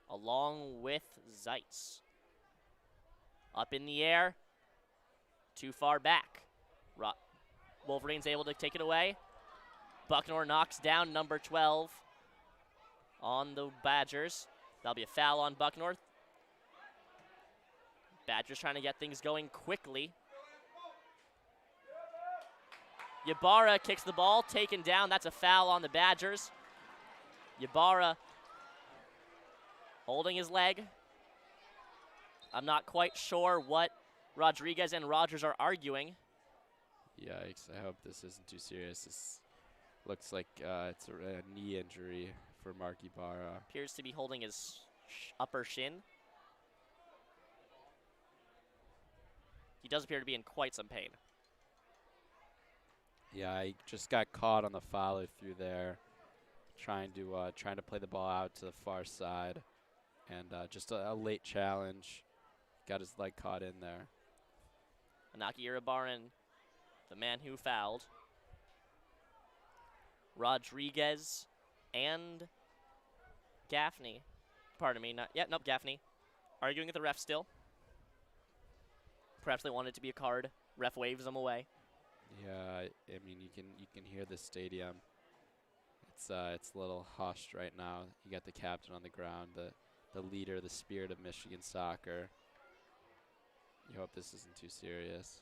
[SPEAKER 1] along with Zeitz. Up in the air, too far back. Wolverines able to take it away. Buckner knocks down number 12 on the Badgers. That'll be a foul on Buckner. Badgers trying to get things going quickly. Ybarra kicks the ball, taken down. That's a foul on the Badgers. Ybarra holding his leg. I'm not quite sure what Rodriguez and Rogers are arguing.
[SPEAKER 2] Yikes, I hope this isn't too serious. This looks like it's a knee injury for Mark Ybarra.
[SPEAKER 1] Appears to be holding his upper shin. He does appear to be in quite some pain.
[SPEAKER 2] Yeah, he just got caught on the follow through there, trying to play the ball out to the far side, and just a late challenge. Got his leg caught in there.
[SPEAKER 1] Anaki Iribarren, the man who fouled. Rodriguez and Gaffney. Pardon me, Gaffney. Arguing with the ref still. Perhaps they wanted it to be a card. Ref waves them away.
[SPEAKER 2] Yeah, I mean you can hear the stadium. It's a little hushed right now. You got the captain on the ground, the leader, the spirit of Michigan soccer. You hope this isn't too serious.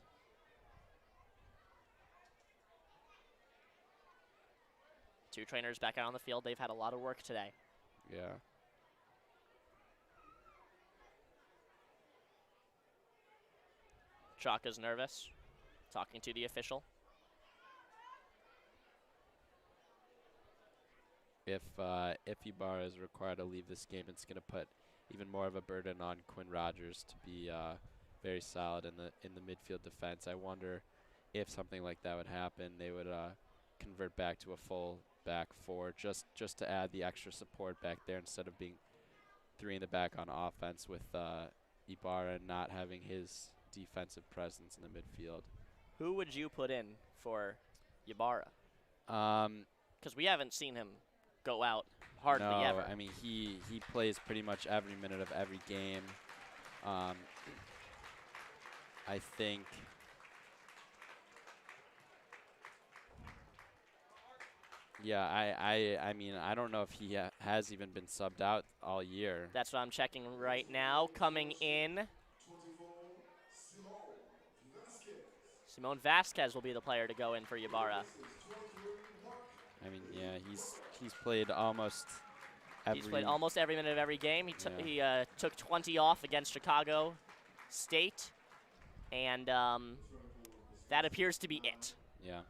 [SPEAKER 1] Two trainers back out on the field. They've had a lot of work today.
[SPEAKER 2] Yeah.
[SPEAKER 1] Chaka's nervous, talking to the official.
[SPEAKER 2] If Ybarra is required to leave this game, it's going to put even more of a burden on Quinn Rogers to be very solid in the midfield defense. I wonder if something like that would happen, they would convert back to a full back four just to add the extra support back there instead of being 3 in the back on offense with Ybarra not having his defensive presence in the midfield.
[SPEAKER 1] Who would you put in for Ybarra? Because we haven't seen him go out hardly ever.
[SPEAKER 2] I mean, he plays pretty much every minute of every game. I think I mean, I don't know if he has even been subbed out all year.
[SPEAKER 1] That's what I'm checking right now. Coming in, Simone Vasquez will be the player to go in for Ybarra.
[SPEAKER 2] I mean, yeah, he's played almost every.
[SPEAKER 1] He's played almost every minute of every game. He took 20 off against Chicago State, and that appears to be it.
[SPEAKER 2] Yeah.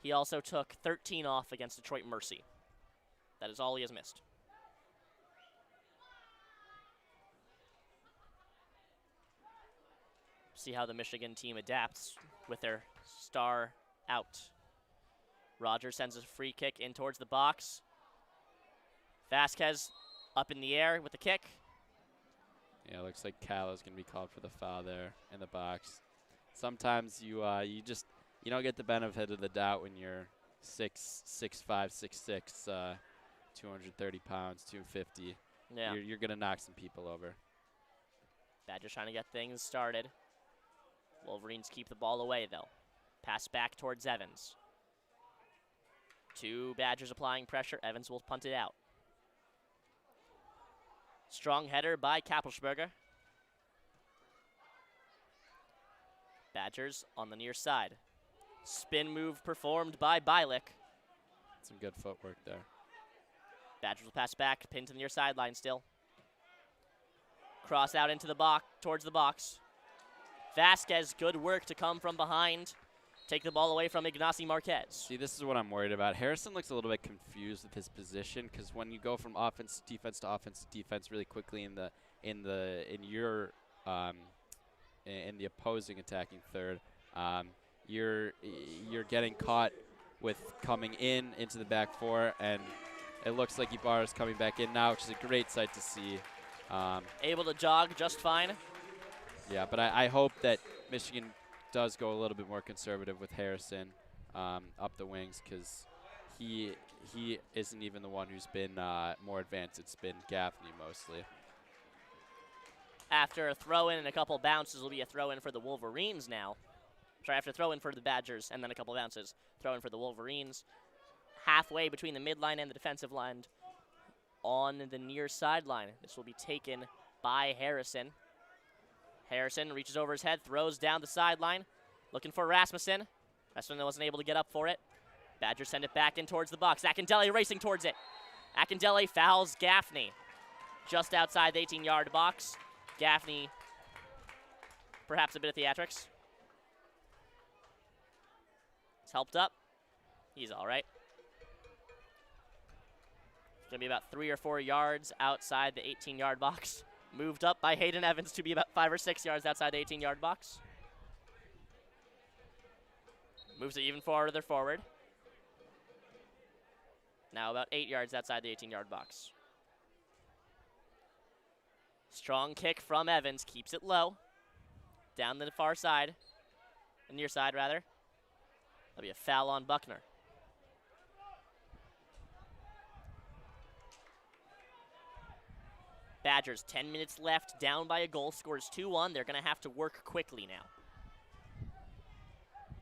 [SPEAKER 1] He also took 13 off against Detroit Mercy. That is all he has missed. See how the Michigan team adapts with their star out. Rogers sends a free kick in towards the box. Vasquez up in the air with the kick.
[SPEAKER 2] Yeah, looks like Callow's going to be called for the foul there in the box. Sometimes you don't get the benefit of the doubt when you're 6'5", 6'6", 230 pounds, 250.
[SPEAKER 1] Yeah.
[SPEAKER 2] You're going to knock some people over.
[SPEAKER 1] Badgers trying to get things started. Wolverines keep the ball away, though. Pass back towards Evans. Two Badgers applying pressure. Evans will punt it out. Strong header by Kappelsberger. Badgers on the near side. Spin move performed by Bialik.
[SPEAKER 2] Some good footwork there.
[SPEAKER 1] Badgers will pass back, pinned to the near sideline still. Cross out into the box, towards the box. Vasquez, good work to come from behind. Take the ball away from Ignacy Marquez.
[SPEAKER 2] See, this is what I'm worried about. Harrison looks a little bit confused with his position because when you go from offense defense to offense defense really quickly in the opposing attacking third, you're getting caught with coming into the back four, and it looks like Ibarra's coming back in now, which is a great sight to see.
[SPEAKER 1] Able to jog just fine.
[SPEAKER 2] Yeah, but I hope that Michigan does go a little bit more conservative with Harrison up the wings, because he isn't even the one who's been more advanced. It's been Gaffney mostly.
[SPEAKER 1] After a throw-in and a couple bounces, will be a throw-in for the Wolverines now. Sorry, after a throw-in for the Badgers and then a couple bounces, throw-in for the Wolverines. Halfway between the midline and the defensive line on the near sideline. This will be taken by Harrison. Harrison reaches over his head, throws down the sideline, looking for Rasmussen. Rasmussen wasn't able to get up for it. Badgers send it back in towards the box. Akindele racing towards it. Akindele fouls Gaffney just outside the 18-yard box. Gaffney, perhaps a bit of theatrics. He's helped up. He's all right. It's going to be about 3 or 4 yards outside the 18-yard box. Moved up by Hayden Evans to be about 5 or 6 yards outside the 18-yard box. Moves it even farther forward. Now about 8 yards outside the 18-yard box. Strong kick from Evans, keeps it low. Down the far side, the near side rather. That'll be a foul on Buckner. Badgers, 10 minutes left, down by a goal, scores 2-1. They're going to have to work quickly now.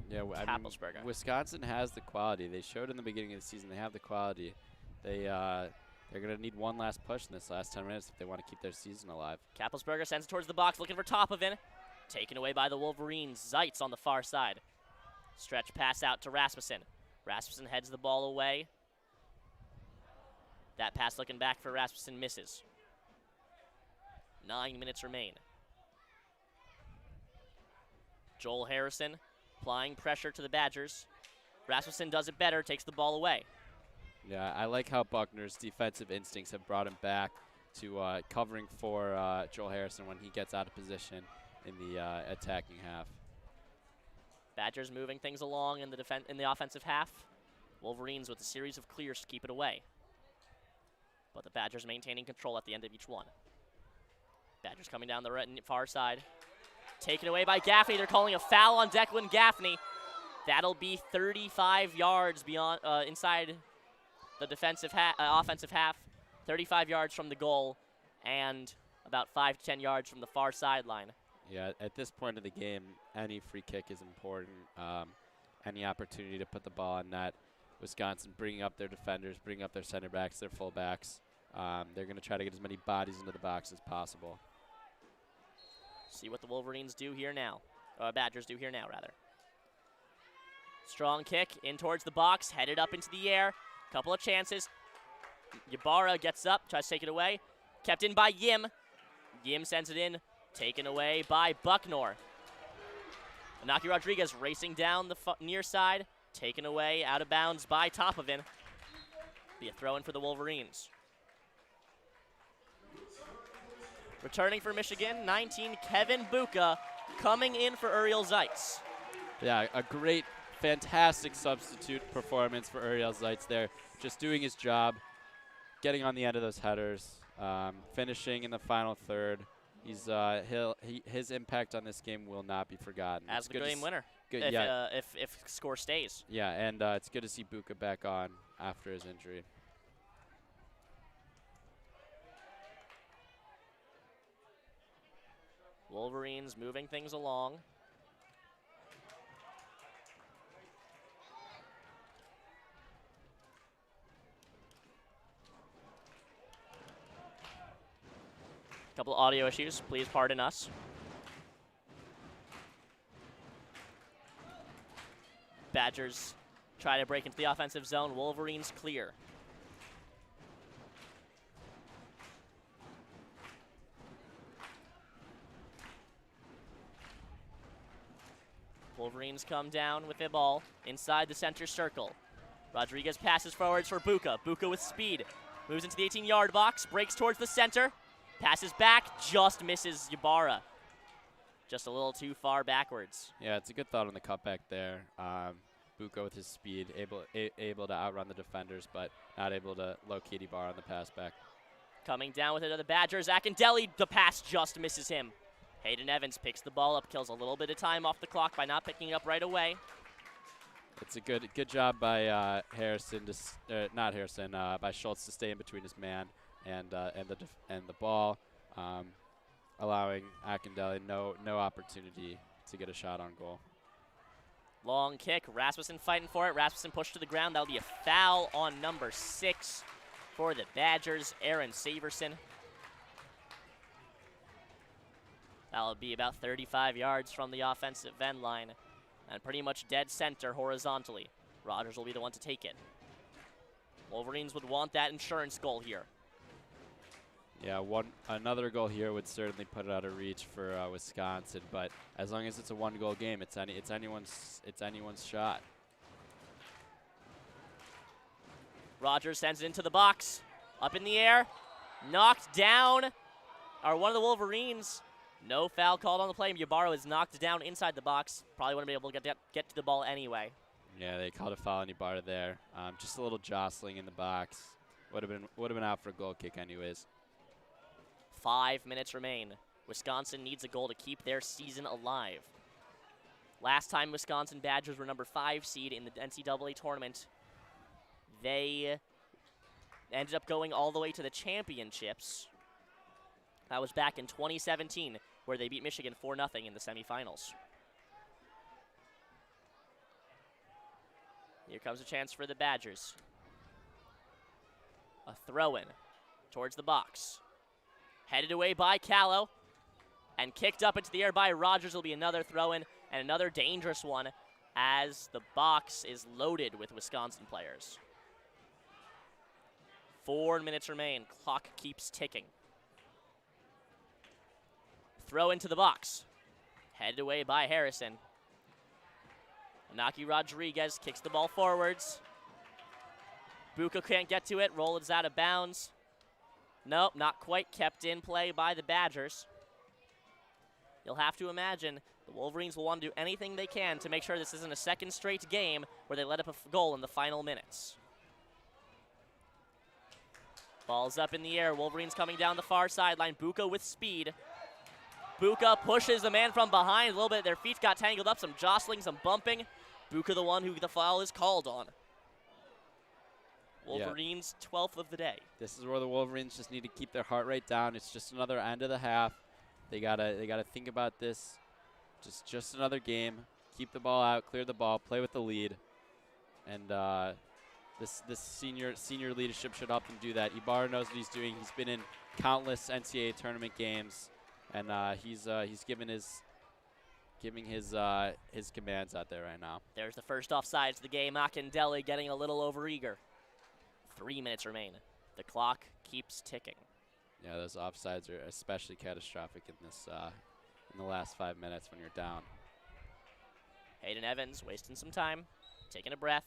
[SPEAKER 2] Yeah, I mean, Wisconsin has the quality. They showed in the beginning of the season they have the quality. They're going to need one last push in this last 10 minutes if they want to keep their season alive.
[SPEAKER 1] Kappelsberger sends it towards the box, looking for Topovin. Taken away by the Wolverines. Zeitz on the far side. Stretch pass out to Rasmussen. Rasmussen heads the ball away. That pass looking back for Rasmussen misses. 9 minutes remain. Joel Harrison applying pressure to the Badgers. Rasmussen does it better, takes the ball away.
[SPEAKER 2] Yeah, I like how Buckner's defensive instincts have brought him back to covering for Joel Harrison when he gets out of position in the attacking half.
[SPEAKER 1] Badgers moving things along in the offensive half. Wolverines with a series of clears to keep it away. But the Badgers maintaining control at the end of each one. Badgers coming down the far side. Taken away by Gaffney. They're calling a foul on Declan Gaffney. That'll be 35 yards beyond inside the offensive half. 35 yards from the goal and about 5 to 10 yards from the far sideline.
[SPEAKER 2] Yeah, at this point of the game, any free kick is important. Any opportunity to put the ball in net. Wisconsin bringing up their defenders, bringing up their center backs, their full backs. They're going to try to get as many bodies into the box as possible.
[SPEAKER 1] See what the Wolverines do here now. Badgers do here now, rather. Strong kick in towards the box, headed up into the air. Couple of chances. Ybarra gets up, tries to take it away. Kept in by Yim. Yim sends it in, taken away by Buckner. Inaki Rodriguez racing down the near side, taken away out of bounds by Topovin. Be a throw-in for the Wolverines. Returning for Michigan, 19, Kevin Buca, coming in for Ariel Zeitz.
[SPEAKER 2] Yeah, a great, fantastic substitute performance for Ariel Zeitz there. Just doing his job, getting on the end of those headers, finishing in the final third. His impact on this game will not be forgotten.
[SPEAKER 1] As the game winner,
[SPEAKER 2] good,
[SPEAKER 1] if score stays.
[SPEAKER 2] Yeah, and it's good to see Buca back on after his injury.
[SPEAKER 1] Wolverines moving things along. Couple audio issues. Please pardon us. Badgers try to break into the offensive zone. Wolverines clear. Wolverines come down with the ball inside the center circle. Rodriguez passes forwards for Buca. Buca with speed. Moves into the 18-yard box, breaks towards the center. Passes back, just misses Ybarra. Just a little too far backwards.
[SPEAKER 2] Yeah, it's a good thought on the cutback there. Buca with his speed, able to outrun the defenders, but not able to locate Ybarra on the pass back.
[SPEAKER 1] Coming down with it are the Badgers. Akindelli, the pass just misses him. Hayden Evans picks the ball up, kills a little bit of time off the clock by not picking it up right away.
[SPEAKER 2] It's a good job by Harrison, not Harrison, by Schultz to stay in between his man and the ball, allowing Akindelli no opportunity to get a shot on goal.
[SPEAKER 1] Long kick, Rasmussen fighting for it. Rasmussen pushed to the ground. That'll be a foul on number 6 for the Badgers, Aaron Saverson. That'll be about 35 yards from the offensive end line and pretty much dead center horizontally. Rogers will be the one to take it. Wolverines would want that insurance goal here.
[SPEAKER 2] Yeah, another goal here would certainly put it out of reach for Wisconsin, but as long as it's a one-goal game, it's anyone's shot.
[SPEAKER 1] Rogers sends it into the box, up in the air, knocked down. Are one of the Wolverines. No foul called on the play. Ybarra is knocked down inside the box. Probably wouldn't be able to get to the ball anyway.
[SPEAKER 2] Yeah, they called a foul on Ybarra there. Just a little jostling in the box. Would have been out for a goal kick anyways.
[SPEAKER 1] 5 minutes remain. Wisconsin needs a goal to keep their season alive. Last time Wisconsin Badgers were number 5 seed in the NCAA tournament, they ended up going all the way to the championships. That was back in 2017, where they beat Michigan 4-0 in the semifinals. Here comes a chance for the Badgers. A throw-in towards the box. Headed away by Callow and kicked up into the air by Rogers. Will be another throw-in and another dangerous one as the box is loaded with Wisconsin players. 4 minutes remain. Clock keeps ticking. Throw into the box. Headed away by Harrison. Inaki Rodriguez kicks the ball forwards. Buca can't get to it. Roll is out of bounds. Nope, not quite kept in play by the Badgers. You'll have to imagine the Wolverines will want to do anything they can to make sure this isn't a second straight game where they let up a goal in the final minutes. Ball's up in the air. Wolverines coming down the far sideline. Buca with speed. Buca pushes the man from behind a little bit. Their feet got tangled up. Some jostling, some bumping. Buca the one who the foul is called on. Wolverines, 12th of the day.
[SPEAKER 2] This is where the Wolverines just need to keep their heart rate down. It's just another end of the half. They gotta think about this. Just another game. Keep the ball out, clear the ball, play with the lead, and this senior leadership should help them do that. Ybarra knows what he's doing. He's been in countless NCAA tournament games, and he's giving his commands out there right now.
[SPEAKER 1] There's the first offsides of the game. Akindelli getting a little overeager. 3 minutes remain. The clock keeps ticking.
[SPEAKER 2] Yeah, those offsides are especially catastrophic in this in the last 5 minutes when you're down.
[SPEAKER 1] Hayden Evans wasting some time, taking a breath.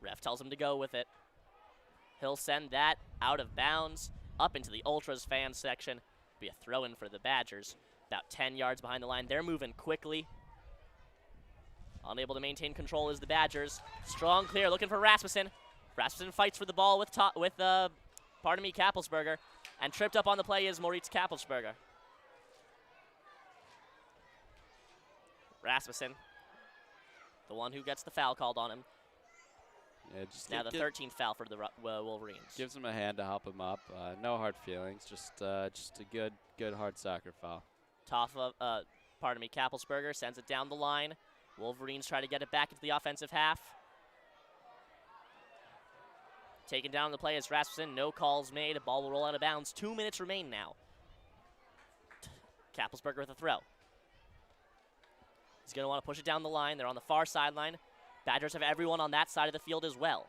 [SPEAKER 1] Ref tells him to go with it. He'll send that out of bounds up into the Ultras fan section. Be a throw-in for the Badgers. About 10 yards behind the line. They're moving quickly. Unable to maintain control is the Badgers. Strong clear, looking for Rasmussen. Rasmussen fights for the ball with Kappelsberger, and tripped up on the play is Moritz Kappelsberger. Rasmussen, the one who gets the foul called on him.
[SPEAKER 2] Yeah, just
[SPEAKER 1] now the 13th foul for the Wolverines.
[SPEAKER 2] Gives him a hand to help him up. No hard feelings, just a good hard soccer foul.
[SPEAKER 1] Kappelsberger sends it down the line. Wolverines try to get it back into the offensive half. Taken down the play is Rasmussen. No calls made. Ball will roll out of bounds. 2 minutes remain now. Kappelsberger with a throw. He's going to want to push it down the line. They're on the far sideline. Badgers have everyone on that side of the field as well.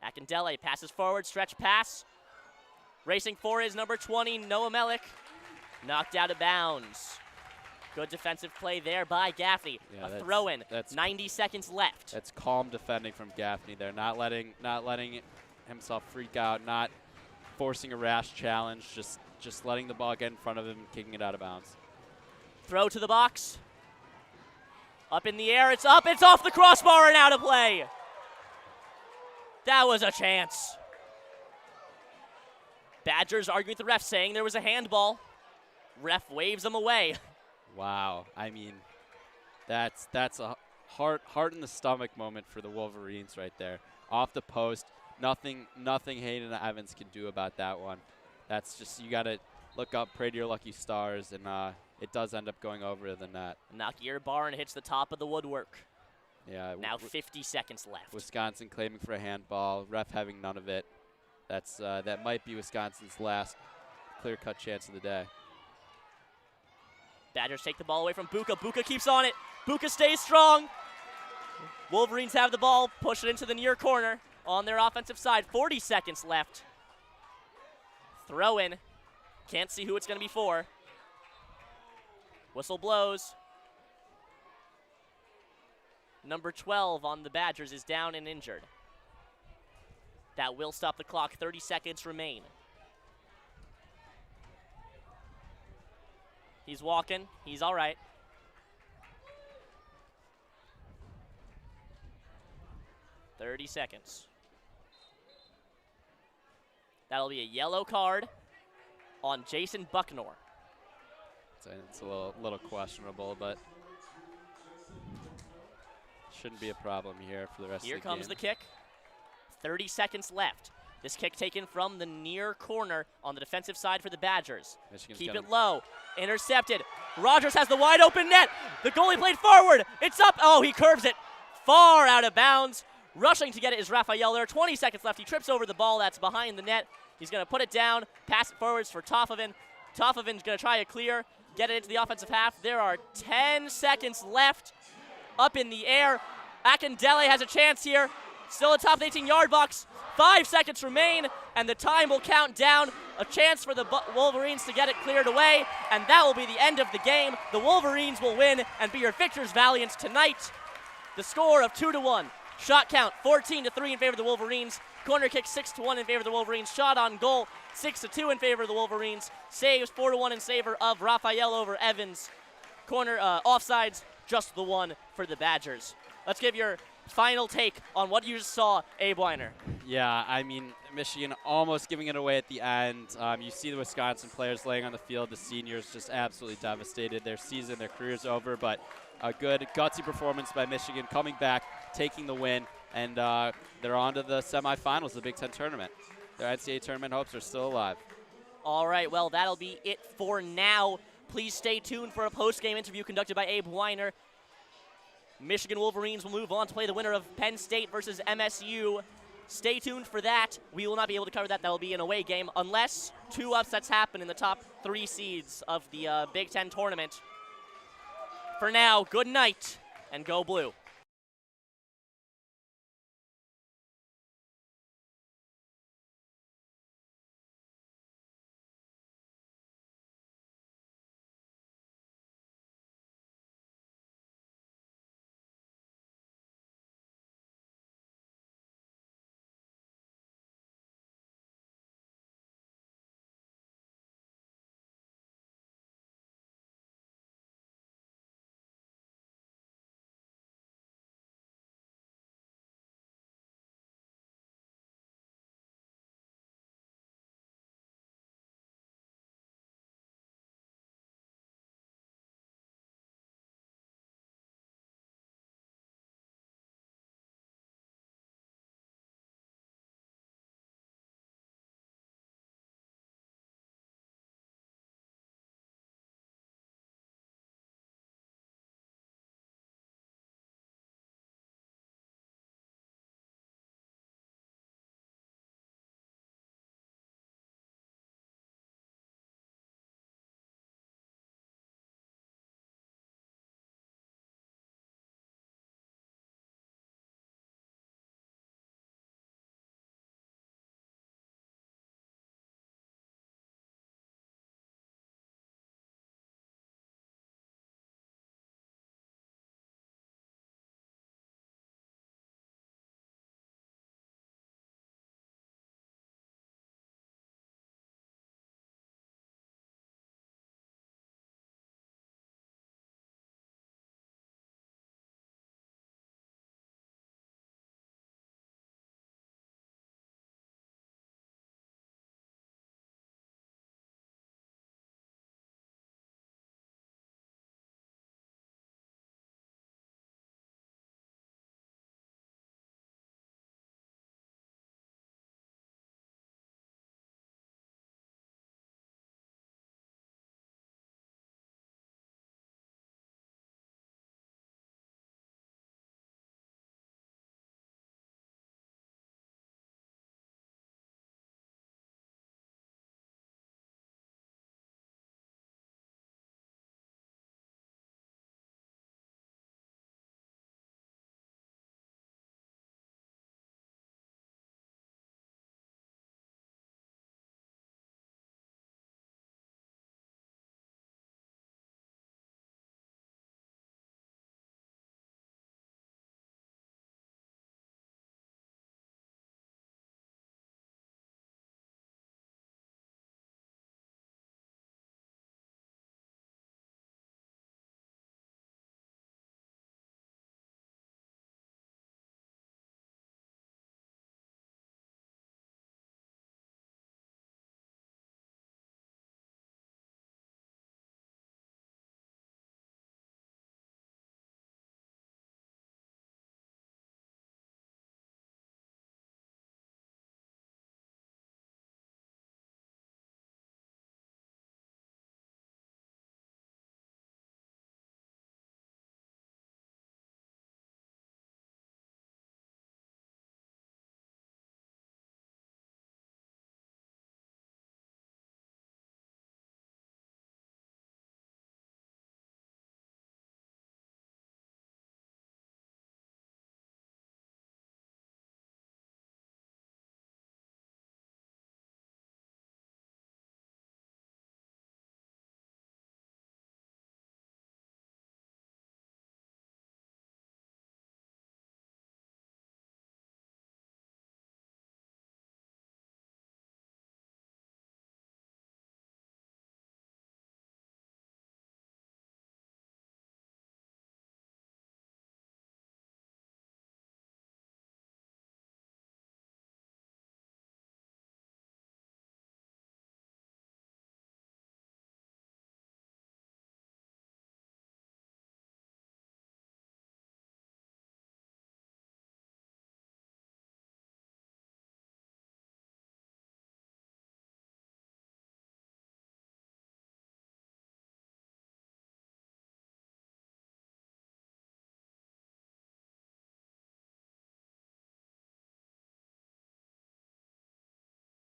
[SPEAKER 1] Akindele passes forward, stretch pass. Racing for his number 20, Noah Melik. Knocked out of bounds. Good defensive play there by Gaffney.
[SPEAKER 2] Yeah,
[SPEAKER 1] a throw-in. 90 seconds left.
[SPEAKER 2] That's calm defending from Gaffney there, not letting himself freak out, not forcing a rash challenge, just letting the ball get in front of him and kicking it out of bounds.
[SPEAKER 1] Throw to the box. Up in the air, it's up, it's off the crossbar and out of play. That was a chance. Badgers arguing with the ref, saying there was a handball. Ref waves them away.
[SPEAKER 2] Wow, I mean, that's a heart in the stomach moment for the Wolverines right there. Off the post, nothing Hayden Evans can do about that one. That's just, you gotta look up, pray to your lucky stars, and it does end up going over the net.
[SPEAKER 1] Nakier Barn hits the top of the woodwork.
[SPEAKER 2] Yeah.
[SPEAKER 1] Now 50 seconds left.
[SPEAKER 2] Wisconsin claiming for a handball, ref having none of it. That might be Wisconsin's last clear-cut chance of the day.
[SPEAKER 1] Badgers take the ball away from Buca. Buca keeps on it. Buca stays strong. Wolverines have the ball, push it into the near corner on their offensive side. 40 seconds left. Throw in. Can't see who it's going to be for. Whistle blows. Number 12 on the Badgers is down and injured. That will stop the clock. 30 seconds remain. He's walking. He's all right. .30 seconds. That'll be a yellow card on Jason Buckner.
[SPEAKER 2] It's a little questionable, but shouldn't be a problem here for the rest of the game.
[SPEAKER 1] Here comes the kick. 30 seconds left. This kick taken from the near corner on the defensive side for the Badgers.
[SPEAKER 2] Michigan's
[SPEAKER 1] Keep it low. Intercepted. Rogers has the wide open net. The goalie played forward. It's up. Oh, he curves it far out of bounds. Rushing to get it is Raphael. There are 20 seconds left. He trips over the ball that's behind the net. He's going to put it down, pass it forwards for Toffovin. Toffovin's going to try a clear, get it into the offensive half. There are 10 seconds left. Up in the air. Akindele has a chance here. Still atop the 18-yard box. 5 seconds remain, and the time will count down. A chance for the Wolverines to get it cleared away, and that will be the end of the game. The Wolverines will win and be your victors valiant tonight. The score of 2-1. Shot count 14-3 in favor of the Wolverines. Corner kick 6-1 in favor of the Wolverines. Shot on goal 6-2 in favor of the Wolverines. Saves 4-1 in favor of Raphael over Evans. Corner offsides, just the one for the Badgers. Let's give your final take on what you just saw, Abe Winer.
[SPEAKER 2] Yeah, I mean, Michigan almost giving it away at the end. You see the Wisconsin players laying on the field, the seniors just absolutely devastated. Their season, their career's over, but a good gutsy performance by Michigan, coming back, taking the win, and they're on to the semifinals of the Big Ten tournament. Their NCAA tournament hopes are still alive.
[SPEAKER 1] All right, well, that'll be it for now. Please stay tuned for a post-game interview conducted by Abe Winer. Michigan Wolverines will move on to play the winner of Penn State versus MSU. Stay tuned for that. We will not be able to cover that. That will be an away game unless 2 upsets happen in the top 3 seeds of the Big Ten tournament. For now, good night and go blue.